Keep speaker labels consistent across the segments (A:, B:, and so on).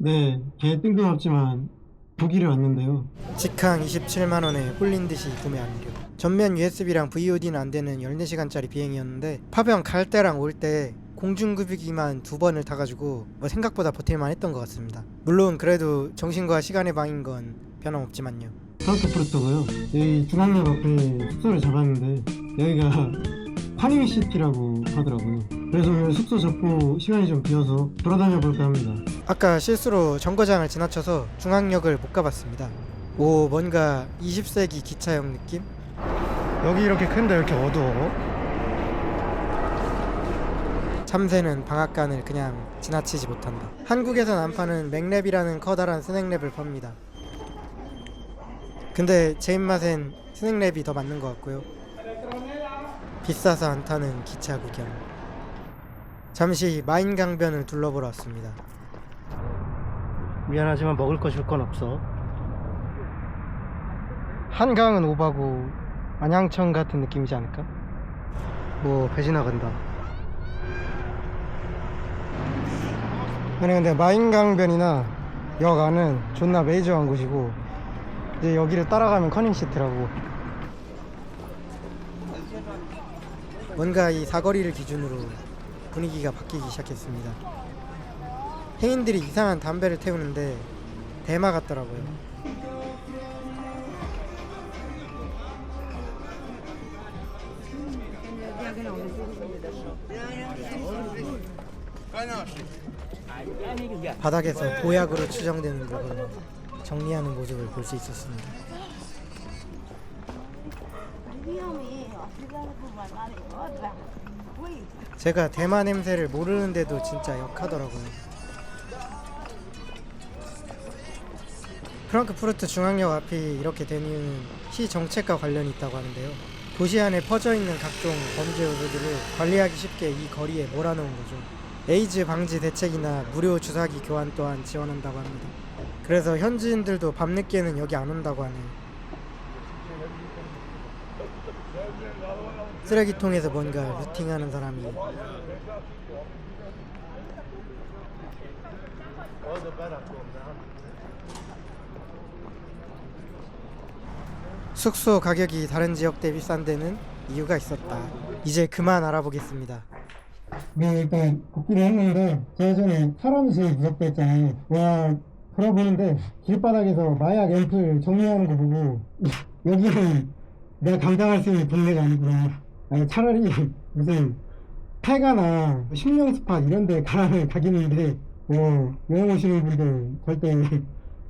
A: 네, 개 뜬금없지만 독일에 왔는데요.
B: 직항 27만원에 홀린 듯이 구매 완료. 전면 USB랑 VOD는 안 되는 14시간짜리 비행이었는데 파병 갈 때랑 올 때 공중급유기만 2번을 타가지고 뭐 생각보다 버틸만 했던 것 같습니다. 물론 그래도 정신과 시간의 방인 건 변함없지만요.
A: 프랑크푸르트고요. 여기 중앙역 앞에 숙소를 잡았는데 여기가 파닝시티라고 하더라고요. 그래서 오늘 숙소 잡고 시간이 좀 비어서 돌아다녀 볼까 합니다.
B: 아까 실수로 정거장을 지나쳐서 중앙역을 못 가봤습니다. 오, 뭔가 20세기 기차역 느낌?
A: 여기 이렇게 큰데 왜 이렇게 어두워?
B: 참새는 방앗간을 그냥 지나치지 못한다. 한국에선 안 파는 맥랩이라는 커다란 스낵랩을 팝니다. 근데 제 입맛엔 스낵랩이 더 맞는 것 같고요. 비싸서 안 타는 기차 구경. 잠시 마인 강변을 둘러보러 왔습니다.
A: 미안하지만 먹을 거 줄 건 없어. 한강은 오바고 안양천 같은 느낌이지 않을까? 뭐 배 지나간다. 아니 근데 마인강변이나 역 안은 존나 메이저한 곳이고 이제 여기를 따라가면 커닝시티라고.
B: 뭔가 이 사거리를 기준으로 분위기가 바뀌기 시작했습니다. 행인들이 이상한 담배를 태우는데 대마 같더라고요. 바닥에서 보약으로 추정되는 물건을 정리하는 모습을 볼 수 있었습니다. 제가 대마 냄새를 모르는데도 진짜 역하더라고요. 프랑크푸르트 중앙역 앞이 이렇게 된 이유는 시 정책과 관련이 있다고 하는데요. 도시 안에 퍼져있는 각종 범죄 요소들을 관리하기 쉽게 이 거리에 몰아넣은 거죠. 에이즈 방지 대책이나 무료 주사기 교환 또한 지원한다고 합니다. 그래서 현지인들도 밤늦게는 여기 안 온다고 하네요. 쓰레기통에서 뭔가 루팅하는 사람이. 숙소 가격이 다른 지역 대비 싼 데는 이유가 있었다. 이제 그만 알아보겠습니다.
A: 네, 일단 복귀를 했는데 제가 전에 사람이 제일 무섭다 했잖아요. 와, 돌아보는데 길바닥에서 마약 앰플 정리하는 거 보고 여기는 내가 감당할 수 있는 동네가 아니구나. 아니, 차라리 무슨 폐가나 심령 스팟 이런 데 가기는데 여행 오시는 분들 절대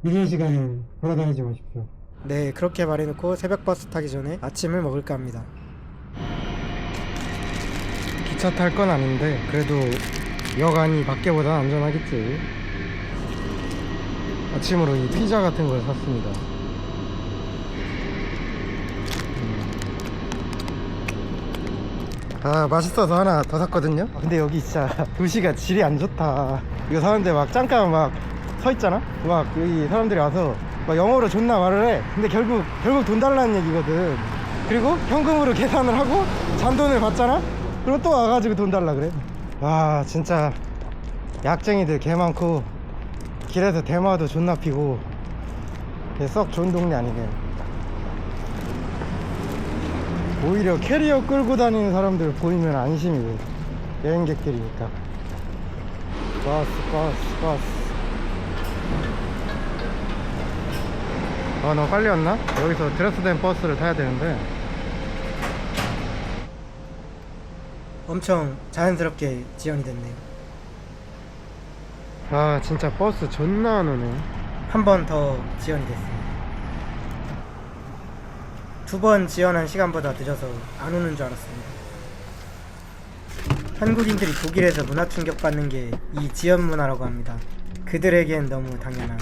A: 늦은 시간에 돌아다니지 마십시오.
B: 네, 그렇게 말해놓고 새벽 버스 타기 전에 아침을 먹을까 합니다.
A: 기차 탈 건 아닌데 그래도 역 안이 밖에보다 안전하겠지. 아침으로 이 피자 같은 걸 샀습니다. 아, 맛있어서 하나 더 샀거든요. 근데 여기 진짜 도시가 질이 안 좋다. 이거 사는데 막 잠깐 막 서 있잖아. 막 여기 사람들이 와서 막 영어로 존나 말을 해. 근데 결국 돈 달라는 얘기거든. 그리고 현금으로 계산을 하고 잔돈을 받잖아. 그리고 또 와가지고 돈 달라 그래. 와, 진짜 약쟁이들 개 많고 길에서 대마도 존나 피고 썩 좋은 동네 아니게. 오히려 캐리어 끌고 다니는 사람들 보이면 안심이고, 여행객들이니까. 버스. 너무 빨리 왔나? 여기서 드레스덴 버스를 타야 되는데.
B: 엄청 자연스럽게 지연이 됐네요.
A: 아, 진짜 버스 존나 안 오네.
B: 한 번 더 지연이 됐습니다. 2번 지연한 시간보다 늦어서 안 오는 줄 알았습니다. 한국인들이 독일에서 문화 충격 받는 게 이 지연 문화라고 합니다. 그들에겐 너무 당연한.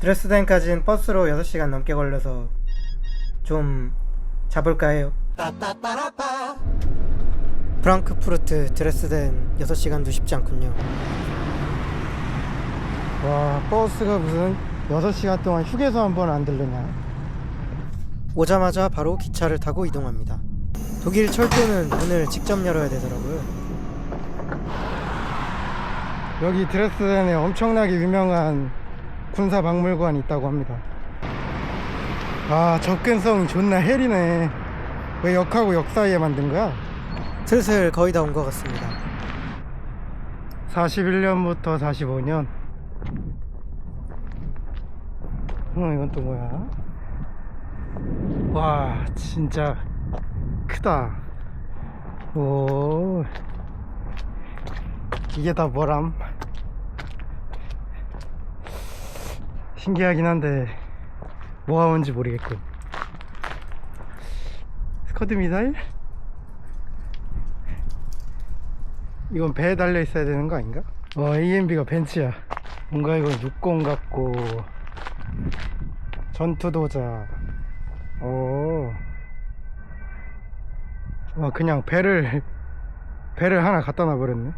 B: 드레스덴까지는 버스로 6시간 넘게 걸려서 좀 자볼까 해요. 프랑크푸르트 드레스덴 6시간도 쉽지 않군요.
A: 와, 버스가 무슨 6시간 동안 휴게소 한 번 안 들르냐.
B: 오자마자 바로 기차를 타고 이동합니다. 독일 철도는 문을 직접 열어야 되더라고요.
A: 여기 드레스덴에 엄청나게 유명한 군사박물관이 있다고 합니다. 아, 접근성이 존나 헬이네. 왜 역하고 역 사이에 만든 거야?
B: 슬슬 거의 다 온 것 같습니다.
A: 41년부터 45년. 이건 또 뭐야? 와, 진짜 크다. 오, 이게 다 뭐람? 신기하긴 한데 뭐가 뭔지 모르겠군. 스쿼드 미사일? 이건 배에 달려 있어야 되는 거 아닌가? AMB가 벤츠야. 뭔가 이건 60 같고 전투도자. 그냥 배를 하나 갖다 놔버렸네.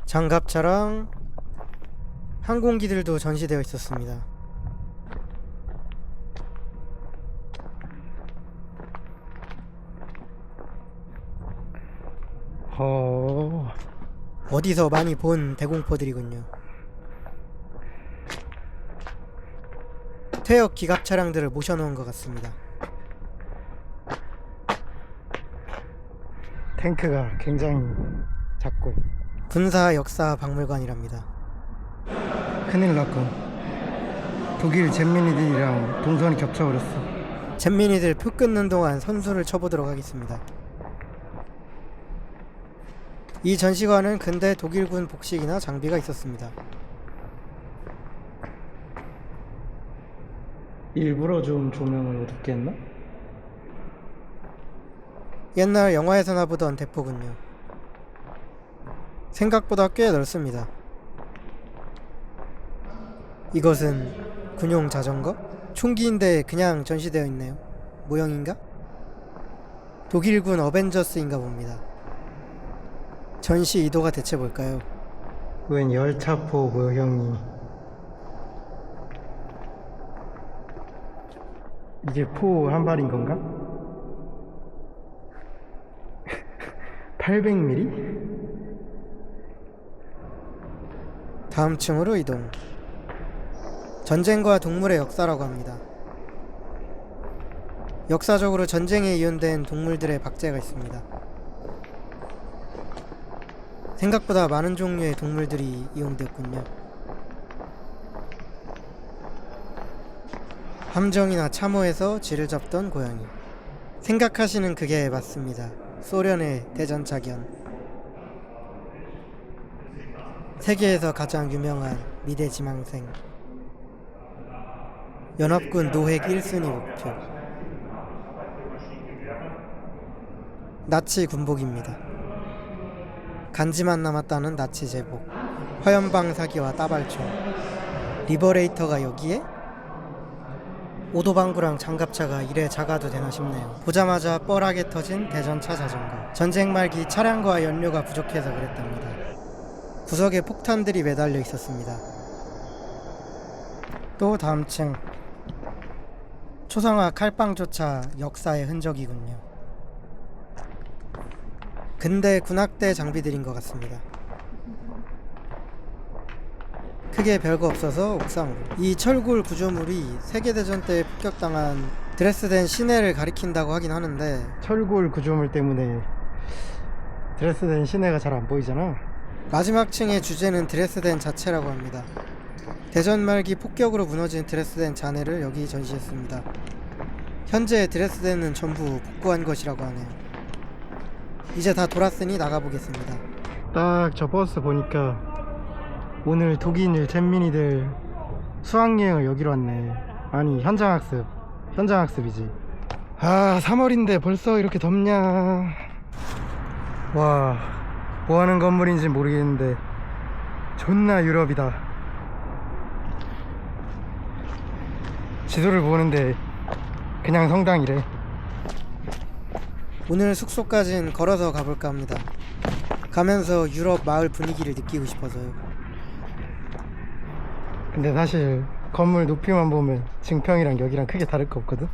B: 장갑차랑 항공기들도 전시되어 있었습니다. 어디서 많이 본 대공포들이군요. 퇴역 기갑 차량들을 모셔놓은 것 같습니다.
A: 탱크가 굉장히 작고
B: 군사 역사 박물관이랍니다.
A: 큰일 났군. 독일 잼민이들이랑 동선이 겹쳐버렸어.
B: 잼민이들 표 끊는 동안 선수를 쳐보도록 하겠습니다. 이 전시관은 근대 독일군 복식이나 장비가 있었습니다.
A: 일부러 좀 조명을 어둡게 했나?
B: 옛날 영화에서나 보던 대포군요. 생각보다 꽤 넓습니다. 이것은 군용 자전거? 총기인데 그냥 전시되어 있네요. 모형인가? 독일군 어벤져스인가 봅니다. 전시 의도가 대체 뭘까요?
A: 웬 열차포 모형이. 이게 포 한 발인 건가? 800mm?
B: 다음 층으로 이동. 전쟁과 동물의 역사라고 합니다. 역사적으로 전쟁에 이용된 동물들의 박제가 있습니다. 생각보다 많은 종류의 동물들이 이용되었군요. 함정이나 참호에서 쥐를 잡던 고양이. 생각하시는 그게 맞습니다. 소련의 대전차견. 세계에서 가장 유명한 미대지망생. 연합군 노획 1순위 목표. 나치 군복입니다. 간지만 남았다는 나치 제복. 화염방 사기와 따발총. 리버레이터가 여기에? 오도방구랑 장갑차가 이래 작아도 되나 싶네요. 보자마자 뻘하게 터진 대전차 자전거. 전쟁 말기 차량과 연료가 부족해서 그랬답니다. 구석에 폭탄들이 매달려 있었습니다. 또 다음 층. 초상화 칼빵조차 역사의 흔적이군요. 근대 군악대 장비들인 것 같습니다. 크게 별거 없어서 옥상으로. 이 철골 구조물이 세계대전 때 폭격당한 드레스덴 시내를 가리킨다고 하긴 하는데,
A: 철골 구조물 때문에 드레스덴 시내가 잘 안 보이잖아.
B: 마지막 층의 주제는 드레스덴 자체라고 합니다. 대전 말기 폭격으로 무너진 드레스덴 잔해를 여기 전시했습니다. 현재 드레스덴은 전부 복구한 것이라고 하네요. 이제 다 돌았으니 나가보겠습니다.
A: 딱 저 버스 보니까 오늘 독일 잼민이들 수학여행을 여기로 왔네. 아니, 현장학습이지. 3월인데 벌써 이렇게 덥냐. 와, 뭐하는 건물인지 모르겠는데 존나 유럽이다. 지도를 보는데 그냥 성당이래.
B: 오늘 숙소까진 걸어서 가볼까 합니다. 가면서 유럽 마을 분위기를 느끼고 싶어서요.
A: 근데 사실 건물 높이만 보면 증평이랑 여기랑 크게 다를 거 없거든.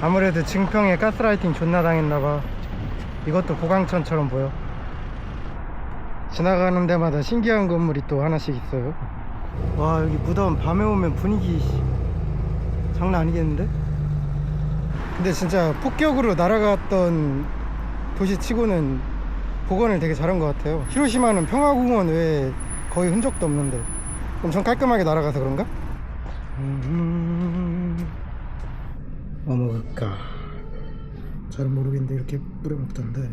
A: 아무래도 증평에 가스라이팅 존나 당했나봐. 이것도 보강천처럼 보여. 지나가는 데마다 신기한 건물이 또 하나씩 있어요. 와, 여기 무덤 밤에 오면 분위기 장난 아니겠는데? 근데 진짜 폭격으로 날아갔던 도시치고는 복원을 되게 잘한 것 같아요. 히로시마는 평화공원 외에 거의 흔적도 없는데 엄청 깔끔하게 날아가서 그런가? 뭐 먹을까? 잘은 모르겠는데 이렇게 뿌려 먹던데.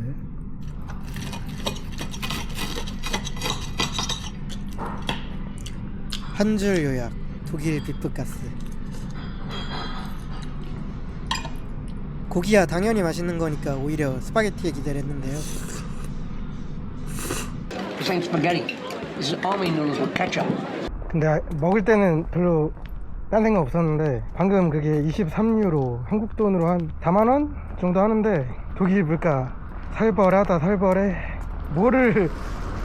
B: 한 줄 요약, 독일 비프가스. 고기야 당연히 맛있는 거니까 오히려 스파게티에 기대를 했는데요.
C: This ain't spaghetti. This is army noodles with ketchup.
A: 근데 먹을 때는 별로 딴 생각 없었는데 방금 그게 23유로, 한국 돈으로 한 4만원 정도 하는데 독일 물가 살벌하다. 살벌해. 뭐를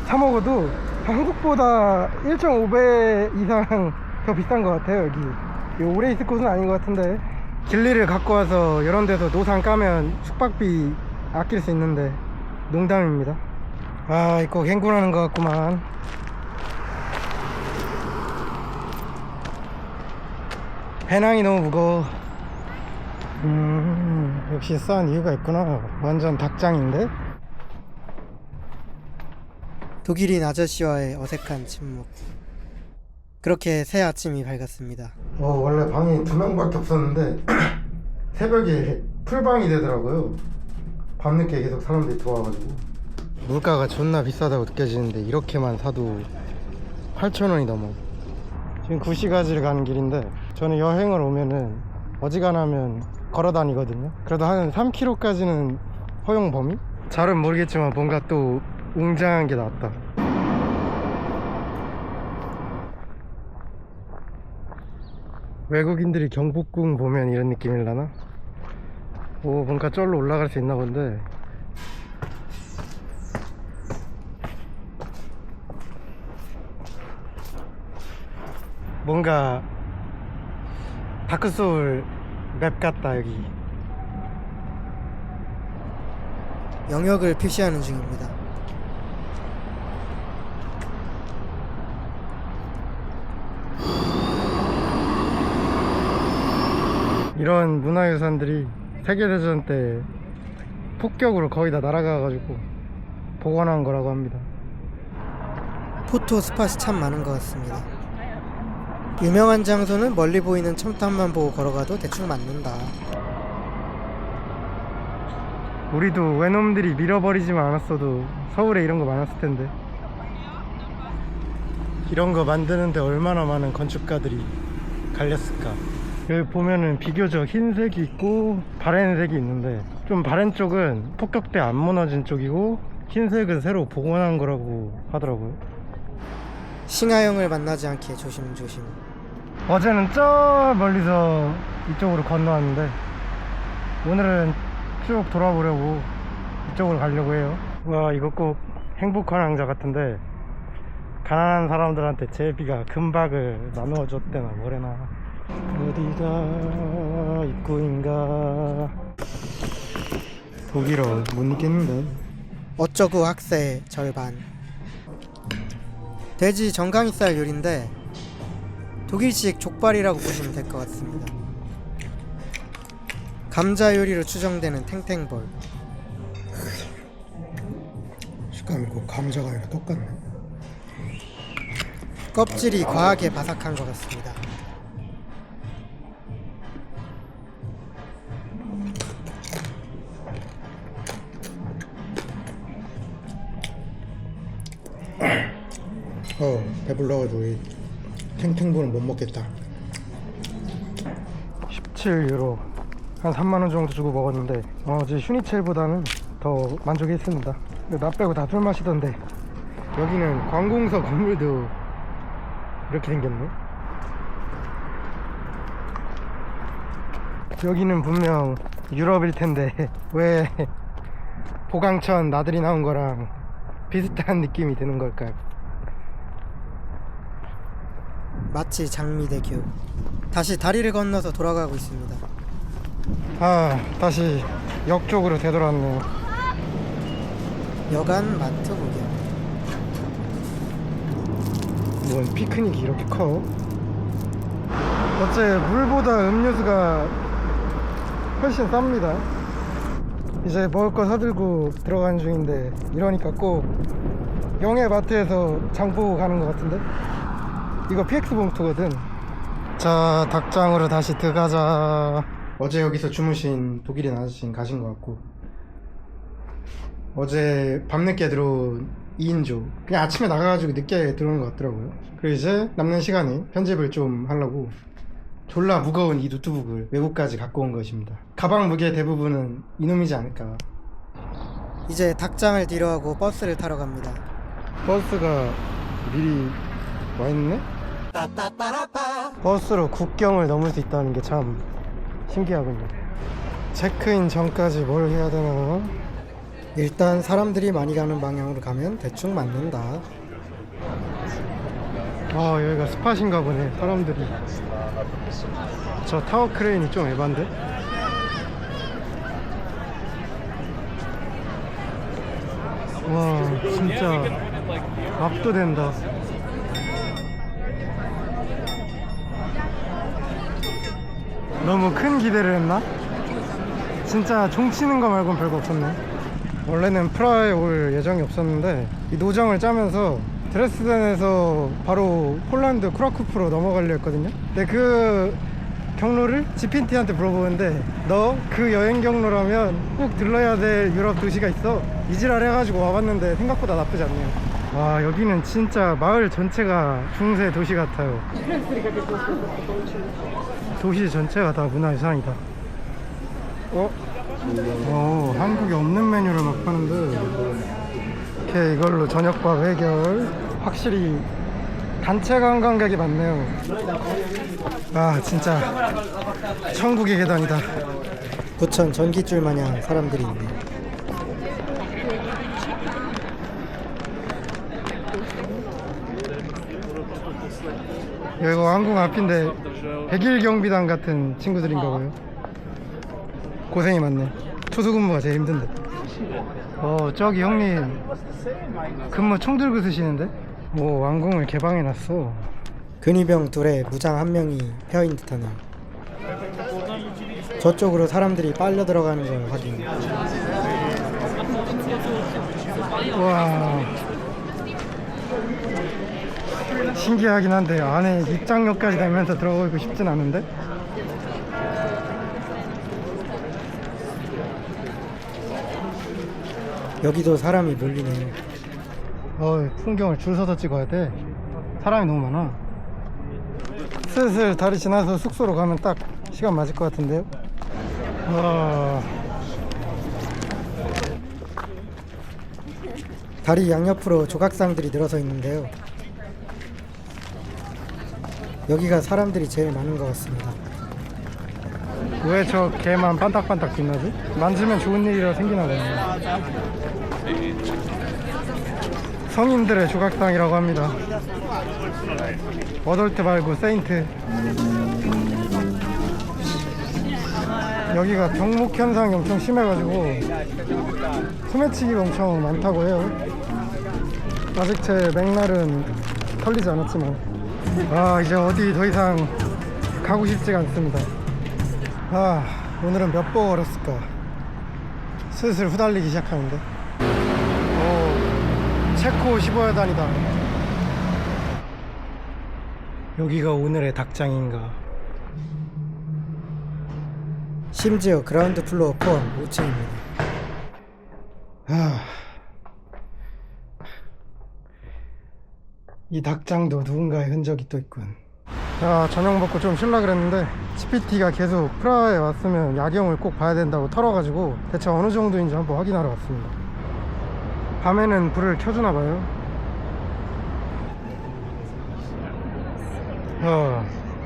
A: 사 먹어도 한국보다 1.5배 이상 더 비싼 것 같아요. 여기 오래 있을 곳은 아닌 것 같은데. 길리를 갖고 와서 이런 데서 노상 까면 숙박비 아낄 수 있는데 농담입니다. 아, 이거 갱군하는 것 같구만. 배낭이 너무 무거워. 역시 싼 이유가 있구나. 완전 닭장인데?
B: 독일인 아저씨와의 어색한 침묵. 그렇게 새 아침이 밝았습니다.
A: 원래 방이 2명밖에 없었는데 새벽에 풀방이 되더라고요. 밤늦게 계속 사람들이 들어와가지고. 물가가 존나 비싸다고 느껴지는데 이렇게만 사도 8,000원이 넘어. 지금 구시가지를 가는 길인데 저는 여행을 오면은 어지간하면 걸어 다니거든요. 그래도 한 3km까지는 허용 범위? 잘은 모르겠지만 뭔가 또 웅장한 게 낫다. 외국인들이 경복궁 보면 이런 느낌일라나? 오, 뭔가 쩔로 올라갈 수 있나 본데. 뭔가 다크소울 맵 같다. 여기
B: 영역을 표시하는 중입니다.
A: 이런 문화유산들이 세계대전 때 폭격으로 거의 다 날아가가지고 복원한 거라고 합니다.
B: 포토 스팟이 참 많은 것 같습니다. 유명한 장소는 멀리 보이는 첨탑만 보고 걸어가도 대충 맞는다.
A: 우리도 외놈들이 밀어버리지만 않았어도 서울에 이런 거 많았을 텐데. 이런 거 만드는데 얼마나 많은 건축가들이 갈렸을까. 여기 보면은 비교적 흰색이 있고 바렌색이 있는데, 좀 바렌 쪽은 폭격 때 안 무너진 쪽이고 흰색은 새로 복원한 거라고 하더라고요.
B: 싱하형을 만나지 않게 조심조심.
A: 어제는 저 멀리서 이쪽으로 건너왔는데 오늘은 쭉 돌아보려고 이쪽으로 가려고 해요. 와, 이거 꼭 행복한 왕자 같은데 가난한 사람들한테 제비가 금박을 나누어 줬대나 뭐래나. 어디가 입구인가. 독일어 못 읽겠는데.
B: 어쩌구 학세의 절반. 돼지 정강이살 요리인데 독일식 족발이라고 보시면 될 것 같습니다. 감자 요리로 추정되는 탱탱볼.
A: 식감이 꼭 감자가 아니라 똑같네.
B: 껍질이 과하게 바삭한 것 같습니다.
A: 배불러가지고 이 탱탱볼은 못 먹겠다. 17유로 한 3만원 정도 주고 먹었는데 어제 슈니첼보다는 더 만족했습니다. 근데 나 빼고 다 술 마시던데. 여기는 관공서 건물도 이렇게 생겼네. 여기는 분명 유럽일 텐데 왜 보강천 나들이 나온 거랑 비슷한 느낌이 드는 걸까요?
B: 마치 장미대교. 다시 다리를 건너서 돌아가고 있습니다.
A: 아, 다시 역 쪽으로 되돌았네요.
B: 여간 마트 구경.
A: 뭔 피크닉이 이렇게 커? 어째 물보다 음료수가 훨씬 쌉니다. 이제 먹을 거 사들고 들어가는 중인데 이러니까 꼭 영해 마트에서 장 보고 가는 것 같은데? 이거 PX 봉투거든. 자, 닭장으로 다시 들어가자. 어제 여기서 주무신 독일인 아저씨는 가신 것 같고, 어제 밤늦게 들어온 2인조 그냥 아침에 나가가지고 늦게 들어오는 것 같더라고요. 그리고 이제 남는 시간에 편집을 좀 하려고 졸라 무거운 이 노트북을 외국까지 갖고 온 것입니다. 가방 무게 대부분은 이놈이지 않을까.
B: 이제 닭장을 뒤로하고 버스를 타러 갑니다.
A: 버스가 미리 와 있네? 버스로 국경을 넘을 수 있다는 게 참 신기하군요. 체크인 전까지 뭘 해야 되나?
B: 일단 사람들이 많이 가는 방향으로 가면 대충 맞는다.
A: 아, 여기가 스팟인가 보네. 사람들이. 저 타워 크레인이 좀 에반데? 와, 진짜 압도된다. 너무 큰 기대를 했나? 진짜 종치는 거 말고는 별거 없었네. 원래는 프라하에 올 예정이 없었는데 이 노정을 짜면서 드레스덴에서 바로 폴란드 크라쿠프로 넘어가려 했거든요. 근데 그 경로를 지핀티한테 물어보는데 너 그 여행 경로라면 꼭 들러야 될 유럽 도시가 있어, 이지랄 해가지고 와봤는데 생각보다 나쁘지 않네요. 와, 여기는 진짜 마을 전체가 중세 도시 같아요. 도시 전체가 다 문화유산이다. 한국에 없는 메뉴를 막 파는데 이렇게 이걸로 저녁밥 해결. 확실히 단체 관광객이 많네요. 아, 진짜 천국의 계단이다.
B: 부천 전기줄 마냥 사람들이 있네.
A: 여기가 한국 앞인데 백일 경비단 같은 친구들인가 봐요. 고생이 많네. 초소근무가 제일 힘든데. 저기 형님 근무 총 들고 쓰시는데? 뭐 왕궁을 개방해놨어.
B: 근위병 둘에 무장 한 명이 펴인 듯하네요. 저쪽으로 사람들이 빨려 들어가는 걸 확인.
A: 와, 신기하긴 한데 안에 입장료까지 내면서 들어가고 싶진 않은데?
B: 여기도 사람이 몰리네요.
A: 풍경을 줄 서서 찍어야 돼. 사람이 너무 많아. 슬슬 다리 지나서 숙소로 가면 딱 시간 맞을 것 같은데요.
B: 다리 양옆으로 조각상들이 늘어서 있는데요. 여기가 사람들이 제일 많은 것 같습니다.
A: 왜 저 개만 반딱반딱 빛나지? 만지면 좋은 일이라 생기나 보네. 성인들의 조각상이라고 합니다. 어덜트 말고 세인트. 여기가 병목 현상이 엄청 심해가지고 소매치기가 엄청 많다고 해요. 아직 제 맥날은 털리지 않았지만, 이제 어디 더 이상 가고 싶지가 않습니다. 오늘은 몇 번 걸었을까. 슬슬 후달리기 시작하는데. 체코 15여단이다. 여기가 오늘의 닭장인가.
B: 심지어 그라운드 플로어 포함 5층입니다.
A: 이 닭장도 누군가의 흔적이 또 있군. 자, 저녁 먹고 좀 쉴라 그랬는데 CPT가 계속 프라하에 왔으면 야경을 꼭 봐야 된다고 털어가지고 대체 어느 정도인지 한번 확인하러 왔습니다. 밤에는 불을 켜주나봐요.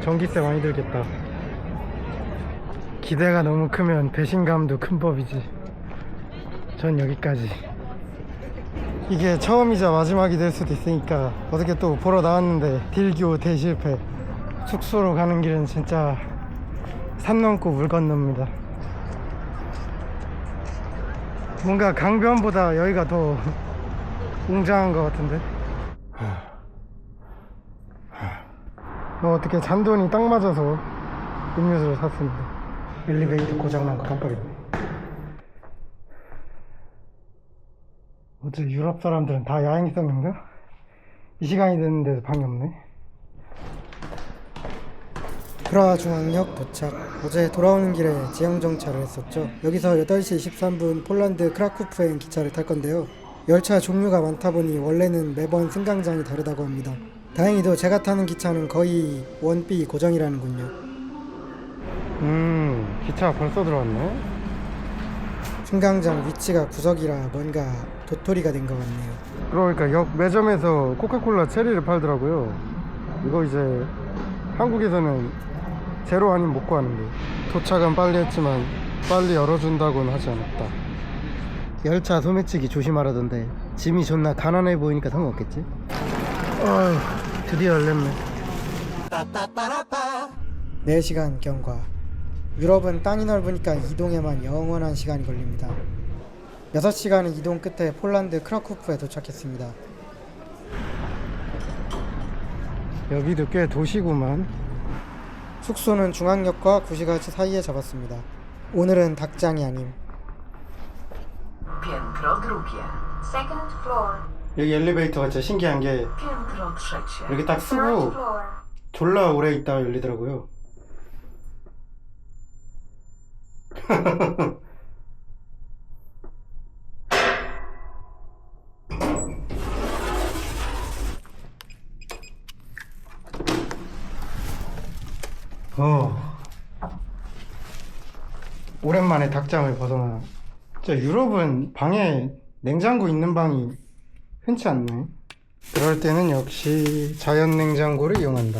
A: 전기세 많이 들겠다. 기대가 너무 크면 배신감도 큰 법이지. 전 여기까지. 이게 처음이자 마지막이 될 수도 있으니까 어떻게 또 보러 나왔는데 딜교 대실패. 숙소로 가는 길은 진짜 산 넘고 물 건넙니다. 뭔가 강변보다 여기가 더 웅장한 것 같은데. 어떻게 잔돈이 딱 맞아서 음료수를 샀습니다. 엘리베이터 고장난 거 깜빡이네. 어째 유럽 사람들은 다 야행성인가? 이 시간이 됐는데도 방이 없네.
B: 프라하 중앙역 도착. 어제 돌아오는 길에 지형 정차를 했었죠. 여기서 8시 23분 폴란드 크라쿠프행 기차를 탈 건데요. 열차 종류가 많다 보니 원래는 매번 승강장이 다르다고 합니다. 다행히도 제가 타는 기차는 거의 원비 고정이라는군요.
A: 기차가 벌써 들어왔네.
B: 승강장 위치가 구석이라 뭔가 도토리가 된 것 같네요.
A: 그러니까 역 매점에서 코카콜라 체리를 팔더라고요. 이거 이제 한국에서는 제로 아니면 못 구하는데, 도착은 빨리 했지만 빨리 열어준다고는 하지 않았다. 열차 소매치기 조심하라던데 짐이 존나 가난해 보이니까 상관없겠지? 드디어 열렸네.
B: 4시간 경과. 유럽은 땅이 넓으니까 이동에만 영원한 시간이 걸립니다. 6시간의 이동 끝에 폴란드 크라쿠프에 도착했습니다.
A: 여기도 꽤 도시구만.
B: 숙소는 중앙역과 구시가지 사이에 잡았습니다. 오늘은 닭장이 아님.
D: Piętro drugie. Second floor.
A: 여기 엘리베이터가 진짜 신기한 게
D: Piętro trzecie.
A: 이렇게 딱
D: Third
A: 쓰고
D: floor.
A: 졸라 오래 있다가 열리더라고요. 오랜만에 닭장을 벗어나. 진짜 유럽은 방에 냉장고 있는 방이 흔치 않네. 그럴 때는 역시 자연 냉장고를 이용한다.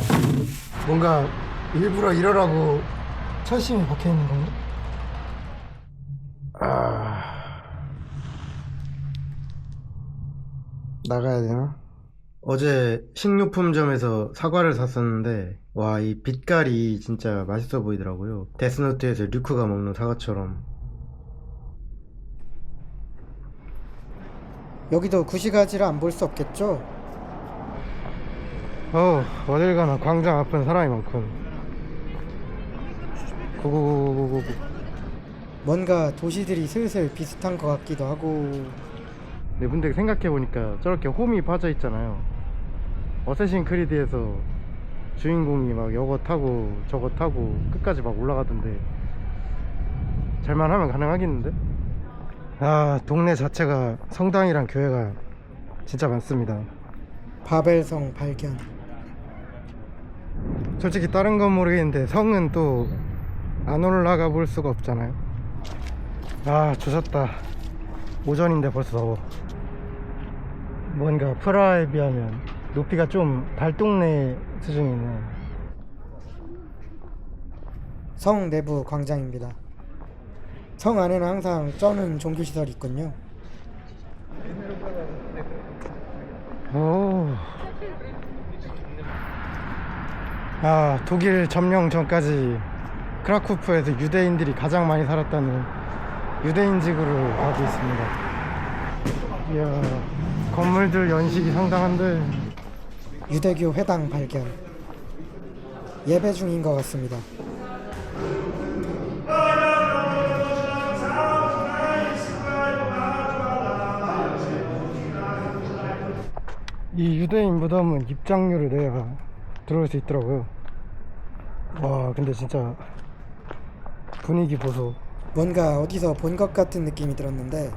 A: 뭔가 일부러 이러라고 철심이 박혀 있는 건가? 나가야 되나? 어제 식료품점에서 사과를 샀었는데, 와, 이 빛깔이 진짜 맛있어 보이더라고요. 데스노트에서 류크가 먹는 사과처럼.
B: 여기도 구시가지를 안 볼 수 없겠죠?
A: 어딜 가나 광장 앞은 사람이 많군. 고고고고고고.
B: 뭔가 도시들이 슬슬 비슷한 것 같기도 하고.
A: 네, 근데 생각해보니까 저렇게 홈이 빠져 있잖아요. 어쌔신 크리드에서 주인공이 막 이거 타고 저거 타고 끝까지 막 올라가던데, 잘만 하면 가능하겠는데? 동네 자체가 성당이랑 교회가 진짜 많습니다.
B: 바벨성 발견.
A: 솔직히 다른 건 모르겠는데 성은 또 안 올라가 볼 수가 없잖아요. 조졌다. 오전인데 벌써 더워. 뭔가 프라하에 비하면 높이가 좀 달동네 수준이네.
B: 성 내부 광장입니다. 성 안에는 항상 쩌는 종교시설이 있군요.
A: 독일 점령 전까지 크라쿠프에서 유대인들이 가장 많이 살았다는 유대인 지구를 가고 있습니다. 이야, 건물들 연식이 상당한데.
B: 유대교 회당 발견. 예배 중인 것 같습니다.
A: 이 유대인 무덤은 입장료를 내야 들어올 수 있더라고요. 와, 근데 진짜 분위기 보소.
B: 뭔가 어디서 본 것 같은 느낌이 들었는데,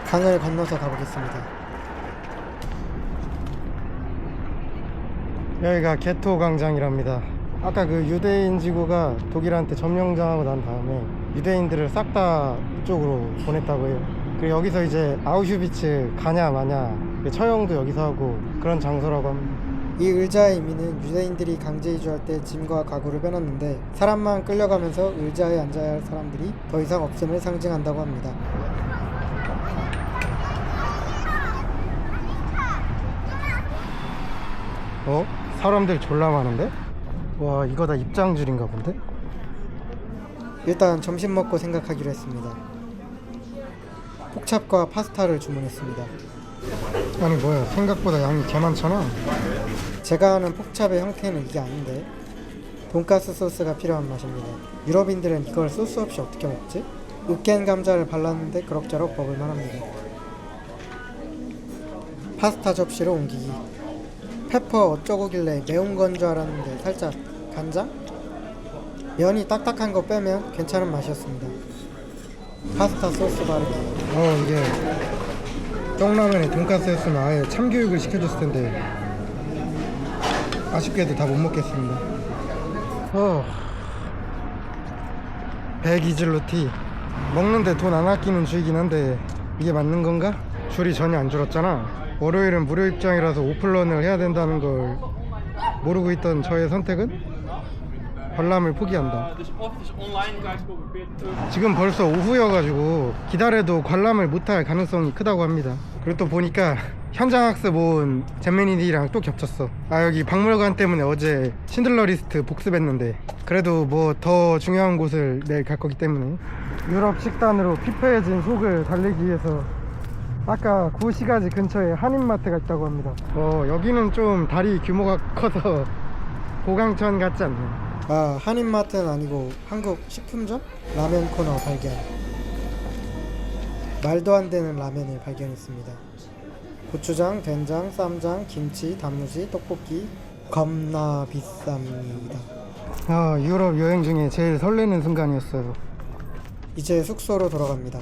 B: 강을 건너서 가보겠습니다.
A: 여기가 게토 광장이랍니다. 아까 그 유대인 지구가 독일한테 점령당하고 난 다음에 유대인들을 싹 다 이쪽으로 보냈다고 해요. 그리고 여기서 이제 아우슈비츠 가냐 마냐 처형도 여기서 하고 그런 장소라고 합니다.
B: 이 의자의 의미는 유대인들이 강제 이주할 때 짐과 가구를 빼놨는데, 사람만 끌려가면서 의자에 앉아야 할 사람들이 더 이상 없음을 상징한다고 합니다.
A: 어? 사람들 졸라 많은데? 와, 이거 다 입장줄인가 본데?
B: 일단 점심 먹고 생각하기로 했습니다. 폭찹과 파스타를 주문했습니다.
A: 아니 뭐야, 생각보다 양이 개 많잖아.
B: 제가 아는 폭찹의 형태는 이게 아닌데 돈가스 소스가 필요한 맛입니다. 유럽인들은 이걸 소스 없이 어떻게 먹지? 으깬 감자를 발랐는데 그럭저럭 먹을만 합니다. 파스타 접시로 옮기기. 페퍼 어쩌고길래 매운 건 줄 알았는데 살짝 간장? 면이 딱딱한 거 빼면 괜찮은 맛이었습니다. 파스타 소스 바르기.
A: 이게 떡라면에 돈가스였으면 아예 참교육을 시켜줬을 텐데 아쉽게도 다 못 먹겠습니다. 백이즐루티 먹는데 돈 안 아끼는 주의긴 한데 이게 맞는 건가? 줄이 전혀 안 줄었잖아. 월요일은 무료 입장이라서 오픈런을 해야 된다는 걸 모르고 있던 저의 선택은 관람을 포기한다. 지금 벌써 오후여가지고 기다려도 관람을 못할 가능성이 크다고 합니다. 그리고 또 보니까 현장 학습 온 잼민이들이랑 또 겹쳤어. 여기 박물관 때문에 어제 신들러 리스트 복습했는데 그래도 뭐 더 중요한 곳을 내일 갈 거기 때문에 유럽 식단으로 피폐해진 속을 달리기 위해서 아까 구시가지 근처에 한인마트가 있다고 합니다. 여기는 좀 다리 규모가 커서 고강천 같지 않네.
B: 한인마트는 아니고 한국 식품점? 라면 코너 발견. 말도 안 되는 라면을 발견했습니다. 고추장, 된장, 쌈장, 김치, 단무지, 떡볶이 겁나 비쌉니다.
A: 유럽 여행 중에 제일 설레는 순간이었어요.
B: 이제 숙소로 돌아갑니다.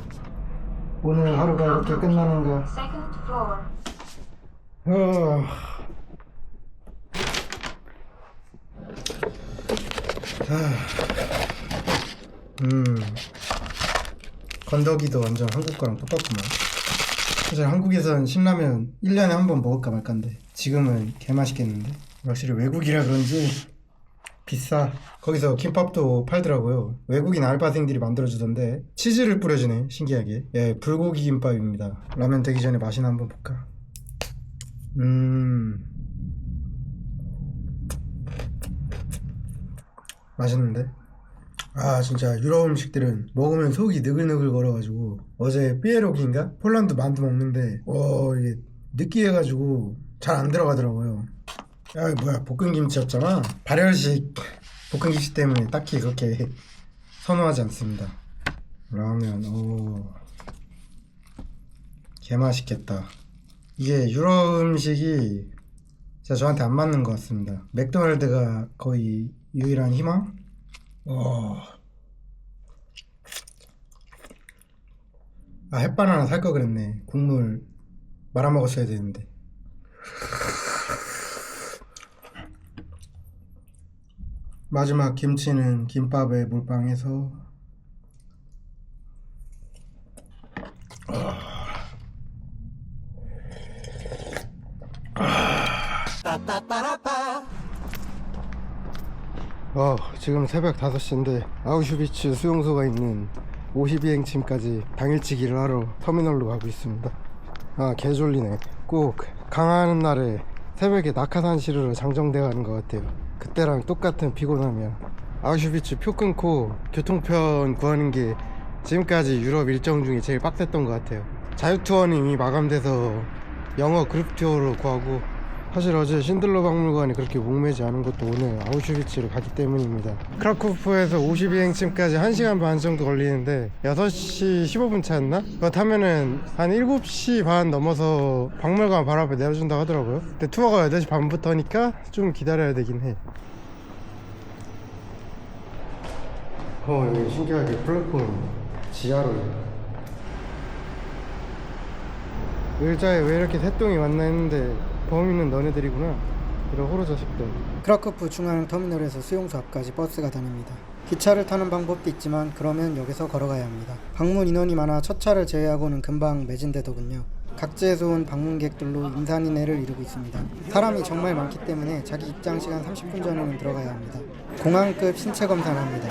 A: 오늘 하루가 이렇게 끝나는가.
D: Second floor.
A: 건더기도 완전 한국 거랑 똑같구만. 사실 한국에선 신라면 1년에 한 번 먹을까 말까인데 지금은 개맛있겠는데. 확실히 외국이라 그런지 비싸. 거기서 김밥도 팔더라고요. 외국인 알바생들이 만들어주던데 치즈를 뿌려주네, 신기하게. 예, 불고기 김밥입니다. 라면 되기 전에 맛이나 한번 볼까. 맛있는데? 진짜 유럽 음식들은 먹으면 속이 느글느글 거려가지고 어제 삐에로기인가? 폴란드 만두 먹는데 이게 느끼해가지고 잘 안 들어가더라고요. 뭐야, 볶음김치였잖아. 발열식 볶음김치 때문에 딱히 그렇게 선호하지 않습니다. 라면 개맛있겠다. 이게 유럽 음식이 진짜 저한테 안 맞는 것 같습니다. 맥도날드가 거의 유일한 희망? 햇반 하나 살 거 그랬네. 국물 말아먹었어야 되는데. 마지막 김치는 김밥에 몰빵해서 지금 새벽 5시인데 아우슈비츠 수용소가 있는 52행침까지 당일치기를 하러 터미널로 가고 있습니다. 개졸리네. 꼭 강화하는 날에 새벽에 낙하산 시르러 장정대 가는 것 같아요. 그때랑 똑같은 피곤함이야. 아우슈비츠 표 끊고 교통편 구하는 게 지금까지 유럽 일정 중에 제일 빡셌던 것 같아요. 자유투어는 이미 마감돼서 영어 그룹 투어로 구하고, 사실 어제 신들러 박물관이 그렇게 목매지 않은 것도 오늘 아우슈비츠를 가기 때문입니다. 크라쿠프에서 52행침까지 1시간 반 정도 걸리는데 6시 15분 차였나? 그거 타면은 한 7시 반 넘어서 박물관 바로 앞에 내려준다고 하더라고요. 근데 투어가 8시 반부터니까 좀 기다려야 되긴 해. 여기 신기하게 플랫폼 지하로 의자에 왜 이렇게 새똥이 왔나 했는데 범인은 너네들이구나. 이런 호러 자식들.
B: 크라쿠프 중앙 터미널에서 수용소 앞까지 버스가 다닙니다. 기차를 타는 방법도 있지만 그러면 역에서 걸어가야 합니다. 방문 인원이 많아 첫 차를 제외하고는 금방 매진되더군요. 각지에서 온 방문객들로 임산인해를 이루고 있습니다. 사람이 정말 많기 때문에 자기 입장 시간 30분 전에는 들어가야 합니다. 공항급 신체 검사를 합니다.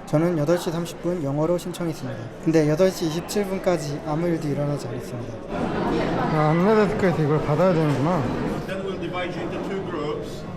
B: 저는 8시 30분 영어로 신청했습니다. 근데 8시 27분까지 아무 일도 일어나지 않았습니다.
A: 안내데스크에서 이걸 받아야 되는구나.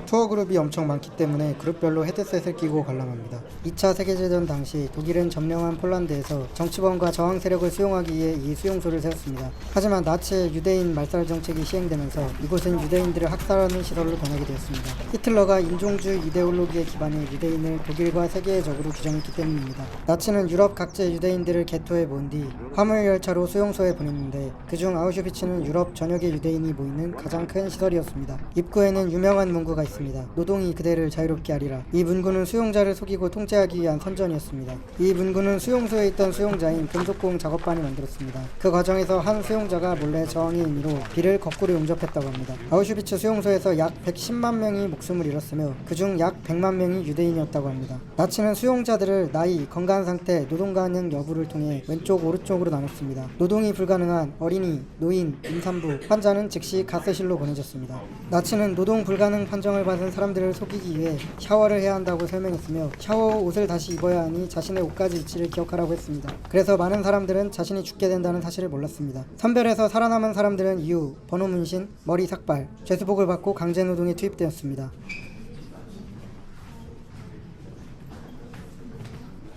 B: 투어 그룹이 엄청 많기 때문에 그룹별로 헤드셋을 끼고 관람합니다. 2차 세계대전 당시 독일은 점령한 폴란드에서 정치범과 저항 세력을 수용하기 위해 이 수용소를 세웠습니다. 하지만 나치의 유대인 말살 정책이 시행되면서 이곳은 유대인들을 학살하는 시설로 변하게 되었습니다. 히틀러가 인종주의 이데올로기에 기반해 유대인을 독일과 세계의 적으로 규정했기 때문입니다. 나치는 유럽 각지의 유대인들을 개토에 모은 뒤 화물열차로 수용소에 보냈는데 그중 아우슈비츠는 유럽 전역의 유대인이 모이는 가장 큰 시설이었습니다. 입구에는 유명한 문구가 있습니다. 노동이 그대를 자유롭게 하리라. 이 문구는 수용자를 속이고 통제하기 위한 선전이었습니다. 이 문구는 수용소에 있던 수용자인 금속공 작업반이 만들었습니다. 그 과정에서 한 수용자가 몰래 저항의 의미로 비를 거꾸로 용접했다고 합니다. 아우슈비츠 수용소에서 약 110만 명이 목숨을 잃었으며 그중 약 100만 명이 유대인이었다고 합니다. 나치는 수용자들을 나이, 건강 상태, 노동 가능 여부를 통해 왼쪽, 오른쪽으로 나눴습니다. 노동이 불가능한 어린이, 노인, 임산부, 환자는 즉시 가스실로 보내졌습니다. 나치는 노동 불가능 판정을 받은 사람들을 속이기 위해 샤워를 해야 한다고 설명했으며 샤워 후 옷을 다시 입어야 하니 자신의 옷가지 위치를 기억하라고 했습니다. 그래서 많은 사람들은 자신이 죽게 된다는 사실을 몰랐습니다. 선별해서 살아남은 사람들은 이후 번호 문신, 머리 삭발, 죄수복을 받고 강제노동에 투입되었습니다.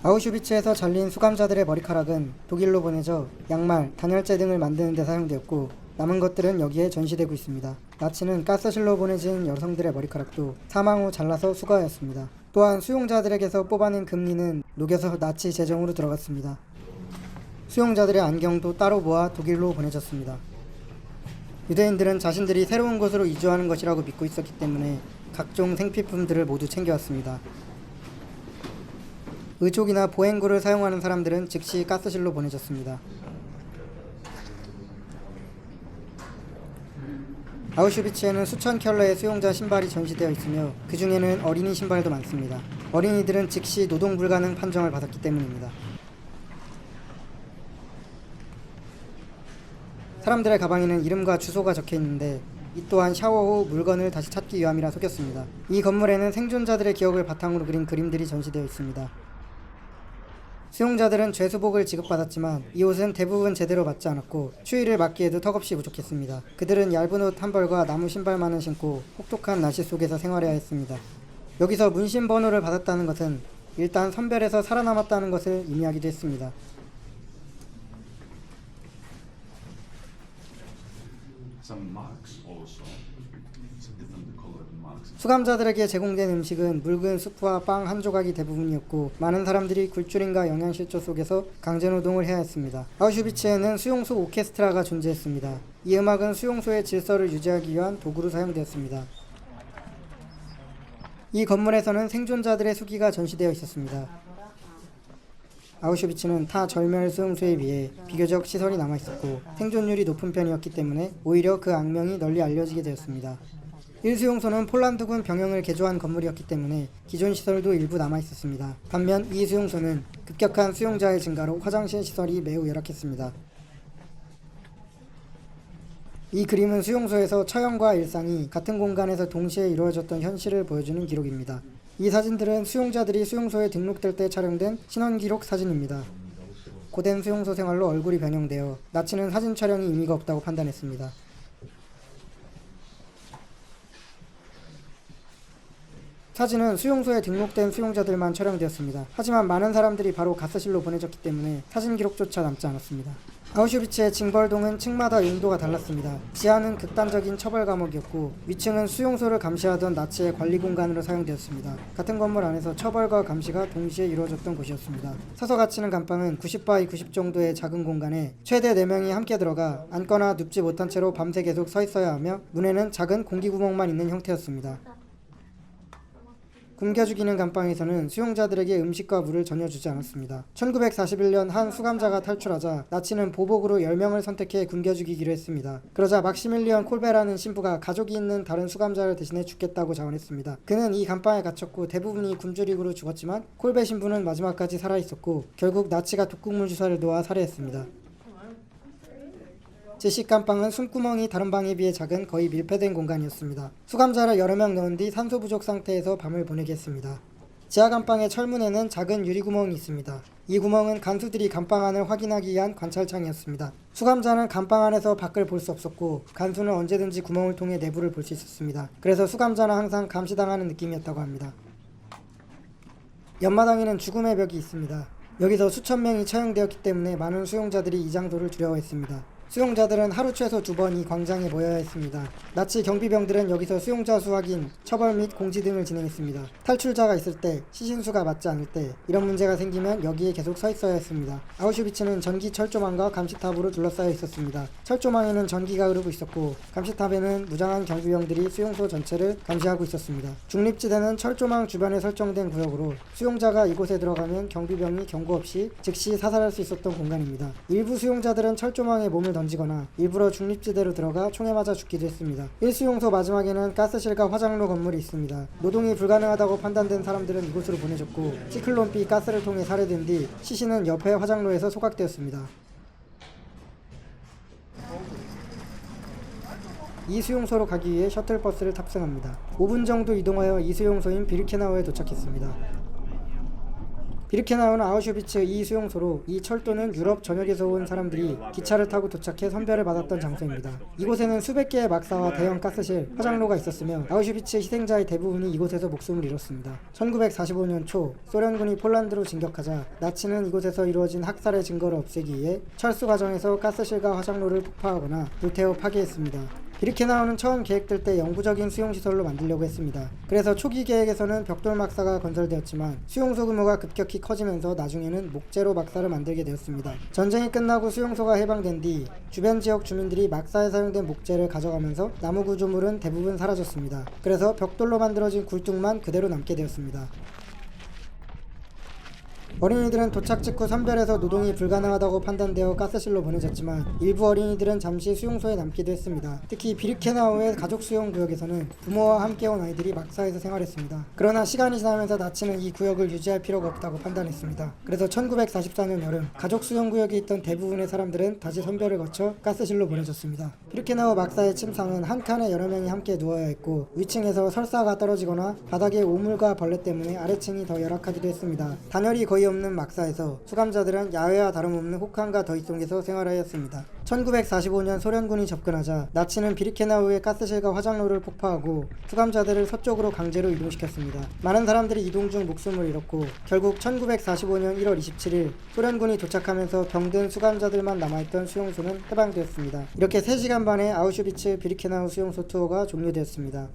B: 아우슈비츠에서 잘린 수감자들의 머리카락은 독일로 보내져 양말, 단열재 등을 만드는 데 사용되었고 남은 것들은 여기에 전시되고 있습니다. 나치는 가스실로 보내진 여성들의 머리카락도 사망 후 잘라서 수거하였습니다. 또한 수용자들에게서 뽑아낸 금리는 녹여서 나치 재정으로 들어갔습니다. 수용자들의 안경도 따로 모아 독일로 보내졌습니다. 유대인들은 자신들이 새로운 곳으로 이주하는 것이라고 믿고 있었기 때문에 각종 생필품들을 모두 챙겨왔습니다. 의족이나 보행구를 사용하는 사람들은 즉시 가스실로 보내졌습니다. 아우슈비츠에는 수천 켤레의 수용자 신발이 전시되어 있으며 그 중에는 어린이 신발도 많습니다. 어린이들은 즉시 노동 불가능 판정을 받았기 때문입니다. 사람들의 가방에는 이름과 주소가 적혀 있는데 이 또한 샤워 후 물건을 다시 찾기 위함이라 속였습니다. 이 건물에는 생존자들의 기억을 바탕으로 그린 그림들이 전시되어 있습니다. 수용자들은 죄수복을 지급받았지만 이 옷은 대부분 제대로 맞지 않았고 추위를 막기에도 턱없이 부족했습니다. 그들은 얇은 옷 한 벌과 나무 신발만을 신고 혹독한 날씨 속에서 생활해야 했습니다. 여기서 문신 번호를 받았다는 것은 일단 선별에서 살아남았다는 것을 의미하기도 했습니다. 수감자들에게 제공된 음식은 묽은 수프와 빵 한 조각이 대부분이었고 많은 사람들이 굴줄임과 영양실조 속에서 강제노동을 해야 했습니다. 아우슈비츠에는 수용소 오케스트라가 존재했습니다. 이 음악은 수용소의 질서를 유지하기 위한 도구로 사용되었습니다. 이 건물에서는 생존자들의 수기가 전시되어 있었습니다. 아우슈비츠는 타 절멸 수용소에 비해 비교적 시설이 남아있었고 생존율이 높은 편이었기 때문에 오히려 그 악명이 널리 알려지게 되었습니다. 1수용소는 폴란드군 병영을 개조한 건물이었기 때문에 기존 시설도 일부 남아있었습니다. 반면 2수용소는 급격한 수용자의 증가로 화장실 시설이 매우 열악했습니다. 이 그림은 수용소에서 처형과 일상이 같은 공간에서 동시에 이루어졌던 현실을 보여주는 기록입니다. 이 사진들은 수용자들이 수용소에 등록될 때 촬영된 신원기록 사진입니다. 고된 수용소 생활로 얼굴이 변형되어 나치는 사진 촬영이 의미가 없다고 판단했습니다. 사진은 수용소에 등록된 수용자들만 촬영되었습니다. 하지만 많은 사람들이 바로 가스실로 보내졌기 때문에 사진 기록조차 남지 않았습니다. 아우슈비츠의 징벌동은 층마다 용도가 달랐습니다. 지하는 극단적인 처벌 감옥이었고 위층은 수용소를 감시하던 나치의 관리 공간으로 사용되었습니다. 같은 건물 안에서 처벌과 감시가 동시에 이루어졌던 곳이었습니다. 서서 갇히는 감방은 90 x 90 정도의 작은 공간에 최대 4명이 함께 들어가 앉거나 눕지 못한 채로 밤새 계속 서 있어야 하며 문에는 작은 공기구멍만 있는 형태였습니다. 굶겨 죽이는 감방에서는 수용자들에게 음식과 물을 전혀 주지 않았습니다. 1941년 한 수감자가 탈출하자 나치는 보복으로 10명을 선택해 굶겨 죽이기로 했습니다. 그러자 막시밀리언 콜베라는 신부가 가족이 있는 다른 수감자를 대신해 죽겠다고 자원했습니다. 그는 이 감방에 갇혔고 대부분이 굶주리고로 죽었지만 콜베 신부는 마지막까지 살아있었고 결국 나치가 독극물 주사를 놓아 살해했습니다. 제10감방은 숨구멍이 다른 방에 비해 작은 거의 밀폐된 공간이었습니다. 수감자를 여러 명 넣은 뒤 산소 부족 상태에서 밤을 보내게 했습니다. 지하 감방의 철문에는 작은 유리구멍이 있습니다. 이 구멍은 간수들이 감방 안을 확인하기 위한 관찰창이었습니다. 수감자는 감방 안에서 밖을 볼 수 없었고 간수는 언제든지 구멍을 통해 내부를 볼 수 있었습니다. 그래서 수감자는 항상 감시당하는 느낌이었다고 합니다. 옆마당에는 죽음의 벽이 있습니다. 여기서 수천 명이 처형되었기 때문에 많은 수용자들이 이 장소를 두려워했습니다. 수용자들은 하루 최소 2번 이 광장에 모여야 했습니다. 나치 경비병들은 여기서 수용자 수 확인, 처벌 및 공지 등을 진행했습니다. 탈출자가 있을 때, 시신수가 맞지 않을 때 이런 문제가 생기면 여기에 계속 서 있어야 했습니다. 아우슈비츠는 전기 철조망과 감시탑으로 둘러싸여 있었습니다. 철조망에는 전기가 흐르고 있었고 감시탑에는 무장한 경비병들이 수용소 전체를 감시하고 있었습니다. 중립지대는 철조망 주변에 설정된 구역으로 수용자가 이곳에 들어가면 경비병이 경고 없이 즉시 사살할 수 있었던 공간입니다. 일부 수용자들은 철조망에 몸을 던지거나 일부러 중립지대로 들어가 총에 맞아 죽기도 했습니다. 1수용소 마지막에는 가스실과 화장로 건물이 있습니다. 노동이 불가능하다고 판단된 사람들은 이곳으로 보내졌고 시클론-B 가스를 통해 살해된 뒤 시신은 옆에 화장로에서 소각되었습니다. 이 수용소로 가기 위해 셔틀버스를 탑승합니다. 5분 정도 이동하여 이 수용소인 비르케나우에 도착했습니다. 비르케나우는 아우슈비츠 이 수용소로 이 철도는 유럽 전역에서 온 사람들이 기차를 타고 도착해 선별을 받았던 장소입니다. 이곳에는 수백 개의 막사와 대형 가스실, 화장로가 있었으며 아우슈비츠 희생자의 대부분이 이곳에서 목숨을 잃었습니다. 1945년 초 소련군이 폴란드로 진격하자 나치는 이곳에서 이루어진 학살의 증거를 없애기 위해 철수 과정에서 가스실과 화장로를 폭파하거나 불태워 파괴했습니다. 비르케나우는 처음 계획될 때 영구적인 수용시설로 만들려고 했습니다. 그래서 초기 계획에서는 벽돌 막사가 건설되었지만 수용소 규모가 급격히 커지면서 나중에는 목재로 막사를 만들게 되었습니다. 전쟁이 끝나고 수용소가 해방된 뒤 주변 지역 주민들이 막사에 사용된 목재를 가져가면서 나무 구조물은 대부분 사라졌습니다. 그래서 벽돌로 만들어진 굴뚝만 그대로 남게 되었습니다. 어린이들은 도착 직후 선별해서 노동이 불가능하다고 판단되어 가스실로 보내졌지만 일부 어린이들은 잠시 수용소에 남기도 했습니다. 특히 비르케나우의 가족 수용 구역에서는 부모와 함께 온 아이들이 막사에서 생활했습니다. 그러나 시간이 지나면서 나치는 이 구역을 유지할 필요가 없다고 판단했습니다. 그래서 1944년 여름 가족 수용 구역에 있던 대부분의 사람들은 다시 선별을 거쳐 가스실로 보내졌습니다. 비르케나우 막사의 침상은 한 칸에 여러 명이 함께 누워야 했고 위층에서 설사가 떨어지거나 바닥에 오물과 벌레 때문에 아래층이 더 열악하기도 했습니다. 단열이 거의 없는 막사에서 수감자들은 야외와 다름없는 혹한과 더위 속에서 생활하였습니다. 1945년 소련군이 접근하자 나치는 비르케나우의 가스실과 화장로를 폭파하고 수감자들을 서쪽으로 강제로 이동시켰습니다. 많은 사람들이 이동 중 목숨을 잃었고 결국 1945년 1월 27일 소련군이 도착하면서 병든 수감자들만 남아있던 수용소는 해방되었습니다. 이렇게 3시간 반의 아우슈비츠 비르케나우 수용소 투어가 종료되었습니다.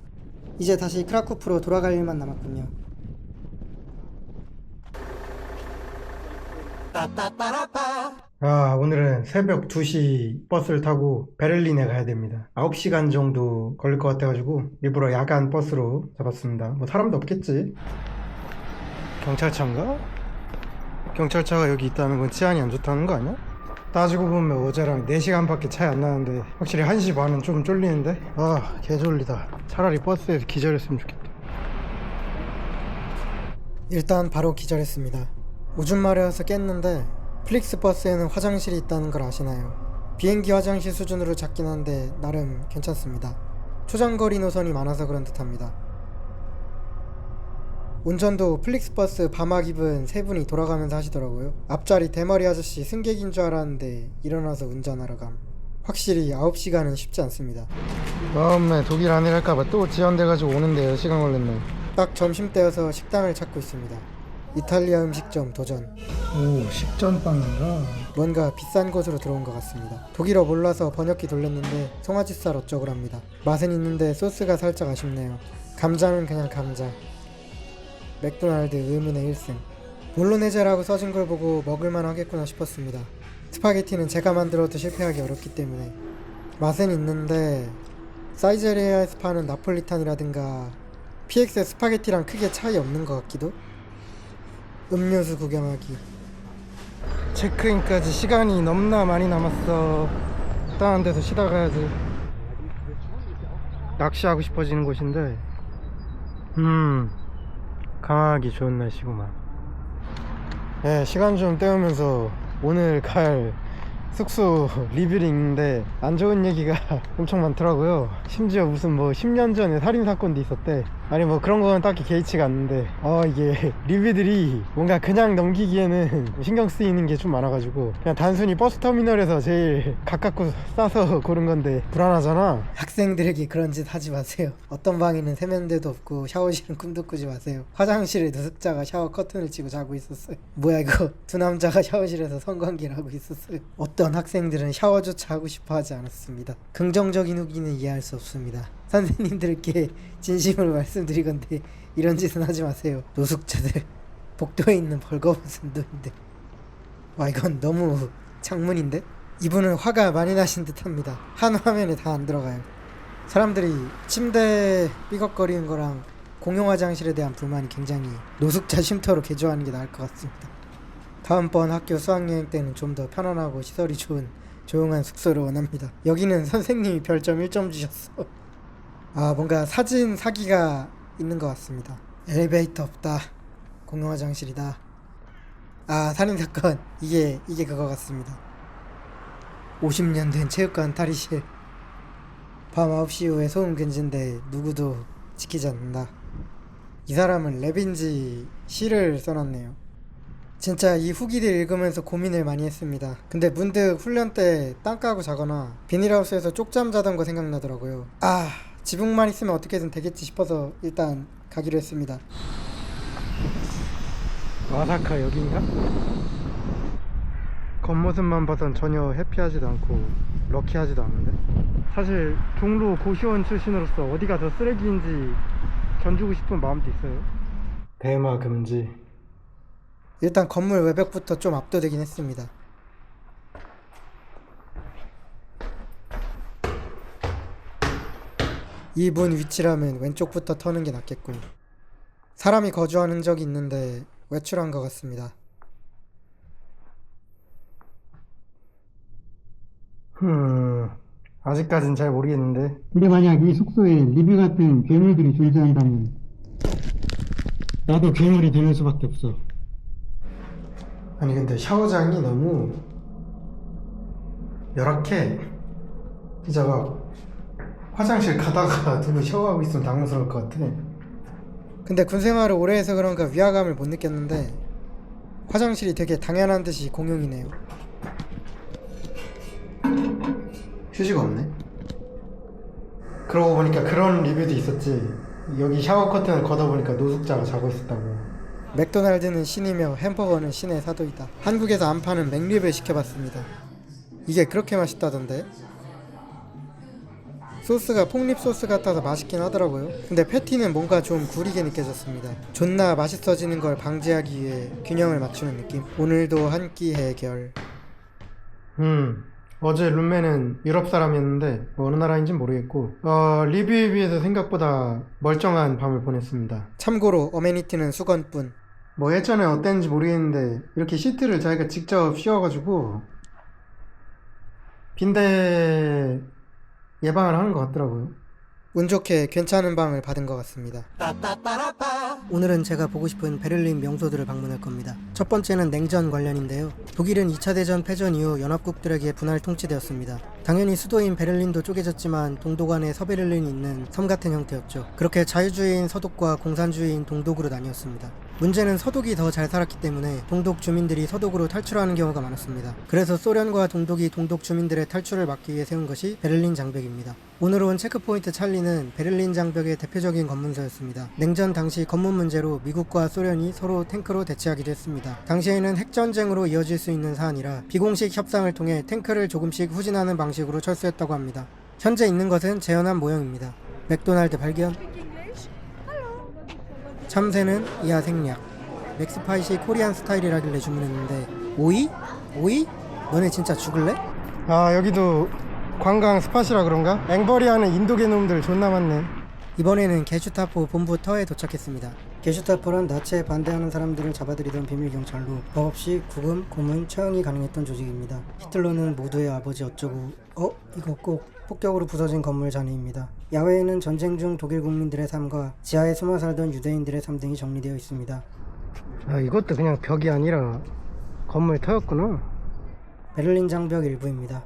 B: 이제 다시 크라쿠프로 돌아갈 일만 남았군요.
A: 오늘은 새벽 2시 버스를 타고 베를린에 가야 됩니다. 9시간 정도 걸릴 것 같아가지고 일부러 야간 버스로 잡았습니다. 뭐 사람도 없겠지. 경찰차인가? 경찰차가 여기 있다는 건 치안이 안 좋다는 거 아니야? 따지고 보면 어제랑 4시간밖에 차이 안 나는데 확실히 1시 반은 좀 쫄리는데 개졸리다. 차라리 버스에서 기절했으면 좋겠다.
B: 일단 바로 기절했습니다. 오줌 마려워서 깼는데 플릭스버스에는 화장실이 있다는 걸 아시나요? 비행기 화장실 수준으로 작긴 한데 나름 괜찮습니다. 초장거리 노선이 많아서 그런 듯합니다. 운전도 플릭스버스 밤학 입은 3분이 돌아가면서 하시더라고요. 앞자리 대머리 아저씨 승객인 줄 알았는데 일어나서 운전하러 감. 확실히 9시간은 쉽지 않습니다.
A: 마음에 독일 아니랄까봐 또 지연돼가지고 오는데 시간 걸렸네.
B: 딱 점심때여서 식당을 찾고 있습니다. 이탈리아 음식점 도전.
A: 오, 식전빵인가?
B: 뭔가 비싼 곳으로 들어온 것 같습니다. 독일어 몰라서 번역기 돌렸는데 송아지살 어쩌고랍니다. 맛은 있는데 소스가 살짝 아쉽네요. 감자는 그냥 감자. 맥도날드 의문의 1승. 볼로네제라고 써진 걸 보고 먹을만 하겠구나 싶었습니다. 스파게티는 제가 만들어도 실패하기 어렵기 때문에. 맛은 있는데 사이제리아에서 파는 나폴리탄이라든가 PX의 스파게티랑 크게 차이 없는 것 같기도? 음료수 구경하기.
A: 체크인까지 시간이 넘나 많이 남았어. 다른 데서 쉬다 가야지. 낚시하고 싶어지는 곳인데 강하기 좋은 날씨구만. 시간 좀 때우면서 오늘 갈 숙소 리뷰링인데 안 좋은 얘기가 엄청 많더라고요. 심지어 무슨 10년 전에 살인사건도 있었대. 아니 뭐 그런 건 딱히 개의치가 않는데 이게 리뷰들이 뭔가 그냥 넘기기에는 신경 쓰이는 게 좀 많아가지고 그냥 단순히 버스터미널에서 제일 가깝고 싸서 고른 건데 불안하잖아.
B: 학생들에게 그런 짓 하지 마세요. 어떤 방에는 세면대도 없고 샤워실은 꿈도 꾸지 마세요. 화장실에 노숙자가 샤워 커튼을 치고 자고 있었어요. 뭐야 이거. 두 남자가 샤워실에서 성관계를 하고 있었어요. 어떤 학생들은 샤워조차 하고 싶어 하지 않았습니다. 긍정적인 후기는 이해할 수 없습니다. 선생님들께 진심으로 말씀드리건데 이런 짓은 하지 마세요. 노숙자들, 복도에 있는 벌거벗은 노인들. 와 이건 너무 창문인데? 이분은 화가 많이 나신 듯합니다. 한 화면에 다 안 들어가요. 사람들이 침대 삐걱거리는 거랑 공용 화장실에 대한 불만이 굉장히 노숙자 쉼터로 개조하는 게 나을 것 같습니다. 다음번 학교 수학여행 때는 좀 더 편안하고 시설이 좋은 조용한 숙소를 원합니다. 여기는 선생님이 별점 1점 주셨어. 뭔가 사진 사기가 있는 것 같습니다. 엘리베이터 없다. 공용 화장실이다. 살인사건. 이게 그거 같습니다. 50년 된 체육관 탈의실. 밤 9시 이후에 소음 금지인데 누구도 지키지 않는다. 이 사람은 랩인지 시를 써놨네요. 진짜 이 후기를 읽으면서 고민을 많이 했습니다. 근데 문득 훈련 때 땅 까고 자거나 비닐하우스에서 쪽잠 자던 거 생각나더라고요. 지붕만 있으면 어떻게든 되겠지 싶어서 일단 가기로 했습니다.
A: 와사카 여긴가? 겉모습만 봐선 전혀 해피하지도 않고 럭키하지도 않은데 사실 종로 고시원 출신으로서 어디가 더 쓰레기인지 견주고 싶은 마음도 있어요. 대마 금지.
B: 일단 건물 외벽부터 좀 압도되긴 했습니다. 이 문 위치라면 왼쪽부터 터는 게 낫겠군. 사람이 거주하는 적이 있는데 외출한 것 같습니다.
A: 아직까진 잘 모르겠는데.
E: 근데 만약 이 숙소에 리뷰 같은 괴물들이 존재한다면 나도 괴물이 되는 수밖에 없어.
A: 아니 근데 샤워장이 너무 열악해. 진짜 막 화장실 가다가 누구 샤워하고 있으면 당황스러울 것 같아.
B: 근데 군생활을 오래 해서 그런가 위화감을 못 느꼈는데 화장실이 되게 당연한 듯이 공용이네요.
A: 휴지가 없네. 그러고 보니까 그런 리뷰도 있었지. 여기 샤워 커튼을 걷어보니까 노숙자가 자고 있었다고.
B: 맥도날드는 신이며 햄버거는 신의 사도이다. 한국에서 안 파는 맥립을 시켜봤습니다. 이게 그렇게 맛있다던데? 소스가 폭립 소스 같아서 맛있긴 하더라고요. 근데 패티는 뭔가 좀 구리게 느껴졌습니다. 존나 맛있어지는 걸 방지하기 위해 균형을 맞추는 느낌. 오늘도 한 끼 해결.
A: 어제 룸메는 유럽 사람이었는데 어느 나라인진 모르겠고 리뷰에 비해서 생각보다 멀쩡한 밤을 보냈습니다.
B: 참고로 어메니티는 수건뿐.
A: 뭐 예전에 어땠는지 모르겠는데 이렇게 시트를 자기가 직접 씌워가지고 빈대 예방을 하는 것 같더라고요.
B: 운 좋게 괜찮은 방을 받은 것 같습니다. 오늘은 제가 보고 싶은 베를린 명소들을 방문할 겁니다. 첫 번째는 냉전 관련인데요. 독일은 2차 대전 패전 이후 연합국들에게 분할 통치되었습니다. 당연히 수도인 베를린도 쪼개졌지만 동독 안에 서베를린이 있는 섬 같은 형태였죠. 그렇게 자유주의인 서독과 공산주의인 동독으로 나뉘었습니다. 문제는 서독이 더 잘 살았기 때문에 동독 주민들이 서독으로 탈출하는 경우가 많았습니다. 그래서 소련과 동독이 동독 주민들의 탈출을 막기 위해 세운 것이 베를린 장벽입니다. 오늘 온 체크포인트 찰리는 베를린 장벽의 대표적인 검문소였습니다. 냉전 당시 검문 문제로 미국과 소련이 서로 탱크로 대치하기도 했습니다. 당시에는 핵전쟁으로 이어질 수 있는 사안이라 비공식 협상을 통해 탱크를 조금씩 후진하는 방식으로 철수했다고 합니다. 현재 있는 것은 재현한 모형입니다. 맥도날드 발견. 참새는 이하 생략. 맥스파이시 코리안 스타일이라길래 주문했는데 오이? 오이? 너네 진짜 죽을래?
A: 여기도 관광 스팟이라 그런가? 앵벌이 하는 인도계 놈들 존나 많네.
B: 이번에는 게슈타포 본부 터에 도착했습니다. 게슈타포란 나치에 반대하는 사람들을 잡아들이던 비밀경찰로 법 없이 구금, 고문, 처형이 가능했던 조직입니다. 히틀러는 모두의 아버지 어쩌고 이거 꼭 폭격으로 부서진 건물 잔해입니다. 야외에는 전쟁 중 독일 국민들의 삶과 지하에 숨어 살던 유대인들의 삶 등이 정리되어 있습니다.
A: 이것도 그냥 벽이 아니라 건물 터였구나.
B: 베를린 장벽 일부입니다.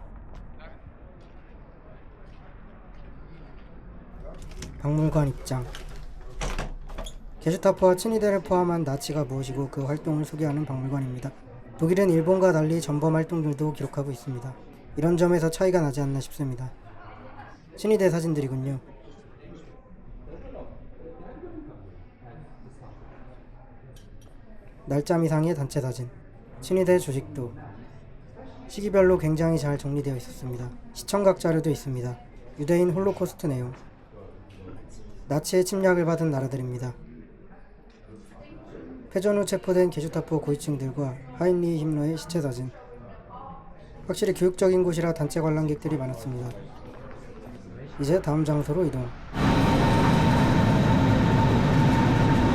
B: 박물관 입장. 게슈타포와 친위대를 포함한 나치가 무엇이고 그 활동을 소개하는 박물관입니다. 독일은 일본과 달리 전범 활동들도 기록하고 있습니다. 이런 점에서 차이가 나지 않나 싶습니다. 친위대 사진들이군요. 날짜미상의 단체 사진, 친위대 조직도, 시기별로 굉장히 잘 정리되어 있었습니다. 시청각 자료도 있습니다. 유대인 홀로코스트 내용, 나치의 침략을 받은 나라들입니다. 패전 후 체포된 게슈타포 고위층들과 하인리히 힘러의 시체 사진. 확실히 교육적인 곳이라 단체 관람객들이 많았습니다. 이제 다음 장소로 이동.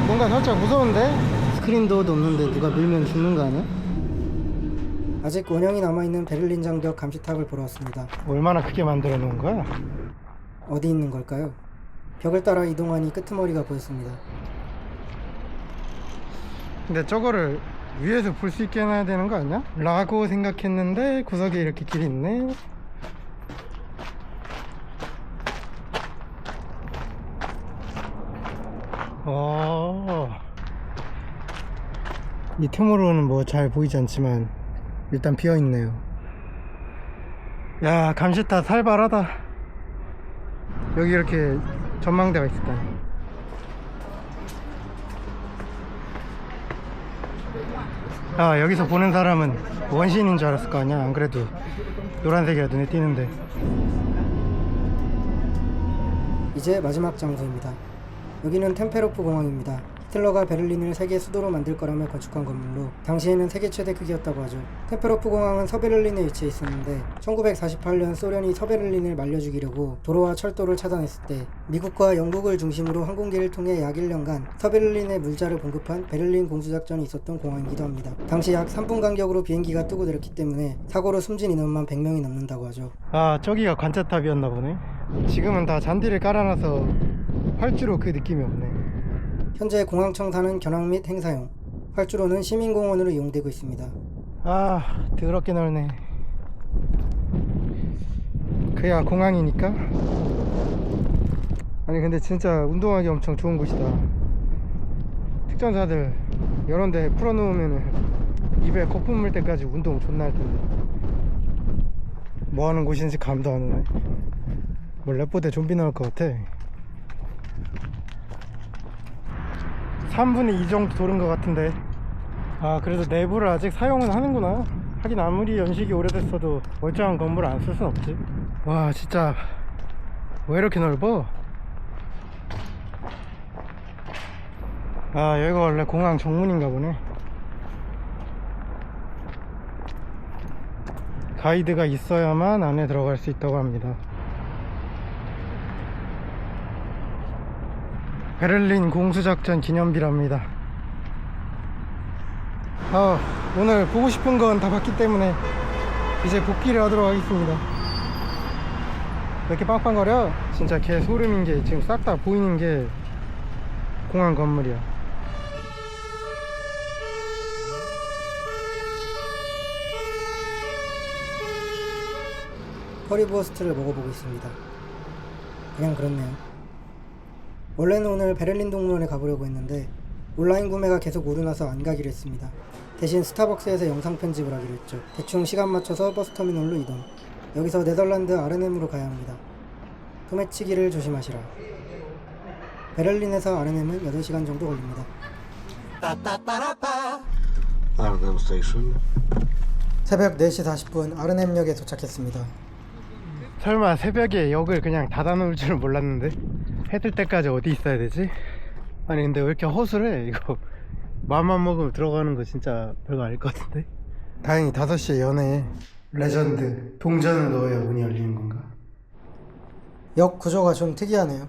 A: 뭔가 살짝 무서운데? 스크린도 없는데 누가 밀면 죽는 거 아니야?
B: 아직 원형이 남아있는 베를린 장벽 감시탑을 보러 왔습니다.
A: 얼마나 크게 만들어 놓은 거야?
B: 어디 있는 걸까요? 벽을 따라 이동하니 끄트머리가 보였습니다.
A: 근데 저거를 위에서 볼 수 있게 해놔야 되는 거 아니야? 라고 생각했는데 구석에 이렇게 길이 있네. 이 틈으로는 뭐 잘 보이지 않지만 일단 비어있네요. 야, 감시탑 살벌하다. 여기 이렇게 전망대가 있었다니. 아, 여기서 보는 사람은 원시인인 줄 알았을 거 아니야. 안 그래도 노란색이라 눈에 띄는데.
B: 이제 마지막 장소입니다. 여기는 템페로프 공항입니다. 히틀러가 베를린을 세계 수도로 만들 거라며 건축한 건물로 당시에는 세계 최대 크기였다고 하죠. 템페로프 공항은 서베를린에 위치해 있었는데 1948년 소련이 서베를린을 말려주기려고 도로와 철도를 차단했을 때 미국과 영국을 중심으로 항공기를 통해 약 1년간 서베를린에 물자를 공급한 베를린 공수작전이 있었던 공항이기도 합니다. 당시 약 3분 간격으로 비행기가 뜨고 내렸기 때문에 사고로 숨진 인원만 100명이 넘는다고 하죠.
A: 아, 저기가 관제탑이었나 보네. 지금은 다 잔디를 깔아놔서 활주로 그 느낌이 없네.
B: 현재 공항 청사는 견학 및 행사용, 활주로는 시민공원으로 이용되고 있습니다.
A: 아, 더럽게 넓네. 그야 공항이니까. 아니 근데 진짜 운동하기 엄청 좋은 곳이다. 특전사들 이런 데 풀어놓으면은 입에 거품 물 때까지 운동 존나 할 텐데. 뭐 하는 곳인지 감도 안 오네. 뭐 랩보대 좀비 나올 것 같아. 3분의 2 정도 도는 것 같은데. 아, 그래도 내부를 아직 사용은 하는구나. 하긴 아무리 연식이 오래됐어도 멀쩡한 건물을 안 쓸 순 없지. 와, 진짜 왜 이렇게 넓어? 아, 여기가 원래 공항 정문인가 보네. 가이드가 있어야만 안에 들어갈 수 있다고 합니다. 베를린 공수작전 기념비랍니다. 오늘 보고 싶은 건 다 봤기 때문에 이제 복귀를 하도록 하겠습니다. 왜 이렇게 빵빵거려? 진짜 개 소름인 게 지금 싹 다 보이는 게 공항 건물이야.
B: 커리부어스트를 먹어보고 있습니다. 그냥 그렇네요. 원래는 오늘 베를린 동물원에 가보려고 했는데 온라인 구매가 계속 오르나서 안 가기로 했습니다. 대신 스타벅스에서 영상 편집을 하기로 했죠. 대충 시간 맞춰서 버스터미널로 이동. 여기서 네덜란드 아르넴으로 가야 합니다. 소매치기를 조심하시라. 베를린에서 아르넴은 8시간 정도 걸립니다.
F: Arnhem Station.
B: 새벽 4시 40분 아르넴역에 도착했습니다.
A: 설마 새벽에 역을 그냥 닫아놓을 줄은 몰랐는데. 해 뜰 때까지 어디 있어야 되지? 아니 근데 왜 이렇게 허술해? 이거 맘만 먹으면 들어가는 거 진짜 별거 아닐 것 같은데. 다행히 5시에 연애 레전드 동전을 넣어야 문이 열리는 건가?
B: 역 구조가 좀 특이하네요.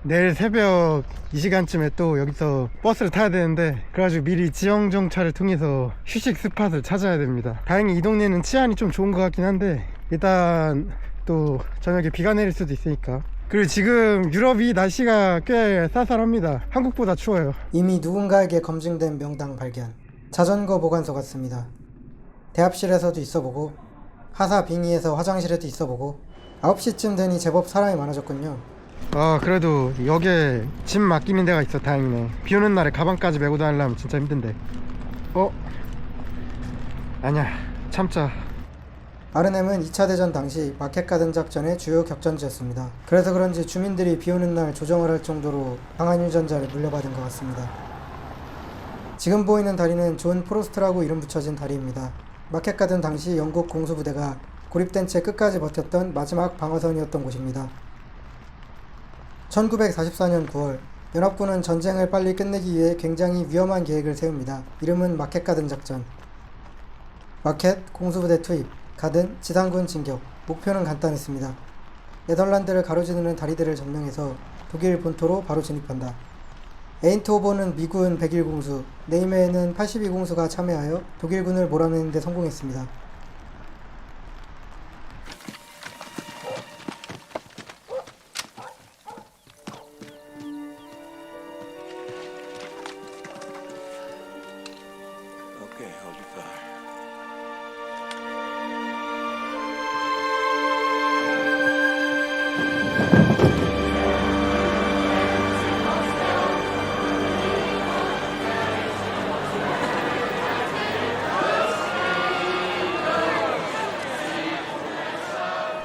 A: 내일 새벽 이 시간쯤에 또 여기서 버스를 타야 되는데, 그래가지고 미리 지형정차를 통해서 휴식 스팟을 찾아야 됩니다. 다행히 이 동네는 치안이 좀 좋은 것 같긴 한데 일단 또 저녁에 비가 내릴 수도 있으니까. 그리고 지금 유럽이 날씨가 꽤 쌀쌀합니다. 한국보다 추워요.
B: 이미 누군가에게 검증된 명당 발견. 자전거 보관소 같습니다. 대합실에서도 있어보고 하사 빙의에서 화장실에도 있어보고 9시쯤 되니 제법 사람이 많아졌군요.
A: 그래도 여기에 짐 맡기는 데가 있어. 다행이네. 비 오는 날에 가방까지 메고 다니려면 진짜 힘든데. 아니야, 참자.
B: 아르넴은 2차 대전 당시 마켓가든 작전의 주요 격전지였습니다. 그래서 그런지 주민들이 비 오는 날 조정을 할 정도로 강한 유전자를 물려받은 것 같습니다. 지금 보이는 다리는 존 프로스트라고 이름 붙여진 다리입니다. 마켓가든 당시 영국 공수부대가 고립된 채 끝까지 버텼던 마지막 방어선이었던 곳입니다. 1944년 9월, 연합군은 전쟁을 빨리 끝내기 위해 굉장히 위험한 계획을 세웁니다. 이름은 마켓가든 작전. 마켓, 공수부대 투입, 가든, 지상군 진격. 목표는 간단했습니다. 네덜란드를 가로지르는 다리들을 점령해서 독일 본토로 바로 진입한다. 에인트호번은 미군 101공수, 네이메에는 82공수가 참여하여 독일군을 몰아내는 데 성공했습니다.
F: Okay, hold your fire.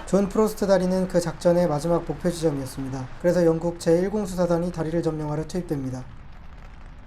B: 존 프로스트 다리는 그 작전의 마지막 목표 지점이었습니다. 그래서 영국 제1공수사단이 다리를 점령하러 투입됩니다.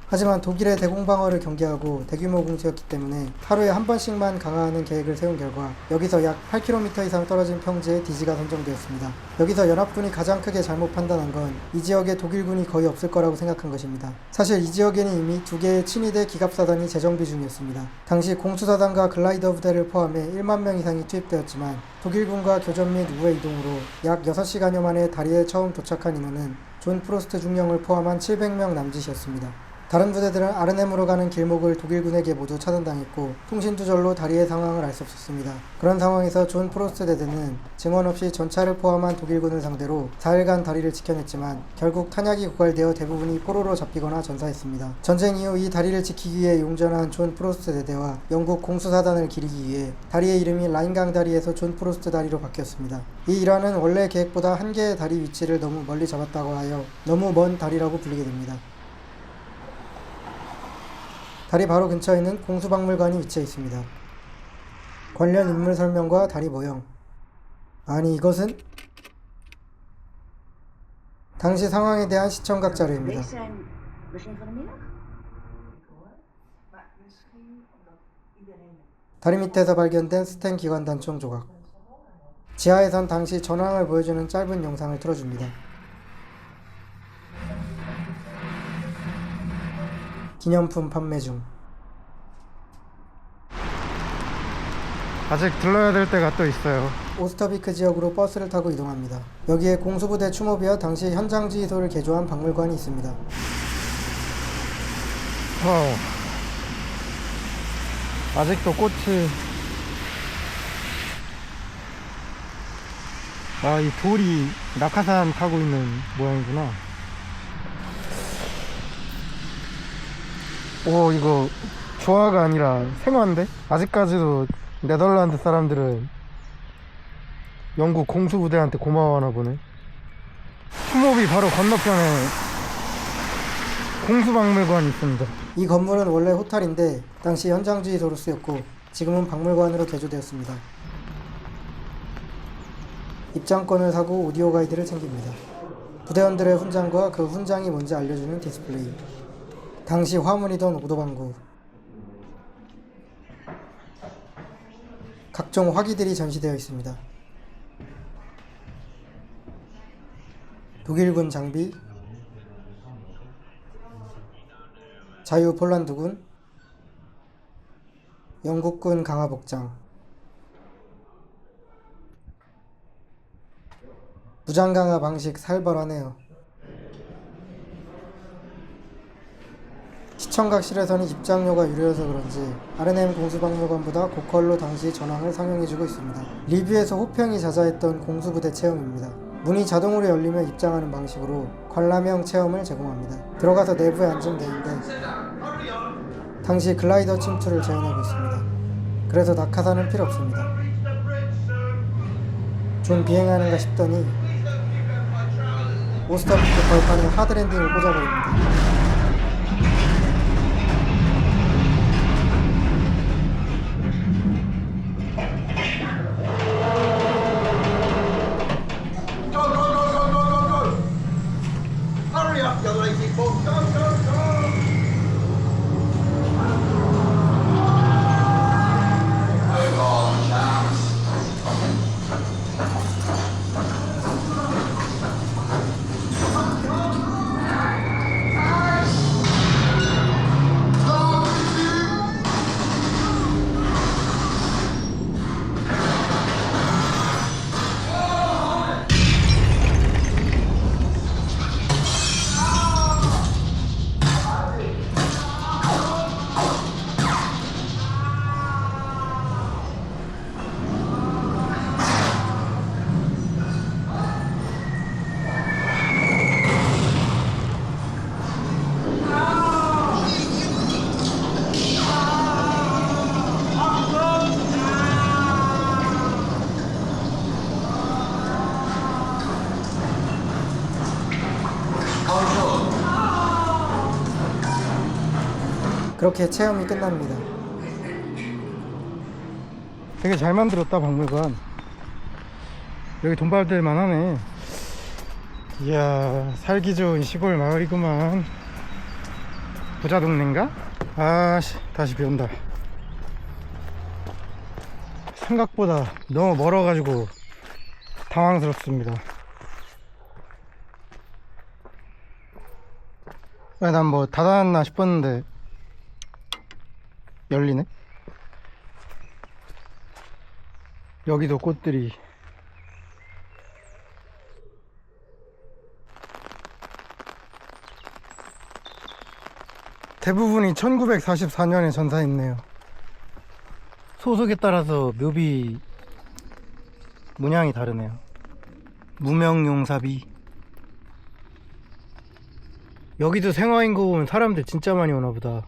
B: 하지만 독일의 대공방어를 경계하고 대규모 공세였기 때문에 하루에 한 번씩만 강화하는 계획을 세운 결과 여기서 약 8km 이상 떨어진 평지에 디지가 선정되었습니다. 여기서 연합군이 가장 크게 잘못 판단한 건 이 지역에 독일군이 거의 없을 거라고 생각한 것입니다. 사실 이 지역에는 이미 2개의 친위대 기갑사단이 재정비 중이었습니다. 당시 공수사단과 글라이더 부대를 포함해 1만 명 이상이 투입되었지만 독일군과 교전 및 우회 이동으로 약 6시간여 만에 다리에 처음 도착한 인원은 존 프로스트 중령을 포함한 700명 남짓이었습니다. 다른 부대들은 아르넴으로 가는 길목을 독일군에게 모두 차단당했고 통신두절로 다리의 상황을 알 수 없었습니다. 그런 상황에서 존 프로스트 대대는 증원 없이 전차를 포함한 독일군을 상대로 4일간 다리를 지켜냈지만 결국 탄약이 고갈되어 대부분이 포로로 잡히거나 전사했습니다. 전쟁 이후 이 다리를 지키기 위해 용전한 존 프로스트 대대와 영국 공수사단을 기리기 위해 다리의 이름이 라인강 다리에서 존 프로스트 다리로 바뀌었습니다. 이 일화는 원래 계획보다 한 개의 다리 위치를 너무 멀리 잡았다고 하여 너무 먼 다리라고 불리게 됩니다. 다리 바로 근처에는 공수박물관이 위치해 있습니다. 관련 인물 설명과 다리 모형. 아니 이것은? 당시 상황에 대한 시청각 자료입니다. 다리 밑에서 발견된 스텐 기관단총 조각. 지하에선 당시 전황을 보여주는 짧은 영상을 틀어줍니다. 기념품 판매 중.
A: 아직 들러야 될 때가 또 있어요.
B: 오스터비크 지역으로 버스를 타고 이동합니다. 여기에 공수부대 추모비와 당시 현장 지휘소를 개조한 박물관이 있습니다.
A: 아직도 꽃이 이 돌이 낙하산 타고 있는 모양이구나. 오, 이거 조화가 아니라 생화인데? 아직까지도 네덜란드 사람들은 영국 공수부대한테 고마워하나 보네. 추모비 바로 건너편에 공수박물관이 있습니다.
B: 이 건물은 원래 호텔인데 당시 현장 지휘소로 쓰였고 지금은 박물관으로 개조되었습니다. 입장권을 사고 오디오 가이드를 챙깁니다. 부대원들의 훈장과 그 훈장이 뭔지 알려주는 디스플레이. 당시 화문이던 오도방구. 각종 화기들이 전시되어 있습니다. 독일군 장비, 자유 폴란드군, 영국군 강화복장. 무장 강화 방식 살벌하네요. 시청각실에서는 입장료가 유료여서 그런지 아르넴 공수박물관보다 고퀄로 당시 전황을 상영해주고 있습니다. 리뷰에서 호평이 자자했던 공수부대 체험입니다. 문이 자동으로 열리며 입장하는 방식으로 관람형 체험을 제공합니다. 들어가서 내부에 앉으면 되는데 당시 글라이더 침투를 재현하고 있습니다. 그래서 낙하산은 필요 없습니다. 좀 비행하는가 싶더니 모스터피트 벌판에 하드랜딩을 꽂아버립니다. 그렇게 체험이 끝납니다.
A: 되게 잘 만들었다 박물관. 여기 돈 받을 만하네. 이야, 살기 좋은 시골 마을이구만. 부자 동네인가? 아씨, 다시 비 온다. 생각보다 너무 멀어가지고 당황스럽습니다. 난 뭐 닫아놨나 싶었는데 열리네. 여기도 꽃들이. 대부분이 1944년에 전사했네요. 소속에 따라서 묘비 문양이 다르네요. 무명용사비. 여기도 생화인 거 보면 사람들 진짜 많이 오나 보다.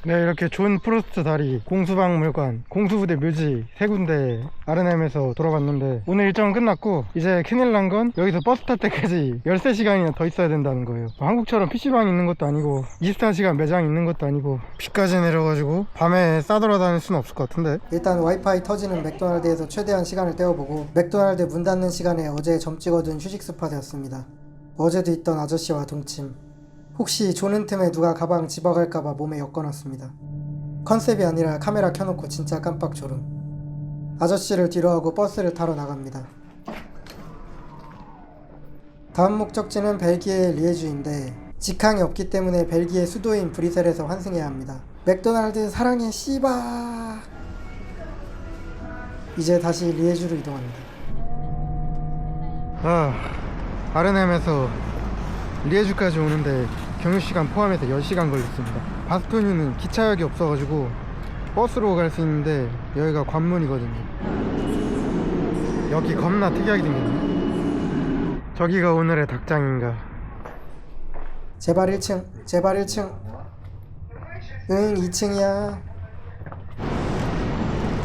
A: 네, 이렇게 존 프로스트 다리, 공수박물관, 공수부대 묘지 세 군데 아르넴에서 돌아봤는데 오늘 일정은 끝났고 이제 큰일 난 건 여기서 버스 탈 때까지 13시간이나 더 있어야 된다는 거예요. 한국처럼 PC방이 있는 것도 아니고 24시간 매장이 있는 것도 아니고 비까지 내려가지고 밤에 싸돌아다닐 수는 없을 것 같은데.
B: 일단 와이파이 터지는 맥도날드에서 최대한 시간을 때워보고 맥도날드 문 닫는 시간에 어제 점 찍어둔 휴식 스팟이었습니다. 어제도 있던 아저씨와 동침. 혹시 조는 틈에 누가 가방 집어갈까봐 몸에 엮어놨습니다. 컨셉이 아니라 카메라 켜놓고 진짜 깜빡 졸음. 아저씨를 뒤로하고 버스를 타러 나갑니다. 다음 목적지는 벨기에의 리에주인데 직항이 없기 때문에 벨기에 수도인 브뤼셀에서 환승해야 합니다. 맥도날드 사랑해 씨바. 이제 다시 리에주로 이동합니다.
A: 아르넴에서 리에주까지 오는데 경유시간 포함해서 10시간 걸렸습니다. 바스토뉴는 기차역이 없어가지고 버스로 갈 수 있는데 여기가 관문이거든요. 여기 겁나 특이하게 생겼네. 저기가 오늘의 닭장인가.
B: 제발 1층, 제발 1층. 응, 2층이야.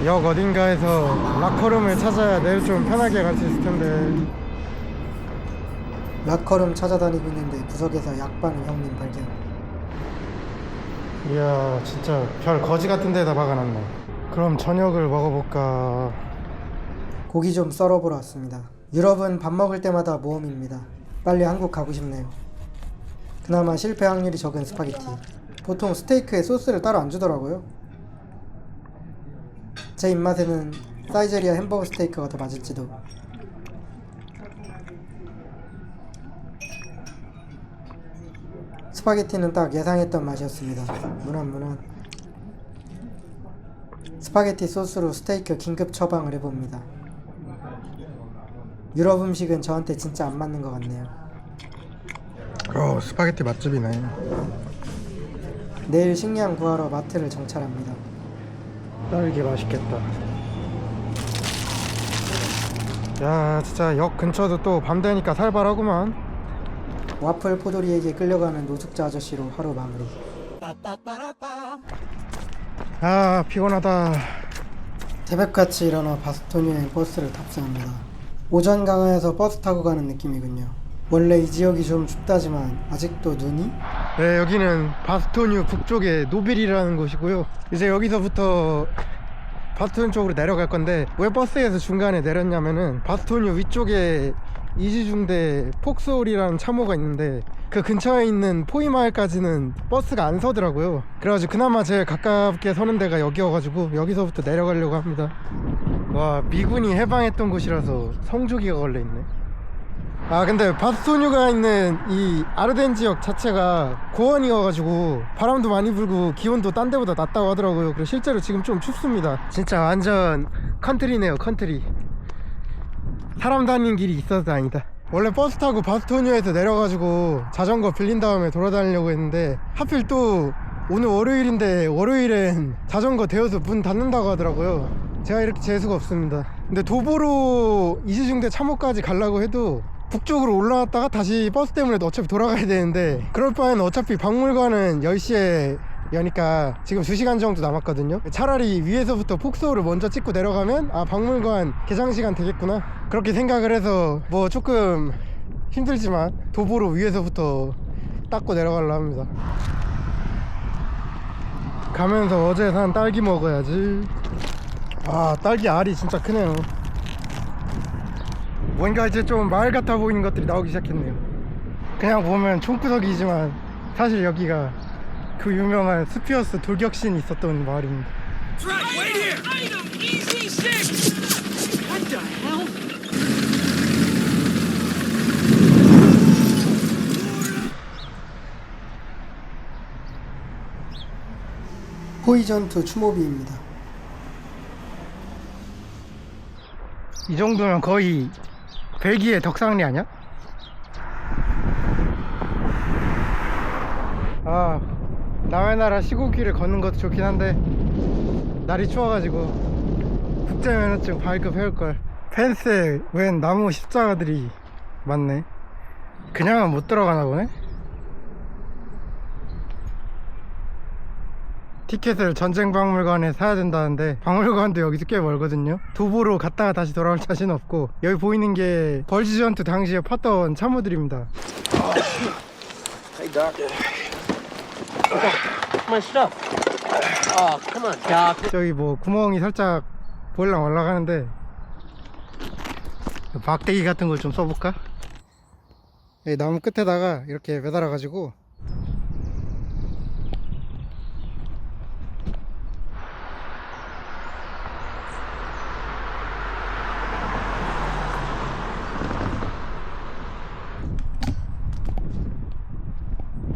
A: 역 어딘가에서 라커룸을 찾아야 내일 좀 편하게 갈 수 있을 텐데.
B: 락커룸 찾아다니고 있는데 구석에서 약 바는 형님 발견.
A: 이야, 진짜 별 거지 같은 데다 박아놨네. 그럼 저녁을 먹어볼까.
B: 고기 좀 썰어보러 왔습니다. 유럽은 밥 먹을 때마다 모험입니다. 빨리 한국 가고 싶네요. 그나마 실패 확률이 적은 스파게티. 보통 스테이크에 소스를 따로 안 주더라고요. 제 입맛에는 사이제리아 햄버거 스테이크가 더 맞을지도. 스파게티는 딱 예상했던 맛이었습니다. 무난무난. 스파게티 소스로 스테이크 긴급 처방을 해봅니다. 유럽 음식은 저한테 진짜 안 맞는 것 같네요.
A: 스파게티 맛집이네.
B: 내일 식량 구하러 마트를 정찰합니다.
A: 딸기 맛있겠다. 야, 진짜 역 근처도 또 밤 되니까 살벌하구만.
B: 와플 포도리에게 끌려가는 노숙자 아저씨로 하루 마무리.
A: 아, 피곤하다.
B: 새벽같이 일어나 바스토니아행 버스를 탑승합니다. 오전 강화에서 버스 타고 가는 느낌이군요. 원래 이 지역이 좀 춥다지만 아직도 눈이?
A: 네, 여기는 바스토뉴 북쪽의 노빌이라는 곳이고요. 이제 여기서부터 바스토뉴 쪽으로 내려갈 건데, 왜 버스에서 중간에 내렸냐면은 바스토뉴 위쪽에 이지중대 폭스홀이라는 참호가 있는데 그 근처에 있는 포이마을까지는 버스가 안 서더라고요. 그래가지고 그나마 제일 가깝게 서는 데가 여기여가지고 여기서부터 내려가려고 합니다. 와, 미군이 해방했던 곳이라서 성조기가 걸려있네. 아, 근데 바스토뉴가 있는 이 아르덴 지역 자체가 고원이어가지고 바람도 많이 불고 기온도 딴 데보다 낮다고 하더라고요. 그래서 실제로 지금 좀 춥습니다. 진짜 완전 컨트리네요, 컨트리. 사람 다니는 길이 있어서 다행이다. 원래 버스 타고 바스토뉴에서 내려가지고 자전거 빌린 다음에 돌아다니려고 했는데 하필 또 오늘 월요일인데 월요일엔 자전거 대여서 문 닫는다고 하더라고요. 제가 이렇게 재수가 없습니다. 근데 도보로 이지중대 참호까지 가려고 해도 북쪽으로 올라왔다가 다시 버스 때문에 어차피 돌아가야 되는데, 그럴 바에는 어차피 박물관은 10시에 여니까 지금 2시간 정도 남았거든요. 차라리 위에서부터 폭스홀을 먼저 찍고 내려가면 아, 박물관 개장 시간 되겠구나, 그렇게 생각을 해서 뭐 조금 힘들지만 도보로 위에서부터 닦고 내려가려고 합니다. 가면서 어제 산 딸기 먹어야지. 아, 딸기 알이 진짜 크네요. 뭔가 이제 좀 마을 같아 보이는 것들이 나오기 시작했네요. 그냥 보면 총구석이지만 사실 여기가 그 유명한 스피어스 돌격신이 있었던 마을입니다.
B: 포이전2 추모비입니다.
A: 이 정도면 거의 벨기에 덕상리 아니야? 아, 남의 나라 시골길을 걷는 것도 좋긴 한데 날이 추워가지고 국제면허증 발급 해올걸. 펜스에 웬 나무 십자가들이 많네. 그냥은 못 들어가나 보네. 티켓을 전쟁박물관에 사야 된다는데 박물관도 여기서 꽤 멀거든요. 도보로 갔다가 다시 돌아올 자신 없고, 여기 보이는 게 벌지전투 당시에 팠던 참호들입니다.
C: Hey, Doc. My stuff. Oh, come on, Doc.
A: 저기 뭐 구멍이 살짝 보일랑 올라가는데 막대기 같은 걸 좀 써볼까? 여기 나무 끝에다가 이렇게 매달아 가지고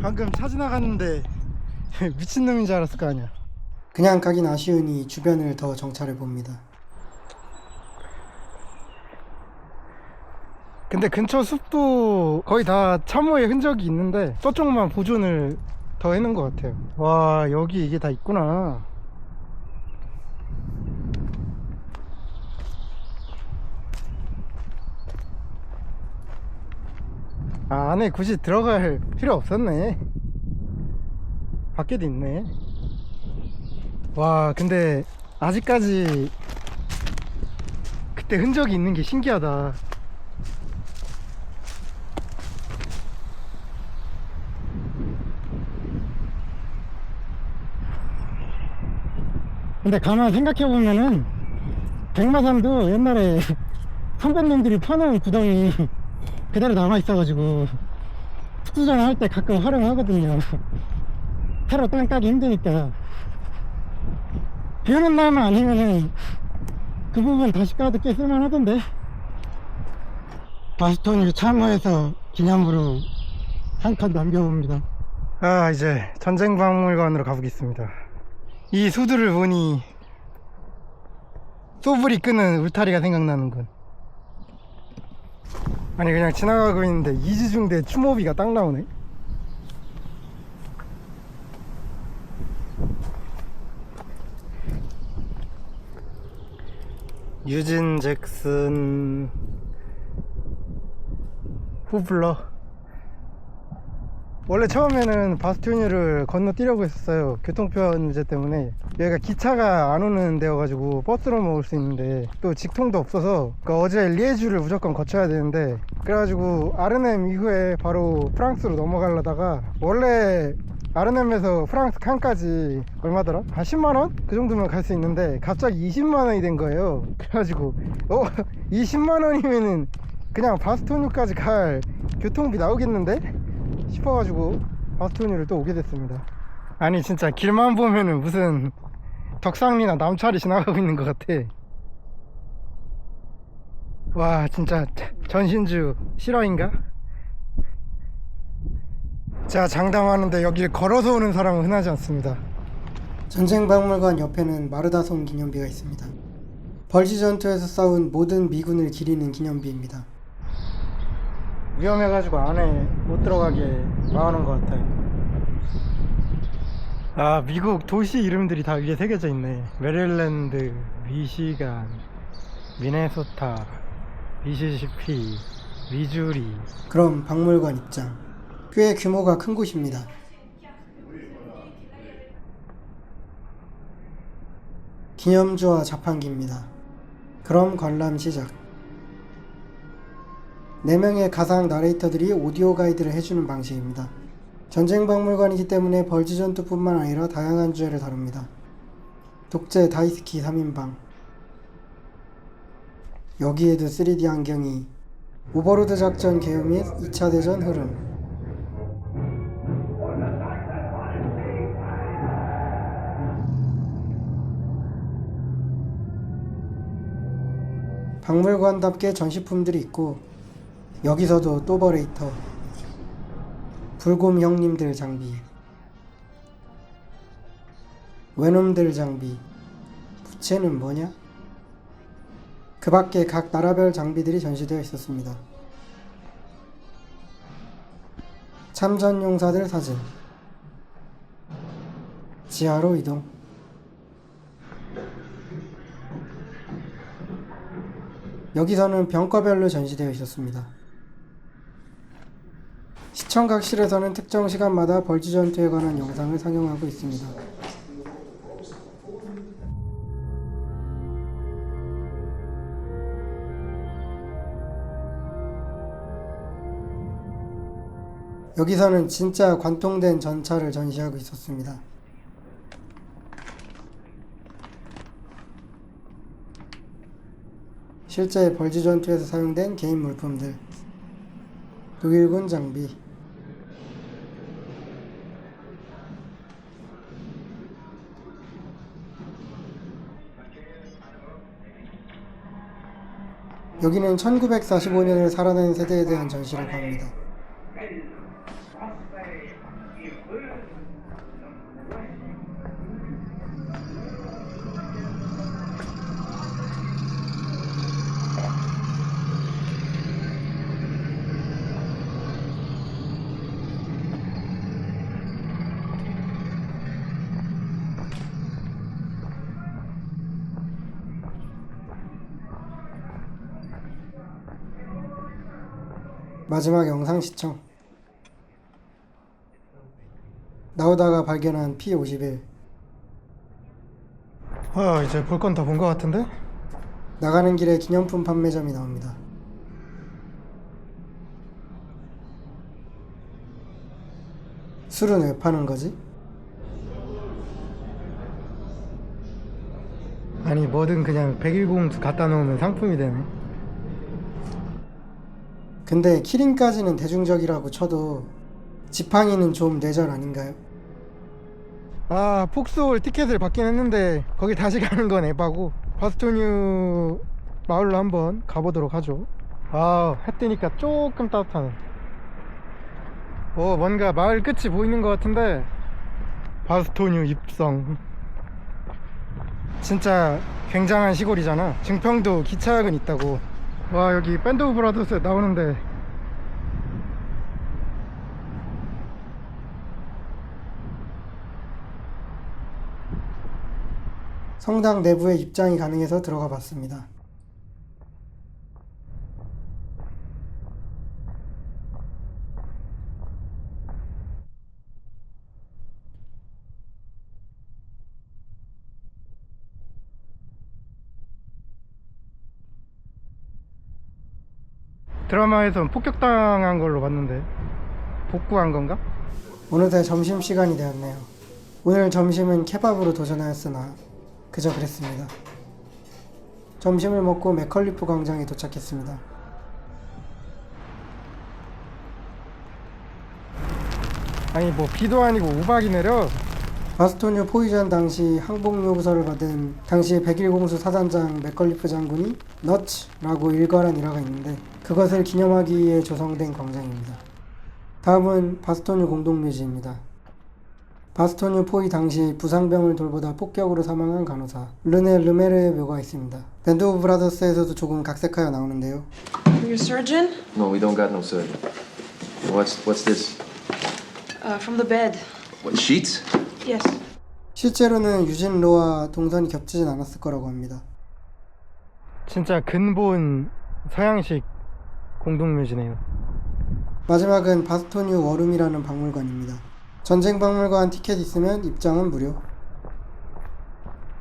A: 방금 차 지나갔는데 미친놈인 줄 알았을 거 아니야.
B: 그냥 가긴 아쉬우니 주변을 더 정찰해 봅니다.
A: 근데 근처 숲도 거의 다 참호의 흔적이 있는데 저쪽만 보존을 더 해놓은 것 같아요. 와, 여기 이게 다 있구나. 아, 안에 굳이 들어갈 필요 없었네. 밖에도 있네. 와, 근데 아직까지 그때 흔적이 있는 게 신기하다. 근데 가만 생각해보면은 백마산도 옛날에 선배님들이 파놓은 구덩이 그대로 남아있어가지고 특수전 할 때 가끔 활용하거든요. 새로 땅 따기 힘드니까. 비 오는 날만 아니면은 그 부분 다시 까도 꽤 쓸만하던데. 바스토뉴 참호에서 기념으로 한 칸 남겨봅니다. 아, 이제 전쟁박물관으로 가보겠습니다. 이 수들을 보니 소불이 끄는 울타리가 생각나는군. 아니, 그냥 지나가고 있는데 이지중대 추모비가 딱 나오네. 유진 잭슨, 후블러. 원래 처음에는 바스토뉴를 건너뛰려고 했었어요. 교통편 문제 때문에. 여기가 기차가 안 오는 데여가지고 버스로 먹을 수 있는데 또 직통도 없어서, 그러니까 어제 리에주를 무조건 거쳐야 되는데, 그래가지고 아르넴 이후에 바로 프랑스로 넘어가려다가, 원래 아르넴에서 프랑스 칸까지 얼마더라? 한 10만원? 그 정도면 갈 수 있는데 갑자기 20만원이 된 거예요. 그래가지고 20만원이면은 그냥 바스토뉴까지 갈 교통비 나오겠는데? 싶어가지고 바스토뉴를 또 오게 됐습니다. 아니 진짜 길만 보면은 무슨 덕상리나 남찰이 지나가고 있는 것 같아. 와 진짜 전신주 실화인가? 제가 장담하는데 여길 걸어서 오는 사람은 흔하지 않습니다.
B: 전쟁박물관 옆에는 마르다손 기념비가 있습니다. 벌지 전투에서 싸운 모든 미군을 기리는 기념비입니다.
A: 위험해가지고 안에 못 들어가게 막아놓은 것 같아요. 아, 미국 도시 이름들이 다 위에 새겨져 있네. 메릴랜드, 미시간, 미네소타, 미시시피, 미주리.
B: 그럼 박물관 입장. 꽤 규모가 큰 곳입니다. 기념주와 자판기입니다. 그럼 관람 시작. 4명의 가상 나레이터들이 오디오 가이드를 해주는 방식입니다. 전쟁박물관이기 때문에 벌지 전투뿐만 아니라 다양한 주제를 다룹니다. 독재 다이스키 3인방, 여기에도 3D 안경이, 오버로드 작전 개요 및 2차 대전 흐름, 박물관답게 전시품들이 있고, 여기서도 또버레이터, 불곰 형님들 장비, 외놈들 장비, 부채는 뭐냐? 그 밖에 각 나라별 장비들이 전시되어 있었습니다. 참전용사들 사진, 지하로 이동. 여기서는 병과별로 전시되어 있었습니다. 시청각실에서는 특정 시간마다 벌지 전투에 관한 영상을 상영하고 있습니다. 여기서는 진짜 관통된 전차를 전시하고 있었습니다. 실제 벌지 전투에서 사용된 개인 물품들, 독일군 장비, 여기는 1945년을 살아낸 세대에 대한 전시라고 합니다. 마지막 영상 시청. 나오다가 발견한 P-51.
A: 이제 볼 건 다 본 것 같은데?
B: 나가는 길에 기념품 판매점이 나옵니다. 술은 왜 파는 거지?
A: 아니 뭐든 그냥 110 갖다 놓으면 상품이 되네.
B: 근데 키링까지는 대중적이라고 쳐도 지팡이는 좀 뇌절 아닌가요?
A: 아, 폭스홀 티켓을 받긴 했는데 거기 다시 가는 건 에바고, 바스토뉴 마을로 한번 가보도록 하죠. 해 뜨니까 조금 따뜻하네. 뭔가 마을 끝이 보이는 것 같은데, 바스토뉴 입성. 진짜 굉장한 시골이잖아. 증평도 기차역은 있다고. 와, 여기 밴드 오브 브라더스 나오는데
B: 성당 내부에 입장이 가능해서 들어가 봤습니다.
A: 드라마에선 폭격당한 걸로 봤는데 복구한 건가?
B: 어느새 점심시간이 되었네요. 오늘 점심은 케밥으로 도전하였으나 그저 그랬습니다. 점심을 먹고 맥컬리프 광장에 도착했습니다.
A: 아니 뭐 비도 아니고 우박이 내려.
B: 바스토뉴 포위전 당시 항복 요구서를 받은 당시 백일 공수 사단장 맥컬리프 장군이 너츠라고 일갈한 일화가 있는데 그것을 기념하기 위해 조성된 광장입니다. 다음은 바스토뉴 공동묘지입니다. 바스토뉴 포위 당시 부상병을 돌보다 폭격으로 사망한 간호사 르네 르메르의 묘가 있습니다. 밴드 오브 브라더스에서도 조금 각색하여 나오는데요.
G: You're a surgeon?
H: No, we don't got no surgeon. What's this?
G: From the bed.
H: What, sheets?
G: Yes.
B: 실제로는 유진 로와 동선이 겹치진 않았을 거라고 합니다.
A: 진짜 근본 서양식 공동묘지네요.
B: 마지막은 바스토뉴 워룸이라는 박물관입니다. 전쟁 박물관 티켓 있으면 입장은 무료.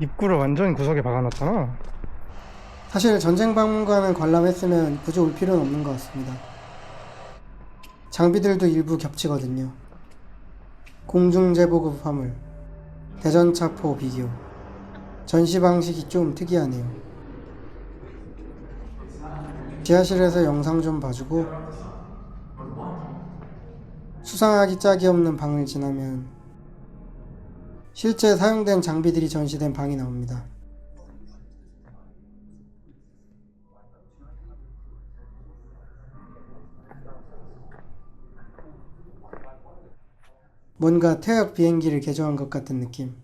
A: 입구를 완전 구석에 박아놨잖아.
B: 사실 전쟁 박물관을 관람했으면 굳이 올 필요는 없는 것 같습니다. 장비들도 일부 겹치거든요. 공중제보급 화물, 대전차포 비교, 전시 방식이 좀 특이하네요. 지하실에서 영상 좀 봐주고 수상하기 짝이 없는 방을 지나면 실제 사용된 장비들이 전시된 방이 나옵니다. 뭔가 퇴역 비행기를 개조한 것 같은 느낌.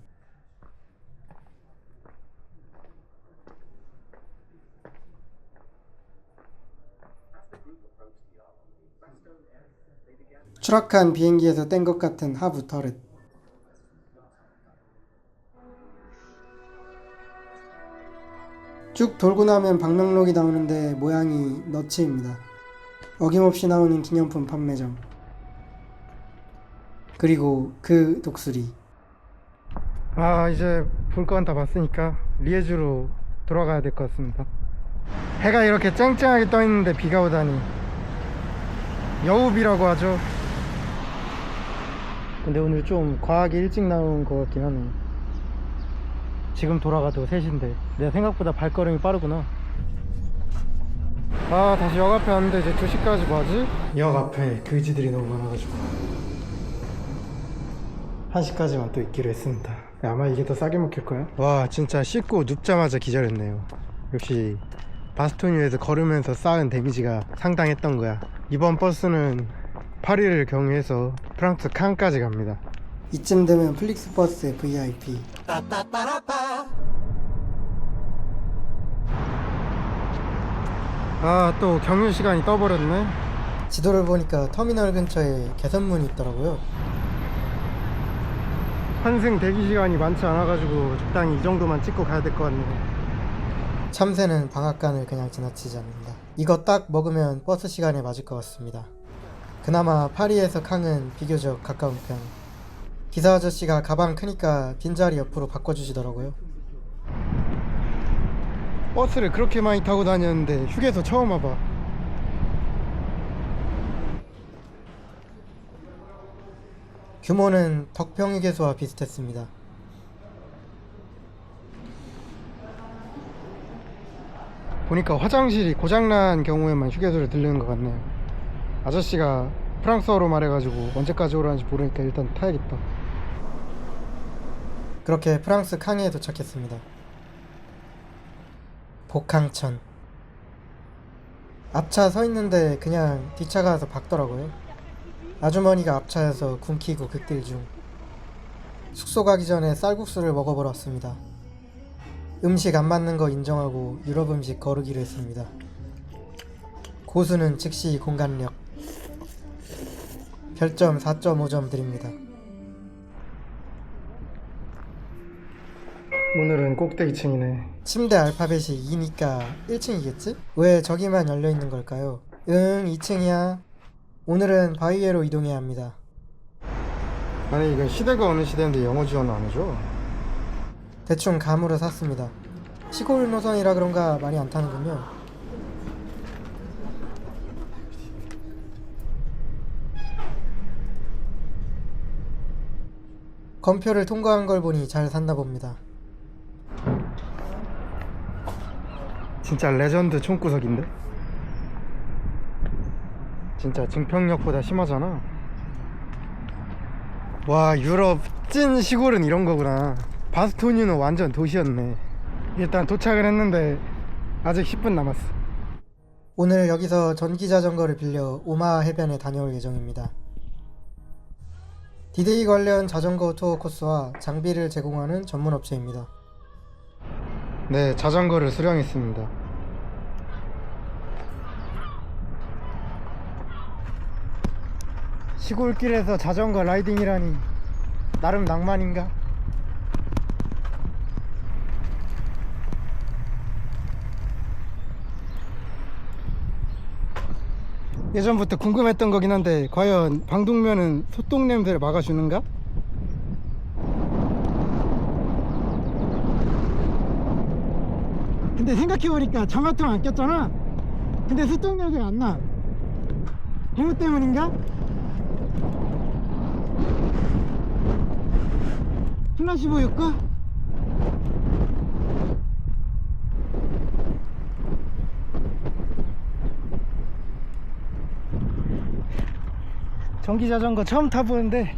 B: 추락한 비행기에서 뗀 것 같은 하부 터렛. 쭉 돌고 나면 방명록이 나오는데 모양이 너츠입니다. 어김없이 나오는 기념품 판매점. 그리고 그 독수리.
A: 아 이제 볼 건 다 봤으니까 리에주로 돌아가야 될 것 같습니다. 해가 이렇게 쨍쨍하게 떠 있는데 비가 오다니 여우비라고 하죠. 근데 오늘 좀 과하게 일찍 나온 것 같긴 하네. 지금 돌아가도 3시인데 내가 생각보다 발걸음이 빠르구나. 아 다시 역 앞에 왔는데 이제 2시까지 뭐하지? 역 앞에 그지들이 너무 많아가지고 1시까지만 또 있기로 했습니다. 아마 이게 더 싸게 먹힐 거야. 와 진짜 씻고 눕자마자 기절했네요. 역시 바스토뉴에서 걸으면서 쌓은 데미지가 상당했던 거야. 이번 버스는 파리를 경유해서 프랑스 칸까지 갑니다.
B: 이쯤 되면 플릭스버스 VIP.
A: 아 또 경유 시간이 떠버렸네.
B: 지도를 보니까 터미널 근처에 개선문이 있더라고요.
A: 환승 대기 시간이 많지 않아가지고 적당히 이 정도만 찍고 가야 될 것 같네요.
B: 참새는 방앗간을 그냥 지나치지 않는다. 이거 딱 먹으면 버스 시간에 맞을 것 같습니다. 그나마 파리에서 캉은 비교적 가까운 편. 기사 아저씨가 가방 크니까 빈자리 옆으로 바꿔주시더라고요.
A: 버스를 그렇게 많이 타고 다녔는데 휴게소 처음 와봐.
B: 규모는 덕평휴게소와 비슷했습니다.
A: 보니까 화장실이 고장난 경우에만 휴게소를 들르는 것 같네요. 아저씨가 프랑스어로 말해가지고 언제까지 오라는지 모르니까 일단 타야겠다.
B: 그렇게 프랑스 캉에 도착했습니다. 복항천. 앞차 서 있는데 그냥 뒷차가 와서 박더라고요. 아주머니가 앞차여서 굶기고 극딜 중. 숙소 가기 전에 쌀국수를 먹어보러 왔습니다. 음식 안 맞는 거 인정하고 유럽 음식 거르기로 했습니다. 고수는 즉시 공간력. 별점 4.5점 드립니다.
A: 오늘은 꼭대기층이네.
B: 침대 알파벳이 2니까 1층이겠지? 왜 저기만 열려있는 걸까요? 2층이야. 오늘은 바위에로 이동해야 합니다.
A: 아니 이건 시대가 어느 시대인데 영어 지원을 안 해줘?
B: 대충 감으로 샀습니다. 시골 노선이라 그런가 많이 안 타는군요. 검표를 통과한 걸 보니 잘 샀나 봅니다.
A: 진짜 레전드 총구석인데? 진짜 증평역보다 심하잖아. 와, 유럽 찐 시골은 이런 거구나. 바스토니는 완전 도시였네. 일단 도착을 했는데 아직 10분 남았어.
B: 오늘 여기서 전기자전거를 빌려 오마하 해변에 다녀올 예정입니다. 디데이 관련 자전거 투어 코스와 장비를 제공하는 전문 업체입니다.
A: 네, 자전거를 수령했습니다. 시골길에서 자전거 라이딩이라니 나름 낭만인가? 예전부터 궁금했던 거긴 한데 과연 방독면은 소똥 냄새를 막아주는가? 근데 생각해보니까 정화통 안 꼈잖아. 근데 소똥 냄새가 안 나. 고무 때문인가? 플라시보였까? 전기자전거 처음 타보는데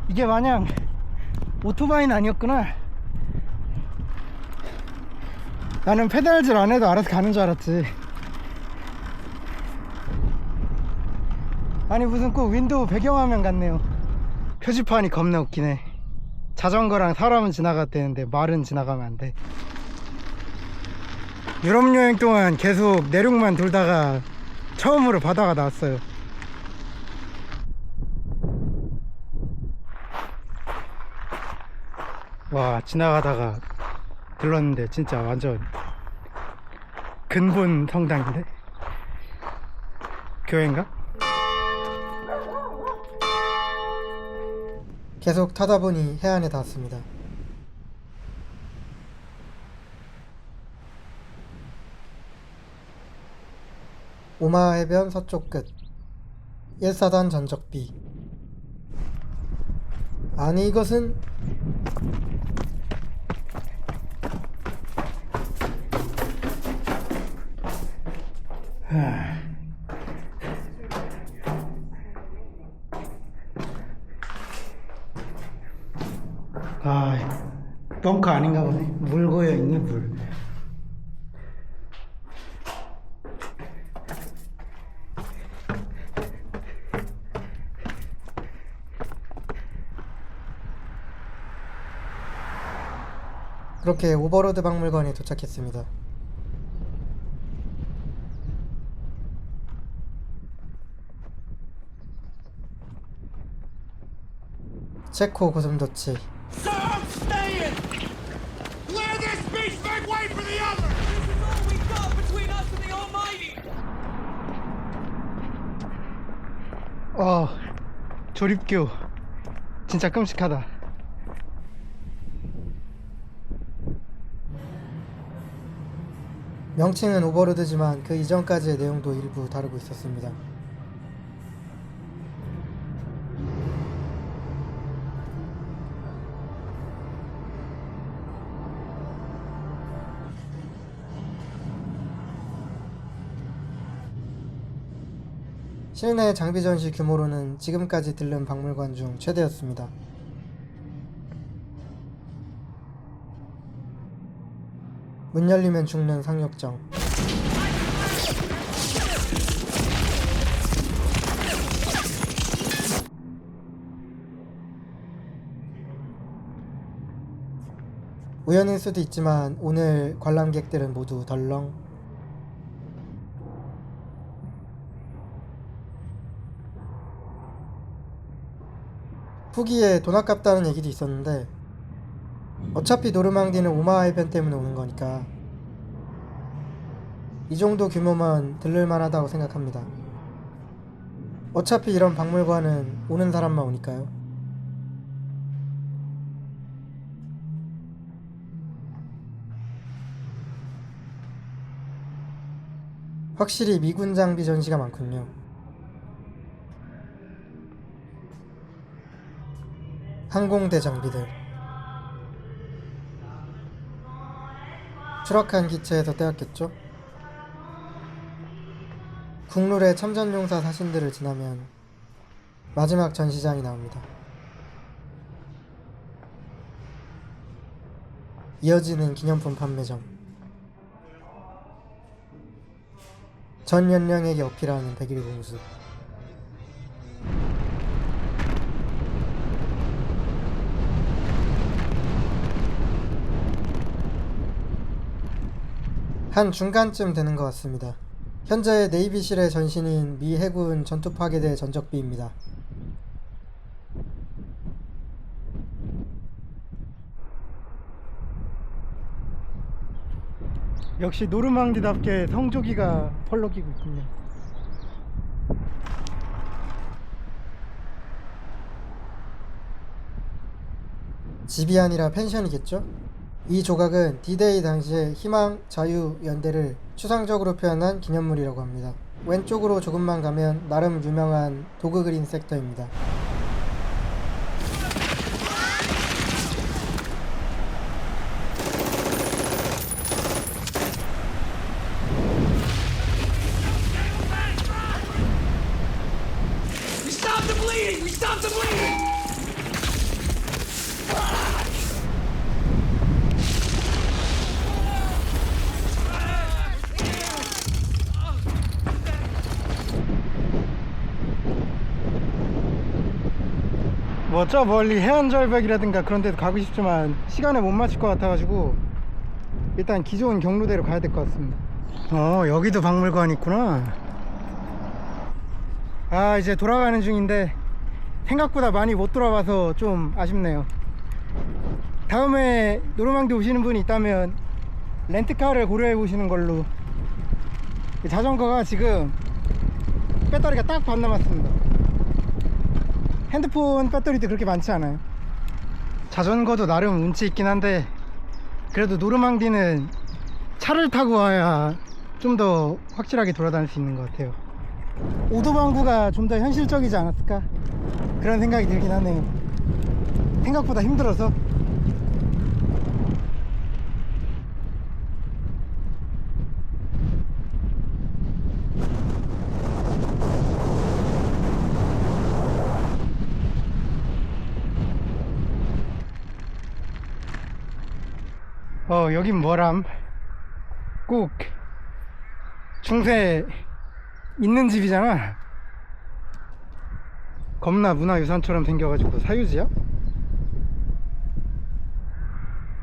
A: 이게 마냥 오토바이는 아니었구나. 나는 페달질 안 해도 알아서 가는 줄 알았지. 아니 무슨 꼭 윈도우 배경화면 같네요. 표지판이 겁나 웃기네. 자전거랑 사람은 지나갔대는데 말은 지나가면 안 돼. 유럽 여행 동안 계속 내륙만 돌다가 처음으로 바다가 나왔어요. 와, 지나가다가 들렀는데 진짜 완전 근본 성당인데? 교회인가?
B: 계속 타다 보니 해안에 닿았습니다. 오마하 해변 서쪽 끝 1사단 전적비. 아니 이것은
A: 아, 벙커 아닌가 보네. 물 고여있네, 물.
B: 그렇게 오버로드 박물관에 도착했습니다. 체코 고슴도치.
A: 조립교 진짜 끔찍하다.
B: 명칭은 오버로드지만 그 이전까지의 내용도 일부 다루고 있었습니다. 실내 장비 전시 규모로는 지금까지 들른 박물관 중 최대였습니다. 문 열리면 죽는 상륙정. 우연일 수도 있지만 오늘 관람객들은 모두 덜렁. 후기에 돈 아깝다는 얘기도 있었는데 어차피 노르망디는 오마하 해변 때문에 오는 거니까 이 정도 규모만 들를만하다고 생각합니다. 어차피 이런 박물관은 오는 사람만 오니까요. 확실히 미군 장비 전시가 많군요. 항공대 장비들. 추락한 기체에서 떼었겠죠? 국룰의 참전용사 사신들을 지나면 마지막 전시장이 나옵니다. 이어지는 기념품 판매점. 전 연령에게 어필하는 100일 공수. 한 중간쯤 되는 것 같습니다. 현재 네이비실의 전신인 미 해군 전투파괴대 전적비입니다.
A: 역시 노르망디답게 성조기가 펄럭이고 있군요.
B: 집이 아니라 펜션이겠죠? 이 조각은 D-Day 당시의 희망, 자유, 연대를 추상적으로 표현한 기념물이라고 합니다. 왼쪽으로 조금만 가면 나름 유명한 도그 그린 섹터입니다.
C: We stop the bleeding! We stop the bleeding!
A: 뭐 저 멀리 해안절벽이라든가 그런 데도 가고 싶지만 시간에 못 맞출 것 같아가지고 일단 기존 경로대로 가야 될 것 같습니다. 여기도 박물관 있구나. 아, 이제 돌아가는 중인데 생각보다 많이 못 돌아와서 좀 아쉽네요. 다음에 노르망디 오시는 분이 있다면 렌트카를 고려해 보시는 걸로. 자전거가 지금 배터리가 딱 반 남았습니다. 핸드폰 배터리도 그렇게 많지 않아요. 자전거도 나름 운치 있긴 한데 그래도 노르망디는 차를 타고 와야 좀 더 확실하게 돌아다닐 수 있는 것 같아요. 오도방구가 좀 더 현실적이지 않았을까 그런 생각이 들긴 하네요. 생각보다 힘들어서. 여긴 뭐람? 꼭 중세 있는 집이잖아. 겁나 문화유산처럼 생겨가지고. 사유지야?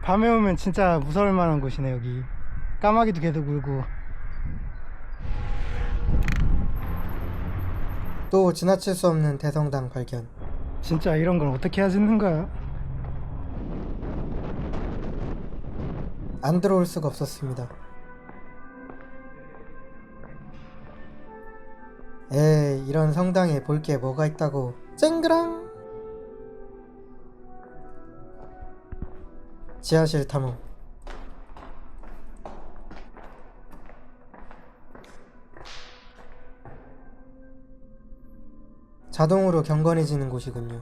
A: 밤에 오면 진짜 무서울 만한 곳이네. 여기 까마귀도 계속 울고.
B: 또 지나칠 수 없는 대성당 발견.
A: 진짜 이런 걸 어떻게 해야 짓는 거야?
B: 안 들어올 수가 없었습니다. 에이, 이런 성당에 볼 게 뭐가 있다고. 쨍그랑. 지하실 탐험. 자동으로 경건해지는 곳이군요.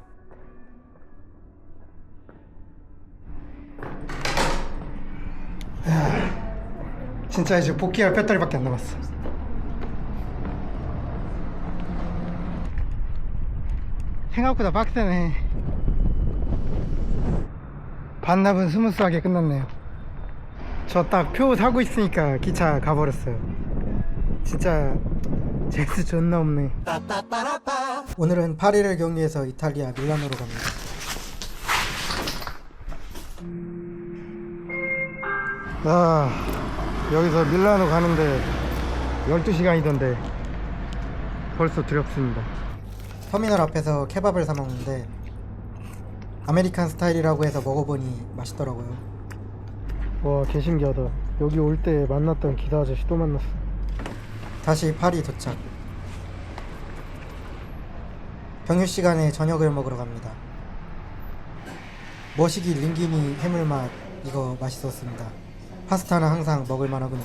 A: 진짜 이제 복귀할 배터리밖에 안 남았어. 생각보다 빡세네. 반납은 스무스하게 끝났네요. 저 딱 표 사고 있으니까 기차 가버렸어요. 진짜 재수 존나 없네.
B: 오늘은 파리를 경유해서 이탈리아 밀라노로 갑니다.
A: 여기서 밀라노 가는데 12시간이던데 벌써 두렵습니다.
B: 터미널 앞에서 케밥을 사 먹는데 아메리칸 스타일이라고 해서 먹어보니 맛있더라고요.
A: 와, 개신기하다. 여기 올 때 만났던 기사 아저씨 또 만났어.
B: 다시 파리 도착. 경유시간에 저녁을 먹으러 갑니다. 머시기 링기니 해물맛, 이거 맛있었습니다. 파스타는 항상 먹을만하군요.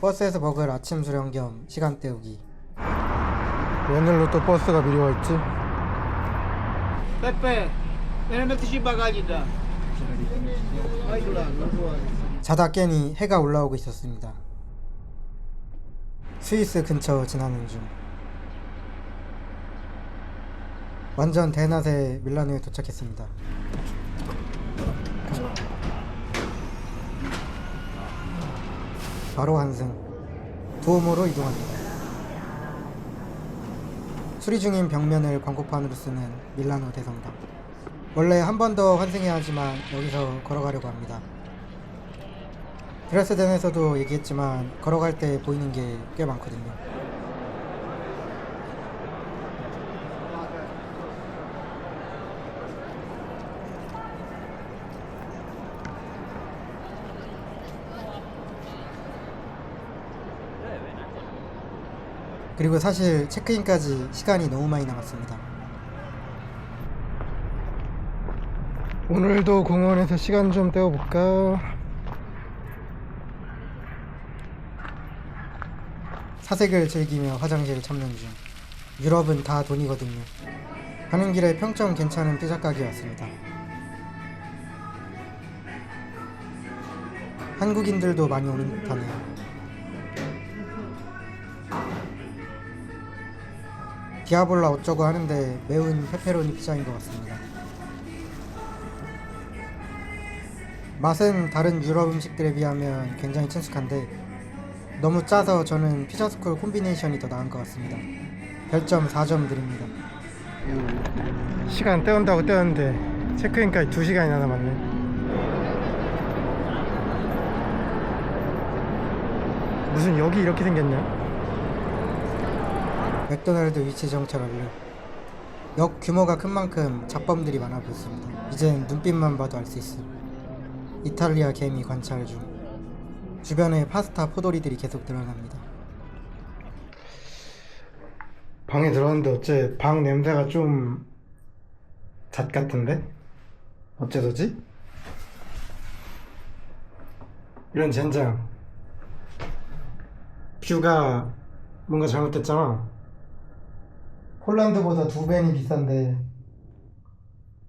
B: 버스에서 먹을 아침 수령 겸 시간 때우기.
A: 웬일로 또 버스가 미리 와있지?
I: Pepe,
B: 자다 깨니 해가 올라오고 있었습니다. 스위스 근처 지나는 중 완전 대낮에 밀라노에 도착했습니다. 바로 환승, 두오모로 이동합니다. 수리 중인 벽면을 광고판으로 쓰는 밀라노 대성당. 원래 한 번 더 환승해야 하지만 여기서 걸어가려고 합니다. 드레스덴에서도 얘기했지만 걸어갈 때 보이는 게 꽤 많거든요. 그리고 사실 체크인까지 시간이 너무 많이 남았습니다.
A: 오늘도 공원에서 시간 좀 때워볼까?
B: 사색을 즐기며 화장실을 찾는 중. 유럽은 다 돈이거든요. 가는 길에 평점 괜찮은 피자 가게에 왔습니다. 한국인들도 많이 오는 듯하네요. 디아볼라 어쩌고 하는데 매운 페페로니 피자인 것 같습니다. 맛은 다른 유럽 음식들에 비하면 굉장히 친숙한데 너무 짜서 저는 피자스쿨 콤비네이션이 더 나은 것 같습니다. 별점 4점 드립니다.
A: 시간 때운다고 때웠는데 체크인까지 2시간이나 남았네. 무슨 역이 이렇게 생겼냐?
B: 맥도날드 위치 정찰 완료. 역 규모가 큰 만큼 잡범들이 많아 보였습니다. 이젠 눈빛만 봐도 알 수 있음. 이탈리아 개미 관찰 중. 주변에 파스타 포도리들이 계속 늘어납니다.
A: 방에 들어왔는데 어째 방 냄새가 좀 잣 같은데? 어째서지? 이런 젠장. 뷰가 뭔가 잘못됐잖아. 홀란드보다 2배는 비싼데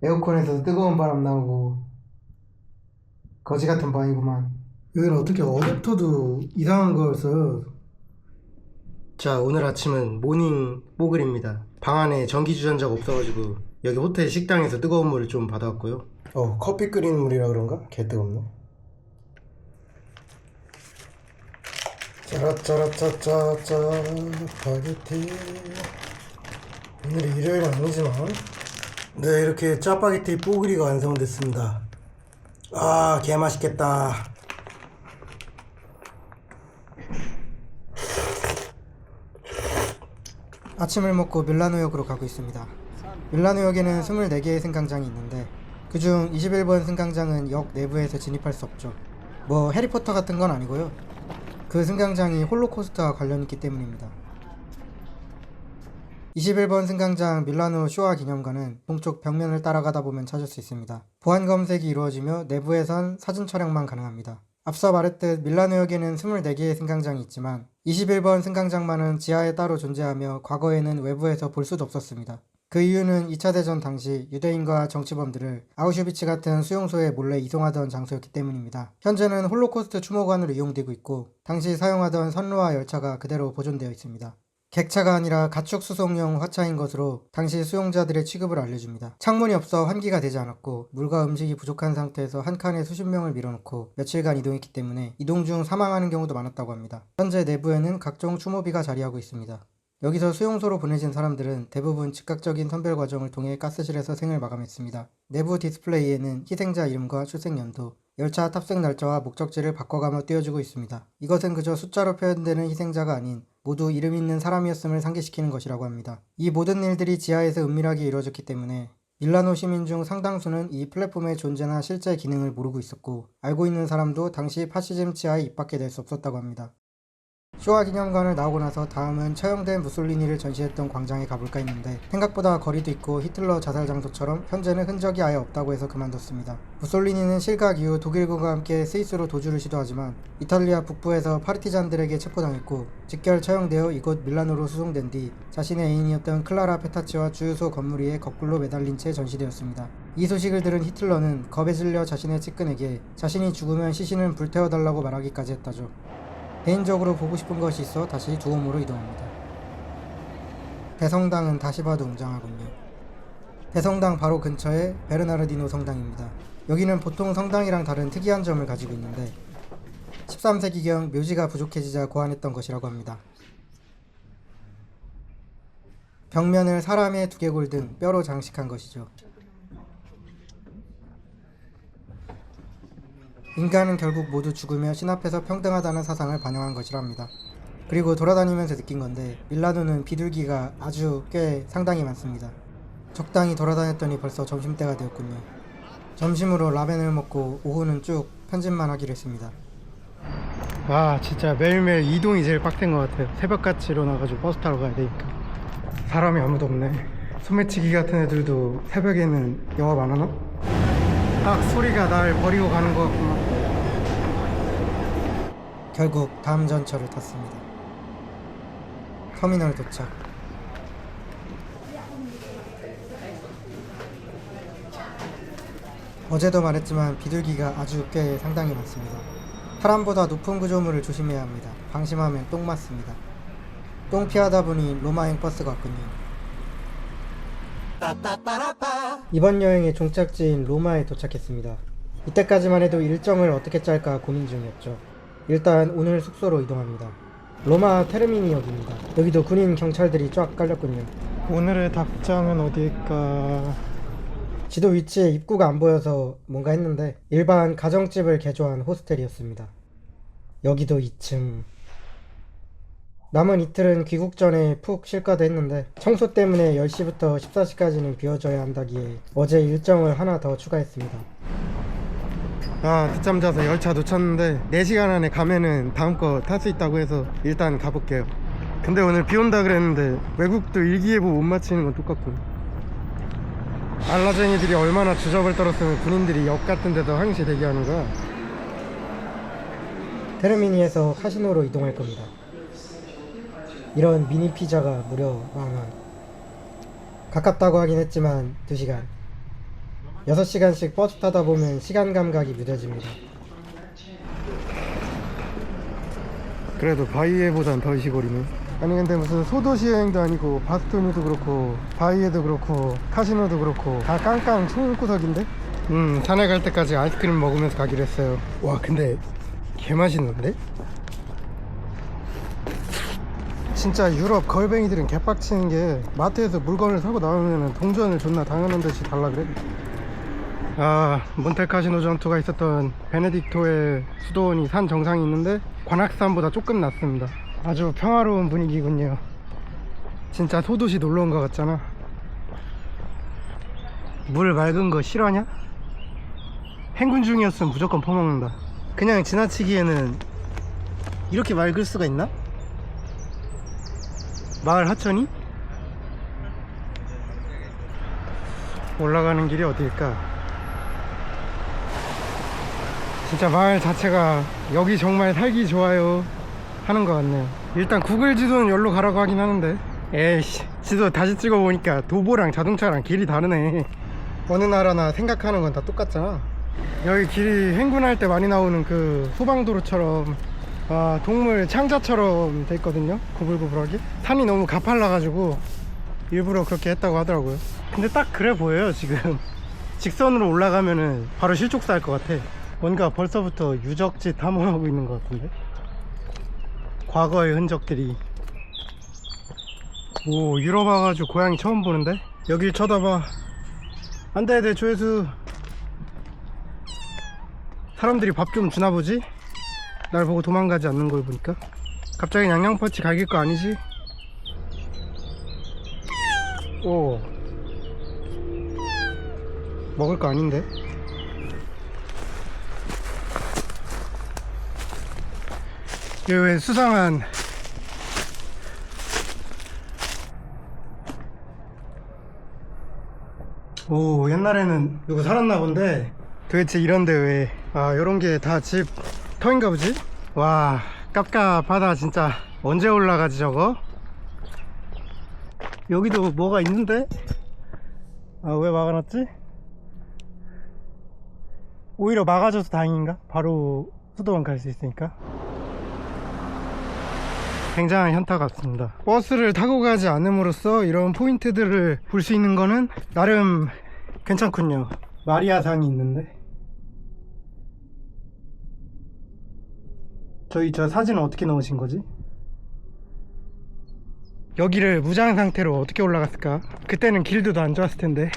A: 에어컨에서 뜨거운 바람 나오고 거지 같은 방이구만. 여기는 어떻게 어댑터도 이상한 걸 써. 자, 오늘 아침은 모닝 뽀글입니다. 방 안에 전기 주전자가 없어가지고 여기 호텔 식당에서 뜨거운 물을 좀 받아왔고요. 커피 끓이는 물이라 그런가? 개 뜨겁네. 짜라짜라짜짜짜 파게티. 오늘이 일요일은 아니지만 네, 이렇게 짜파게티 뽀글이가 완성됐습니다. 아, 개 맛있겠다.
B: 아침을 먹고 밀라노역으로 가고 있습니다. 밀라노역에는 24개의 승강장이 있는데 그중 21번 승강장은 역 내부에서 진입할 수 없죠. 뭐 해리포터 같은 건 아니고요. 그 승강장이 홀로코스트와 관련 있기 때문입니다. 21번 승강장 밀라노 쇼와 기념관은 동쪽 벽면을 따라가다 보면 찾을 수 있습니다. 보안 검색이 이루어지며 내부에선 사진 촬영만 가능합니다. 앞서 말했듯 밀라노역에는 24개의 승강장이 있지만 21번 승강장만은 지하에 따로 존재하며 과거에는 외부에서 볼 수도 없었습니다. 그 이유는 2차 대전 당시 유대인과 정치범들을 아우슈비츠 같은 수용소에 몰래 이송하던 장소였기 때문입니다. 현재는 홀로코스트 추모관으로 이용되고 있고 당시 사용하던 선로와 열차가 그대로 보존되어 있습니다. 객차가 아니라 가축 수송용 화차인 것으로 당시 수용자들의 취급을 알려줍니다. 창문이 없어 환기가 되지 않았고 물과 음식이 부족한 상태에서 한 칸에 수십 명을 밀어놓고 며칠간 이동했기 때문에 이동 중 사망하는 경우도 많았다고 합니다. 현재 내부에는 각종 추모비가 자리하고 있습니다. 여기서 수용소로 보내진 사람들은 대부분 즉각적인 선별 과정을 통해 가스실에서 생을 마감했습니다. 내부 디스플레이에는 희생자 이름과 출생연도, 열차 탑승 날짜와 목적지를 바꿔가며 띄워주고 있습니다. 이것은 그저 숫자로 표현되는 희생자가 아닌 모두 이름 있는 사람이었음을 상기시키는 것이라고 합니다. 이 모든 일들이 지하에서 은밀하게 이루어졌기 때문에 밀라노 시민 중 상당수는 이 플랫폼의 존재나 실제 기능을 모르고 있었고 알고 있는 사람도 당시 파시즘 치하에 입밖에 낼 수 없었다고 합니다. 쇼와 기념관을 나오고 나서 다음은 처형된 무솔리니를 전시했던 광장에 가볼까 했는데 생각보다 거리도 있고 히틀러 자살 장소처럼 현재는 흔적이 아예 없다고 해서 그만뒀습니다. 무솔리니는 실각 이후 독일군과 함께 스위스로 도주를 시도하지만 이탈리아 북부에서 파르티잔들에게 체포당했고 직결 처형되어 이곳 밀라노로 수송된 뒤 자신의 애인이었던 클라라 페타치와 주유소 건물 위에 거꾸로 매달린 채 전시되었습니다. 이 소식을 들은 히틀러는 겁에 질려 자신의 측근에게 자신이 죽으면 시신은 불태워달라고 말하기까지 했다죠. 개인적으로 보고 싶은 것이 있어 다시 두옴으로 이동합니다. 대성당은 다시 봐도 웅장하군요. 대성당 바로 근처에 베르나르디노 성당입니다. 여기는 보통 성당이랑 다른 특이한 점을 가지고 있는데 13세기경 묘지가 부족해지자 고안했던 것이라고 합니다. 벽면을 사람의 두개골 등 뼈로 장식한 것이죠. 인간은 결국 모두 죽으며 신 앞에서 평등하다는 사상을 반영한 것이랍니다. 그리고 돌아다니면서 느낀 건데 밀라노는 비둘기가 아주 꽤 상당히 많습니다. 적당히 돌아다녔더니 벌써 점심때가 되었군요. 점심으로 라멘을 먹고 오후는 쭉 편집만 하기로 했습니다.
A: 와 진짜 매일매일 이동이 제일 빡센 것 같아요. 새벽같이 일어나가지고 버스 타러 가야 되니까. 사람이 아무도 없네. 소매치기 같은 애들도 새벽에는 영업 안 하나? 딱 소리가 날 버리고 가는 것 같구만.
B: 결국 다음 전철을 탔습니다. 터미널 도착. 어제도 말했지만 비둘기가 아주 꽤 상당히 많습니다. 사람보다 높은 구조물을 조심해야 합니다. 방심하면 똥 맞습니다. 똥 피하다 보니 로마행 버스가 왔군요. 이번 여행의 종착지인 로마에 도착했습니다. 이때까지만 해도 일정을 어떻게 짤까 고민 중이었죠. 일단 오늘 숙소로 이동합니다. 로마 테르미니역입니다. 여기도 군인 경찰들이 쫙 깔렸군요.
A: 오늘의 답장은 어디일까?
B: 지도 위치에 입구가 안 보여서 뭔가 했는데 일반 가정집을 개조한 호스텔이었습니다. 여기도 2층. 남은 이틀은 귀국 전에 푹 쉴까도 했는데 청소 때문에 10시부터 14시까지는 비워져야 한다기에 어제 일정을 하나 더 추가했습니다.
A: 늦잠 자서 열차 놓쳤는데 4시간 안에 가면은 다음 거 탈 수 있다고 해서 일단 가볼게요. 근데 오늘 비 온다 그랬는데 외국도 일기예보 못 맞히는 건 똑같고, 알라쟁이들이 얼마나 주접을 떨었으면 군인들이 역 같은 데서 항시 대기하는 거야.
B: 테르미니에서 카시노로 이동할 겁니다. 이런 미니 피자가 무려 10,000원. 가깝다고 하긴 했지만 2시간. 6시간씩 버스 타다 보면 시간 감각이 무뎌집니다.
A: 그래도 바이에보단 덜 시골이네. 아니 근데 무슨 소도시 여행도 아니고 바스토니도 그렇고 바이에도 그렇고 카시노도 그렇고 다 깡깡 총구석인데? 산에 갈 때까지 아이스크림 먹으면서 가기로 했어요. 와 근데 개맛있는데? 진짜 유럽 걸뱅이들은 개빡치는 게 마트에서 물건을 사고 나오면 동전을 존나 당연한 듯이 달라 그래. 몬테카시노 전투가 있었던 베네딕토의 수도원이 산 정상이 있는데 관악산보다 조금 낮습니다. 아주 평화로운 분위기군요. 진짜 소도시 놀러 온 것 같잖아. 물 맑은 거 싫어하냐? 행군 중이었으면 무조건 퍼먹는다. 그냥 지나치기에는 이렇게 맑을 수가 있나? 마을 하천이? 올라가는 길이 어디일까? 진짜 마을 자체가 여기 정말 살기 좋아요 하는 것 같네요. 일단 구글 지도는 여기로 가라고 하긴 하는데 에이씨, 지도 다시 찍어보니까 도보랑 자동차랑 길이 다르네. 어느 나라나 생각하는 건 다 똑같잖아. 여기 길이 행군할 때 많이 나오는 그 소방도로처럼 동물 창자처럼 돼 있거든요. 구불구불하게. 산이 너무 가팔라가지고 일부러 그렇게 했다고 하더라고요. 근데 딱 그래 보여요. 지금 직선으로 올라가면은 바로 실족사 할 것 같아. 뭔가 벌써부터 유적지 탐험하고 있는 것 같은데. 과거의 흔적들이. 오, 유럽 와가지고 고양이 처음 보는데. 여길 쳐다봐. 안돼 내 조회수. 사람들이 밥 좀 주나 보지? 날 보고 도망가지 않는 걸 보니까. 갑자기 양양파치 갈길 거 아니지? 오, 먹을 거 아닌데? 여기 왜 수상한 오, 옛날에는 누구 살았나 본데 도대체 이런데 왜 요런 게 다 집 터인가 보지? 와, 깝깝하다 진짜. 언제 올라가지 저거? 여기도 뭐가 있는데? 왜 막아놨지? 오히려 막아줘서 다행인가? 바로 수도원 갈 수 있으니까. 굉장한 현타 같습니다. 버스를 타고 가지 않음으로써 이런 포인트들을 볼 수 있는 거는 나름 괜찮군요. 마리아상이 있는데 저 사진은 어떻게 넣으신 거지? 여기를 무장 상태로 어떻게 올라갔을까? 그때는 길도 안 좋았을 텐데.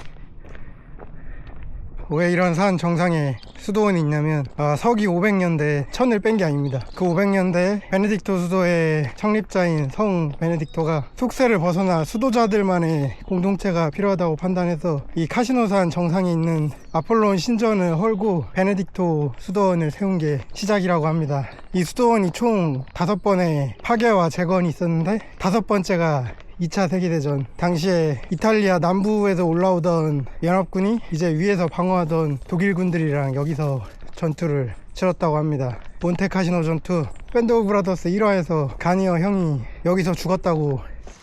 A: 왜 이런 산 정상에 수도원이 있냐면 서기 500년대 천을 뺀 게 아닙니다. 그 500년대 베네딕토 수도의 창립자인 성 베네딕토가 속세를 벗어나 수도자들만의 공동체가 필요하다고 판단해서 이 카시노산 정상에 있는 아폴론 신전을 헐고 베네딕토 수도원을 세운 게 시작이라고 합니다. 이 수도원이 총 5번의 파괴와 재건이 있었는데 5번째가 2차 세계대전 당시에 이탈리아 남부에서 올라오던 연합군이 이제 위에서 방어하던 독일군들이랑 여기서 전투를 치렀다고 합니다. 몬테카시노 전투, 밴드 오브 브라더스 1화에서 가니어 형이 여기서 죽었다고.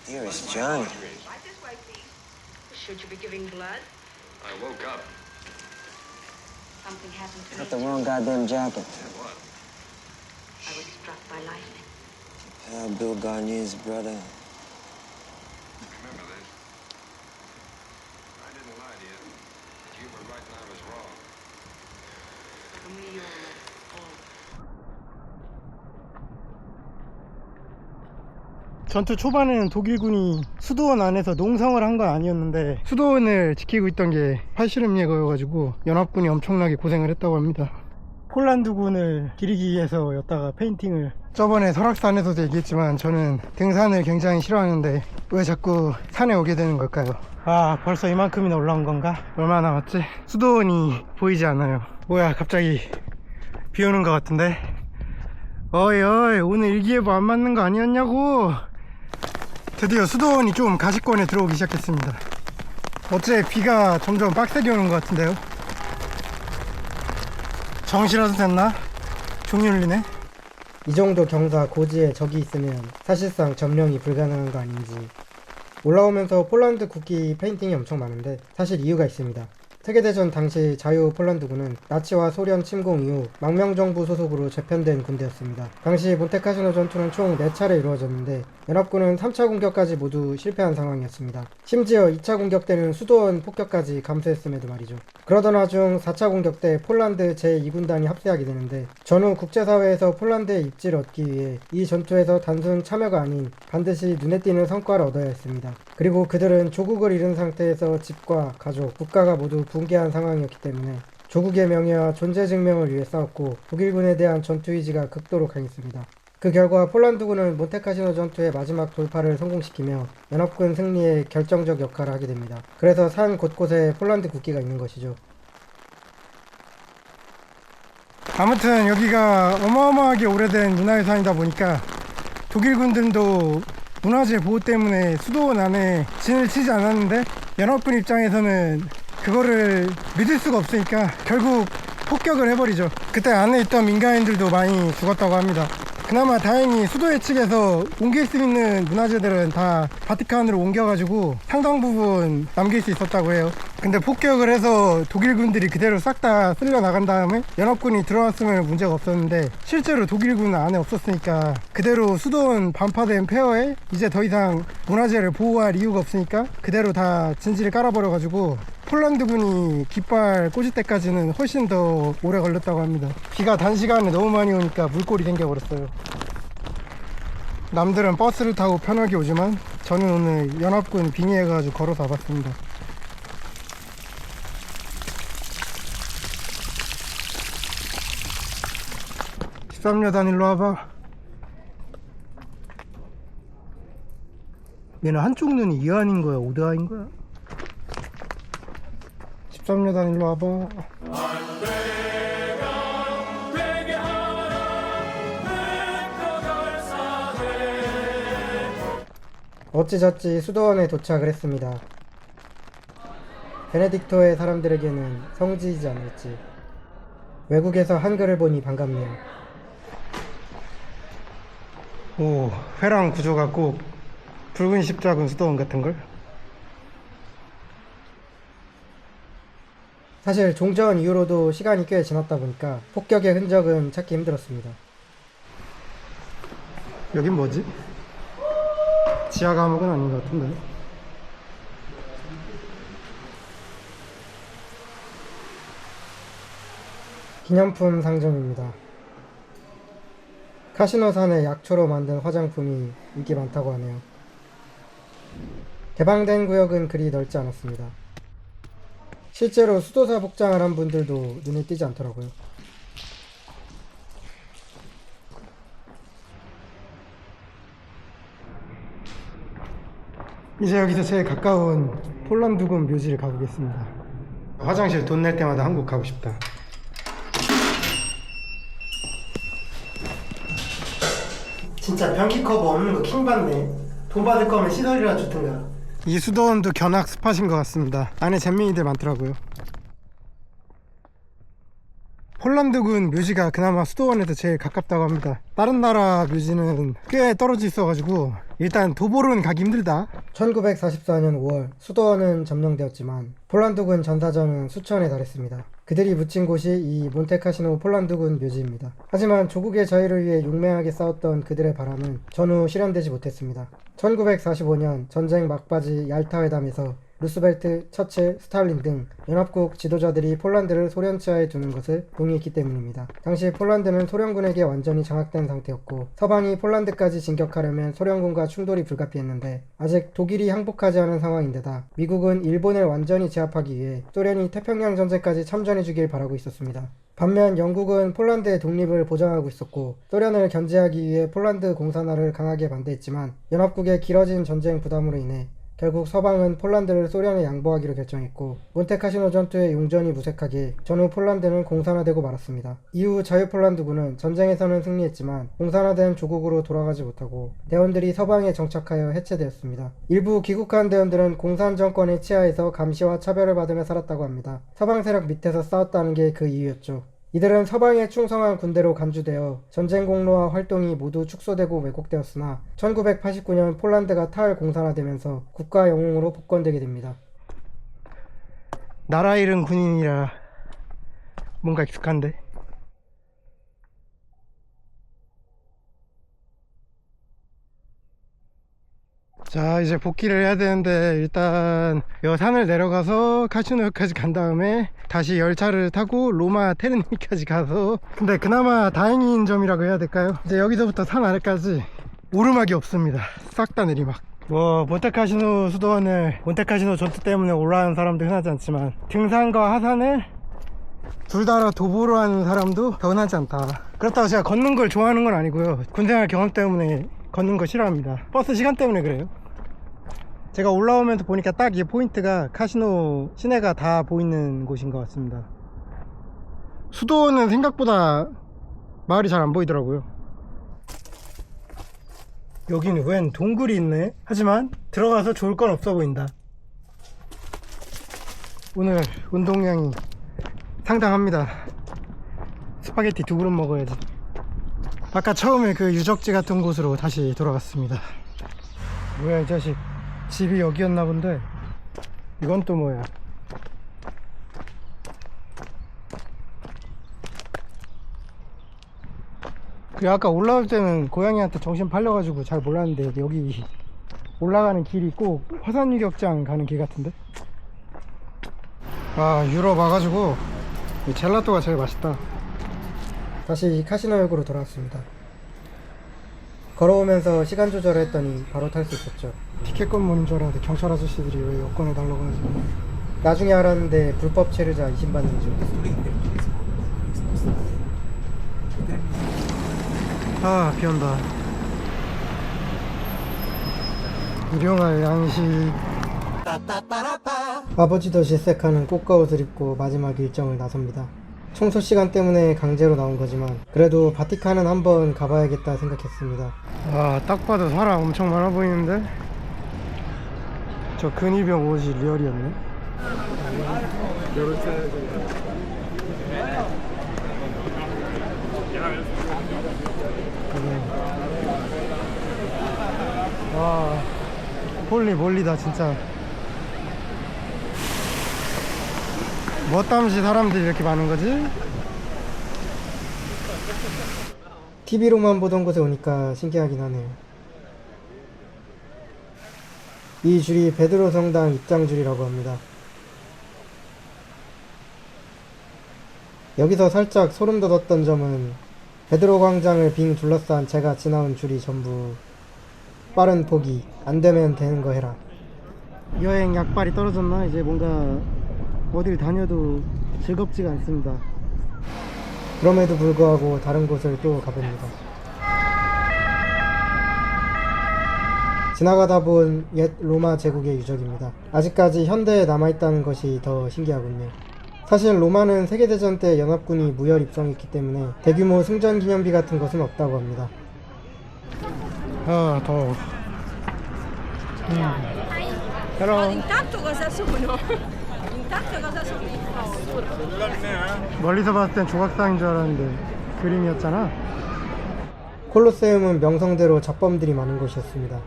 I: Dearest John.
G: Should you be giving blood?
F: I woke up.
G: Something happened to
I: Got the
G: me.
I: wrong goddamn jacket.
F: What?
G: I was struck by lightning.
I: Bill Garnier's brother.
F: Remember this? I didn't lie to you. You were right and I was wrong.
G: For me, you're all.
A: 전투 초반에는 독일군이 수도원 안에서 농성을 한 건 아니었는데 수도원을 지키고 있던 게 팔씨름 예거여가지고 연합군이 엄청나게 고생을 했다고 합니다. 폴란드군을 기리기 위해서였다가 페인팅을. 저번에 설악산에서도 얘기했지만 저는 등산을 굉장히 싫어하는데 왜 자꾸 산에 오게 되는 걸까요? 벌써 이만큼이나 올라온 건가? 얼마 남았지? 수도원이 보이지 않아요. 뭐야, 갑자기 비 오는 것 같은데? 어이 오늘 일기예보 안 맞는 거 아니었냐고. 드디어 수도원이 좀 가시권에 들어오기 시작했습니다. 어째 비가 점점 빡세게 오는 것 같은데요? 정시라도 됐나? 종이 울리네.
B: 이 정도 경사 고지에 적이 있으면 사실상 점령이 불가능한 거 아닌지. 올라오면서 폴란드 국기 페인팅이 엄청 많은데 사실 이유가 있습니다. 세계대전 당시 자유 폴란드군은 나치와 소련 침공 이후 망명정부 소속으로 재편된 군대였습니다. 당시 몬테카시노 전투는 총 4차례 이루어졌는데 연합군은 3차 공격까지 모두 실패한 상황이었습니다. 심지어 2차 공격 때는 수도원 폭격까지 감수했음에도 말이죠. 그러던 와중 4차 공격 때 폴란드 제2군단이 합세하게 되는데 전후 국제사회에서 폴란드의 입지를 얻기 위해 이 전투에서 단순 참여가 아닌 반드시 눈에 띄는 성과를 얻어야 했습니다. 그리고 그들은 조국을 잃은 상태에서 집과 가족, 국가가 모두 붕괴한 상황이었기 때문에 조국의 명예와 존재 증명을 위해 싸웠고 독일군에 대한 전투 의지가 극도로 강했습니다. 그 결과 폴란드군은 몬테카시노 전투의 마지막 돌파를 성공시키며 연합군 승리에 결정적 역할을 하게 됩니다. 그래서 산 곳곳에 폴란드 국기가 있는 것이죠.
A: 아무튼 여기가 어마어마하게 오래된 문화유산이다 보니까 독일군들도 문화재 보호 때문에 수도원 안에 진을 치지 않았는데 연합군 입장에서는 그거를 믿을 수가 없으니까 결국 폭격을 해버리죠. 그때 안에 있던 민간인들도 많이 죽었다고 합니다. 그나마 다행히 수도회 측에서 옮길 수 있는 문화재들은 다 바티칸으로 옮겨가지고 상당 부분 남길 수 있었다고 해요. 근데 폭격을 해서 독일군들이 그대로 싹 다 쓸려 나간 다음에 연합군이 들어왔으면 문제가 없었는데 실제로 독일군은 안에 없었으니까 그대로 수도원 반파된 폐허에 이제 더 이상 문화재를 보호할 이유가 없으니까 그대로 다 진지를 깔아버려가지고 폴란드군이 깃발 꽂을 때까지는 훨씬 더 오래 걸렸다고 합니다. 비가 단시간에 너무 많이 오니까 물골이 생겨버렸어요. 남들은 버스를 타고 편하게 오지만 저는 오늘 연합군 빙의해가지고 걸어서 와봤습니다. (13여단) 일로 와봐. 얘는 한쪽 눈이 이하인 거야 오드하인 거야? 13여단 일로 와봐.
B: 어찌저찌 수도원에 도착을 했습니다. 베네딕토의 사람들에게는 성지이지 않을지. 외국에서 한글을 보니 반갑네요.
A: 오, 회랑 구조가 꼭 붉은 십자군 수도원 같은걸?
B: 사실 종전 이후로도 시간이 꽤 지났다 보니까 폭격의 흔적은 찾기 힘들었습니다.
A: 여긴 뭐지? 지하 감옥은 아닌 것 같은데.
B: 기념품 상점입니다. 카시노산의 약초로 만든 화장품이 인기 많다고 하네요. 개방된 구역은 그리 넓지 않았습니다. 실제로 수도사 복장을 한 분들도 눈에 띄지 않더라고요.
A: 이제 여기서 제일 가까운 폴란드군 묘지를 가보겠습니다. 화장실 돈 낼 때마다 한국 가고 싶다. 진짜 변기 커버 없는 거 킹받네. 돈 받을 거면 시설이라 좋든가. 이 수도원도 견학 스팟인 것 같습니다. 안에 잼민이들 많더라고요. 폴란드군 묘지가 그나마 수도원에서 제일 가깝다고 합니다. 다른 나라 묘지는 꽤 떨어져 있어가지고 일단 도보로는 가기 힘들다.
B: 1944년 5월 수도원은 점령되었지만 폴란드군 전사자는 수천에 달했습니다. 그들이 묻힌 곳이 이 몬테카시노 폴란드군 묘지입니다. 하지만 조국의 자유를 위해 용맹하게 싸웠던 그들의 바람은 전후 실현되지 못했습니다. 1945년 전쟁 막바지 얄타 회담에서 루스벨트, 처칠, 스탈린 등 연합국 지도자들이 폴란드를 소련 치하에 두는 것을 동의했기 때문입니다. 당시 폴란드는 소련군에게 완전히 장악된 상태였고 서방이 폴란드까지 진격하려면 소련군과 충돌이 불가피했는데 아직 독일이 항복하지 않은 상황인데다 미국은 일본을 완전히 제압하기 위해 소련이 태평양 전쟁까지 참전해주길 바라고 있었습니다. 반면 영국은 폴란드의 독립을 보장하고 있었고 소련을 견제하기 위해 폴란드 공산화를 강하게 반대했지만 연합국의 길어진 전쟁 부담으로 인해 결국 서방은 폴란드를 소련에 양보하기로 결정했고 몬테카시노 전투의 용전이 무색하게 전후 폴란드는 공산화되고 말았습니다. 이후 자유폴란드군은 전쟁에서는 승리했지만 공산화된 조국으로 돌아가지 못하고 대원들이 서방에 정착하여 해체되었습니다. 일부 귀국한 대원들은 공산 정권의 치하에서 감시와 차별을 받으며 살았다고 합니다. 서방 세력 밑에서 싸웠다는 게 그 이유였죠. 이들은 서방에 충성한 군대로 간주되어 전쟁 공로와 활동이 모두 축소되고 왜곡되었으나 1989년 폴란드가 탈공산화되면서 국가 영웅으로 복권되게 됩니다.
A: 나라 잃은 군인이라 뭔가 익숙한데? 자, 이제 복귀를 해야 되는데 일단 여 산을 내려가서 카시노역까지 간 다음에 다시 열차를 타고 로마 테르니까지 가서, 근데 그나마 다행인 점이라고 해야 될까요? 이제 여기서부터 산 아래까지 오르막이 없습니다. 싹 다 내리막. 뭐 몬테카시노 수도원을 몬테카시노 전투 때문에 올라가는 사람도 흔하지 않지만 등산과 하산을 둘 다 도보로 하는 사람도 더 흔하지 않다. 그렇다고 제가 걷는 걸 좋아하는 건 아니고요. 군생활 경험 때문에 걷는 거 싫어합니다. 버스 시간 때문에 그래요. 제가 올라오면서 보니까 딱 이 포인트가 카시노 시내가 다 보이는 곳인 것 같습니다. 수도는 생각보다 마을이 잘 안 보이더라고요. 여기는 웬 동굴이 있네. 하지만 들어가서 좋을 건 없어 보인다. 오늘 운동량이 상당합니다. 스파게티 2그릇 먹어야지. 아까 처음에 그 유적지 같은 곳으로 다시 돌아갔습니다. 뭐야 이 자식, 집이 여기였나 본데. 이건 또 뭐야. 그 아까 올라올 때는 고양이한테 정신 팔려가지고 잘 몰랐는데 여기 올라가는 길이 꼭 화산 유격장 가는 길 같은데. 아, 유럽 와가지고 이 젤라또가 제일 맛있다.
B: 다시 카시노역으로 돌아왔습니다. 걸어오면서 시간 조절을 했더니 바로 탈 수 있었죠.
A: 티켓 건물인 줄 알았는데 경찰 아저씨들이 왜 여권을 달라고 하지?
B: 나중에 알았는데 불법 체류자 의심받는 중.
A: 아, 비 온다. 일용할 양식.
B: 아버지도 질색하는 꽃가 옷을 입고 마지막 일정을 나섭니다. 청소 시간 때문에 강제로 나온 거지만 그래도 바티칸은 한번 가봐야겠다 생각했습니다.
A: 아, 딱 봐도 사람 엄청 많아 보이는데? 저 근위병 옷이 리얼이었네. 와, 홀리 몰리다 진짜. 뭐 땀시 사람들이 이렇게 많은 거지?
B: TV로만 보던 곳에 오니까 신기하긴 하네요. 이 줄이 베드로 성당 입장줄이라고 합니다. 여기서 살짝 소름 돋았던 점은 베드로 광장을 빙 둘러싼 제가 지나온 줄이 전부 빠른 포기, 안 되면 되는 거 해라.
A: 여행 약발이 떨어졌나? 이제 뭔가 어딜 다녀도 즐겁지가 않습니다.
B: 그럼에도 불구하고 다른 곳을 또 가봅니다. 지나가다 본 옛 로마 제국의 유적입니다. 아직까지 현대에 남아있다는 것이 더 신기하군요. 사실 로마는 세계대전 때 연합군이 무혈 입성했기 때문에 대규모 승전 기념비 같은 것은 없다고 합니다.
A: 아, 더워. Hello.
G: Intanto cosa sono? Intanto cosa sono?
A: 멀리서 봤을 땐 조각상인 줄 알았는데 그림이었잖아.
B: 콜로세움은 명성대로 잡범들이 많은 곳이었습니다.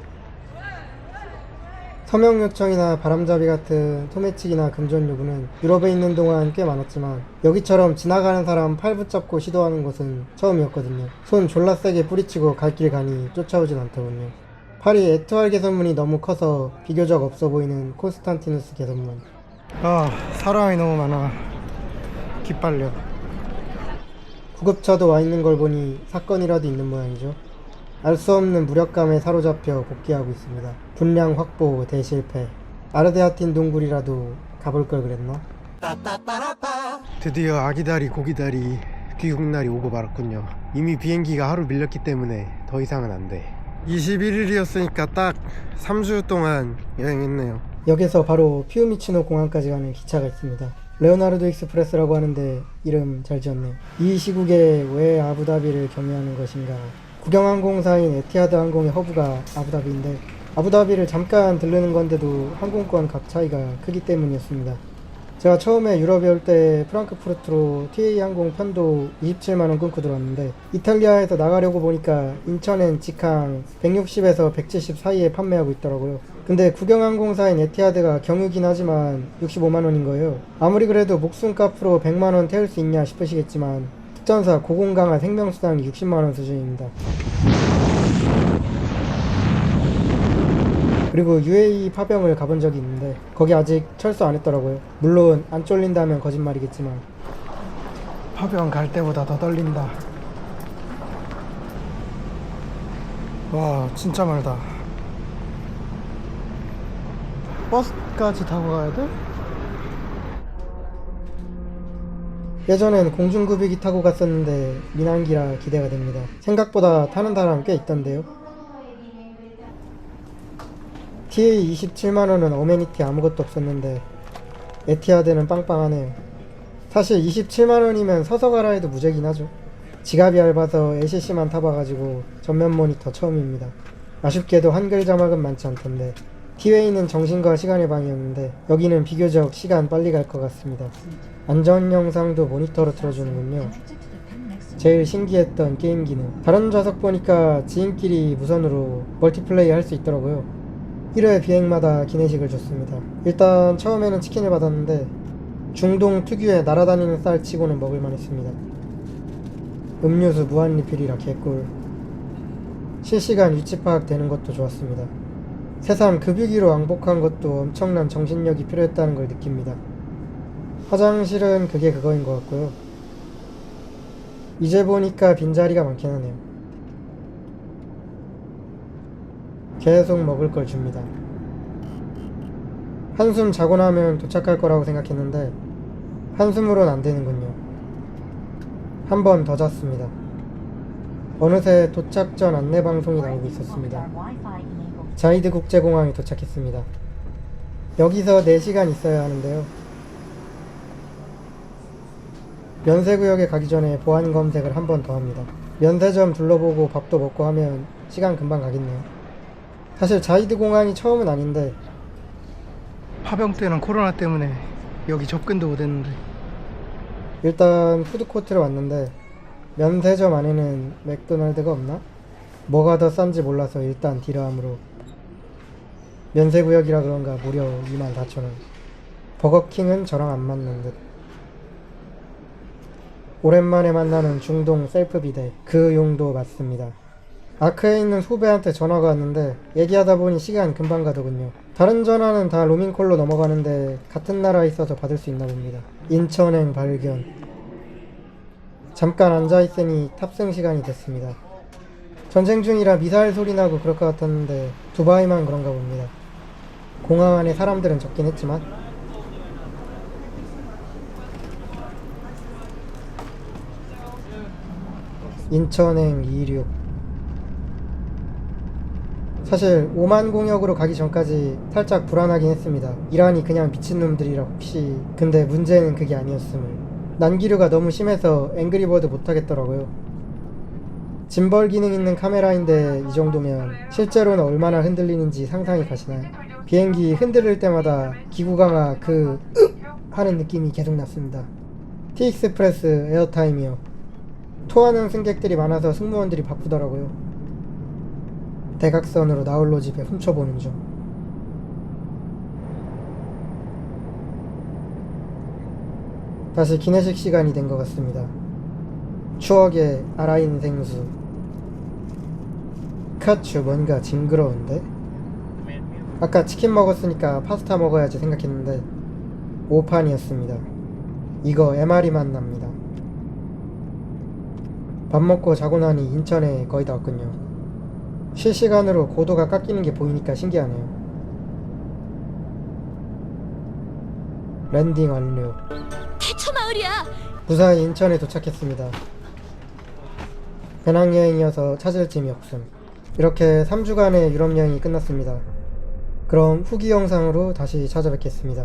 B: 서명 요청이나 바람잡이 같은 소매치기나 금전 요구는 유럽에 있는 동안 꽤 많았지만 여기처럼 지나가는 사람 팔 붙잡고 시도하는 것은 처음이었거든요. 손 졸라 세게 뿌리치고 갈 길 가니 쫓아오진 않더군요. 파리 에투알 개선문이 너무 커서 비교적 없어 보이는 콘스탄티누스 개선문.
A: 아, 사람이 너무 많아. 기빨려.
B: 구급차도 와 있는 걸 보니 사건이라도 있는 모양이죠. 알 수 없는 무력감에 사로잡혀 복귀하고 있습니다. 분량 확보 대실패. 아르데아틴 동굴이라도 가볼 걸 그랬나?
A: 드디어 아기다리 고기다리 귀국날이 오고 말았군요. 이미 비행기가 하루 밀렸기 때문에 더 이상은 안 돼. 21일이었으니까 딱 3주 동안 여행했네요.
B: 역에서 바로 피우미치노 공항까지 가는 기차가 있습니다. 레오나르도 익스프레스라고 하는데 이름 잘 지었네요. 이 시국에 왜 아부다비를 경유하는 것인가? 국영항공사인 에티하드 항공의 허브가 아부다비인데 아부다비를 잠깐 들르는 건데도 항공권 값 차이가 크기 때문이었습니다. 제가 처음에 유럽에 올 때 프랑크푸르트로 TA 항공 편도 27만원 끊고 들어왔는데 이탈리아에서 나가려고 보니까 인천엔 직항 160에서 170 사이에 판매하고 있더라고요. 근데 국영항공사인 에티하드가 경유긴 하지만 65만원인 거예요. 아무리 그래도 목숨값으로 100만원 태울 수 있냐 싶으시겠지만 특전사 고공강화 생명수당이 60만원 수준입니다. 그리고 UAE 파병을 가본 적이 있는데 거기 아직 철수 안 했더라고요. 물론 안 쫄린다면 거짓말이겠지만
A: 파병 갈 때보다 더 떨린다. 와, 진짜 멀다. 버스까지 타고 가야 돼?
B: 예전엔 공중급유기 타고 갔었는데 민항기라 기대가 됩니다. 생각보다 타는 사람 꽤 있던데요. TA 27만원은 어메니티 아무것도 없었는데 에티하드는 빵빵하네요. 사실 27만원이면 서서 가라 해도 무죄긴 하죠. 지갑이 얇아서 LCC만 타봐가지고 전면 모니터 처음입니다. 아쉽게도 한글 자막은 많지 않던데 티웨이는 정신과 시간의 방이었는데 여기는 비교적 시간 빨리 갈 것 같습니다. 안전 영상도 모니터로 틀어주는군요. 제일 신기했던 게임 기능. 다른 좌석 보니까 지인끼리 무선으로 멀티플레이 할 수 있더라고요. 1회 비행마다 기내식을 줬습니다. 일단 처음에는 치킨을 받았는데 중동 특유의 날아다니는 쌀 치고는 먹을만 했습니다. 음료수 무한 리필이라 개꿀. 실시간 위치 파악되는 것도 좋았습니다. 새삼 급유기로 왕복한 것도 엄청난 정신력이 필요했다는 걸 느낍니다. 화장실은 그게 그거인 것 같고요. 이제 보니까 빈자리가 많긴 하네요. 계속 먹을 걸 줍니다. 한숨 자고 나면 도착할 거라고 생각했는데 한숨으론 안 되는군요. 한 번 더 잤습니다. 어느새 도착 전 안내 방송이 나오고 있었습니다. 자이드 국제공항에 도착했습니다. 여기서 4시간 있어야 하는데요. 면세구역에 가기 전에 보안 검색을 한 번 더 합니다. 면세점 둘러보고 밥도 먹고 하면 시간 금방 가겠네요. 사실 자이드 공항이 처음은 아닌데
A: 파병 때는 코로나 때문에 여기 접근도 못했는데.
B: 일단 푸드코트를 왔는데 면세점 안에는 맥도날드가 없나? 뭐가 더 싼지 몰라서 일단 디르함으로. 면세구역이라 그런가 무려 24,000원. 버거킹은 저랑 안 맞는 듯. 오랜만에 만나는 중동 셀프 비데, 그 용도 맞습니다. 아크에 있는 후배한테 전화가 왔는데 얘기하다 보니 시간 금방 가더군요. 다른 전화는 다 로밍콜로 넘어가는데 같은 나라에 있어서 받을 수 있나 봅니다. 인천행 발견. 잠깐 앉아있으니 탑승 시간이 됐습니다. 전쟁 중이라 미사일 소리 나고 그럴 것 같았는데 두바이만 그런가 봅니다. 공항 안에 사람들은 적긴 했지만. 인천행 26. 사실 오만 공역으로 가기 전까지 살짝 불안하긴 했습니다. 이란이 그냥 미친놈들이라 혹시. 근데 문제는 그게 아니었음을. 난기류가 너무 심해서 앵그리버드 못하겠더라고요. 짐벌 기능 있는 카메라인데 이 정도면 실제로는 얼마나 흔들리는지 상상이 가시나요? 비행기 흔들릴 때마다 기구 강화 그 하는 느낌이 계속 났습니다. 티익스프레스 에어타임이요. 토하는 승객들이 많아서 승무원들이 바쁘더라고요. 대각선으로 나홀로 집에 훔쳐보는 중. 다시 기내식 시간이 된 것 같습니다. 추억의 아라인 생수. 카츄 뭔가 징그러운데? 아까 치킨 먹었으니까 파스타 먹어야지 생각했는데 5판이었습니다. 이거 MR이 맛 납니다. 밥 먹고 자고 나니 인천에 거의 다 왔군요. 실시간으로 고도가 깎이는 게 보이니까 신기하네요. 랜딩 완료.
G: 태초마을이야.
B: 무사히 인천에 도착했습니다. 배낭여행이어서 찾을 짐이 없음. 이렇게 3주간의 유럽여행이 끝났습니다. 그럼 후기 영상으로 다시 찾아뵙겠습니다.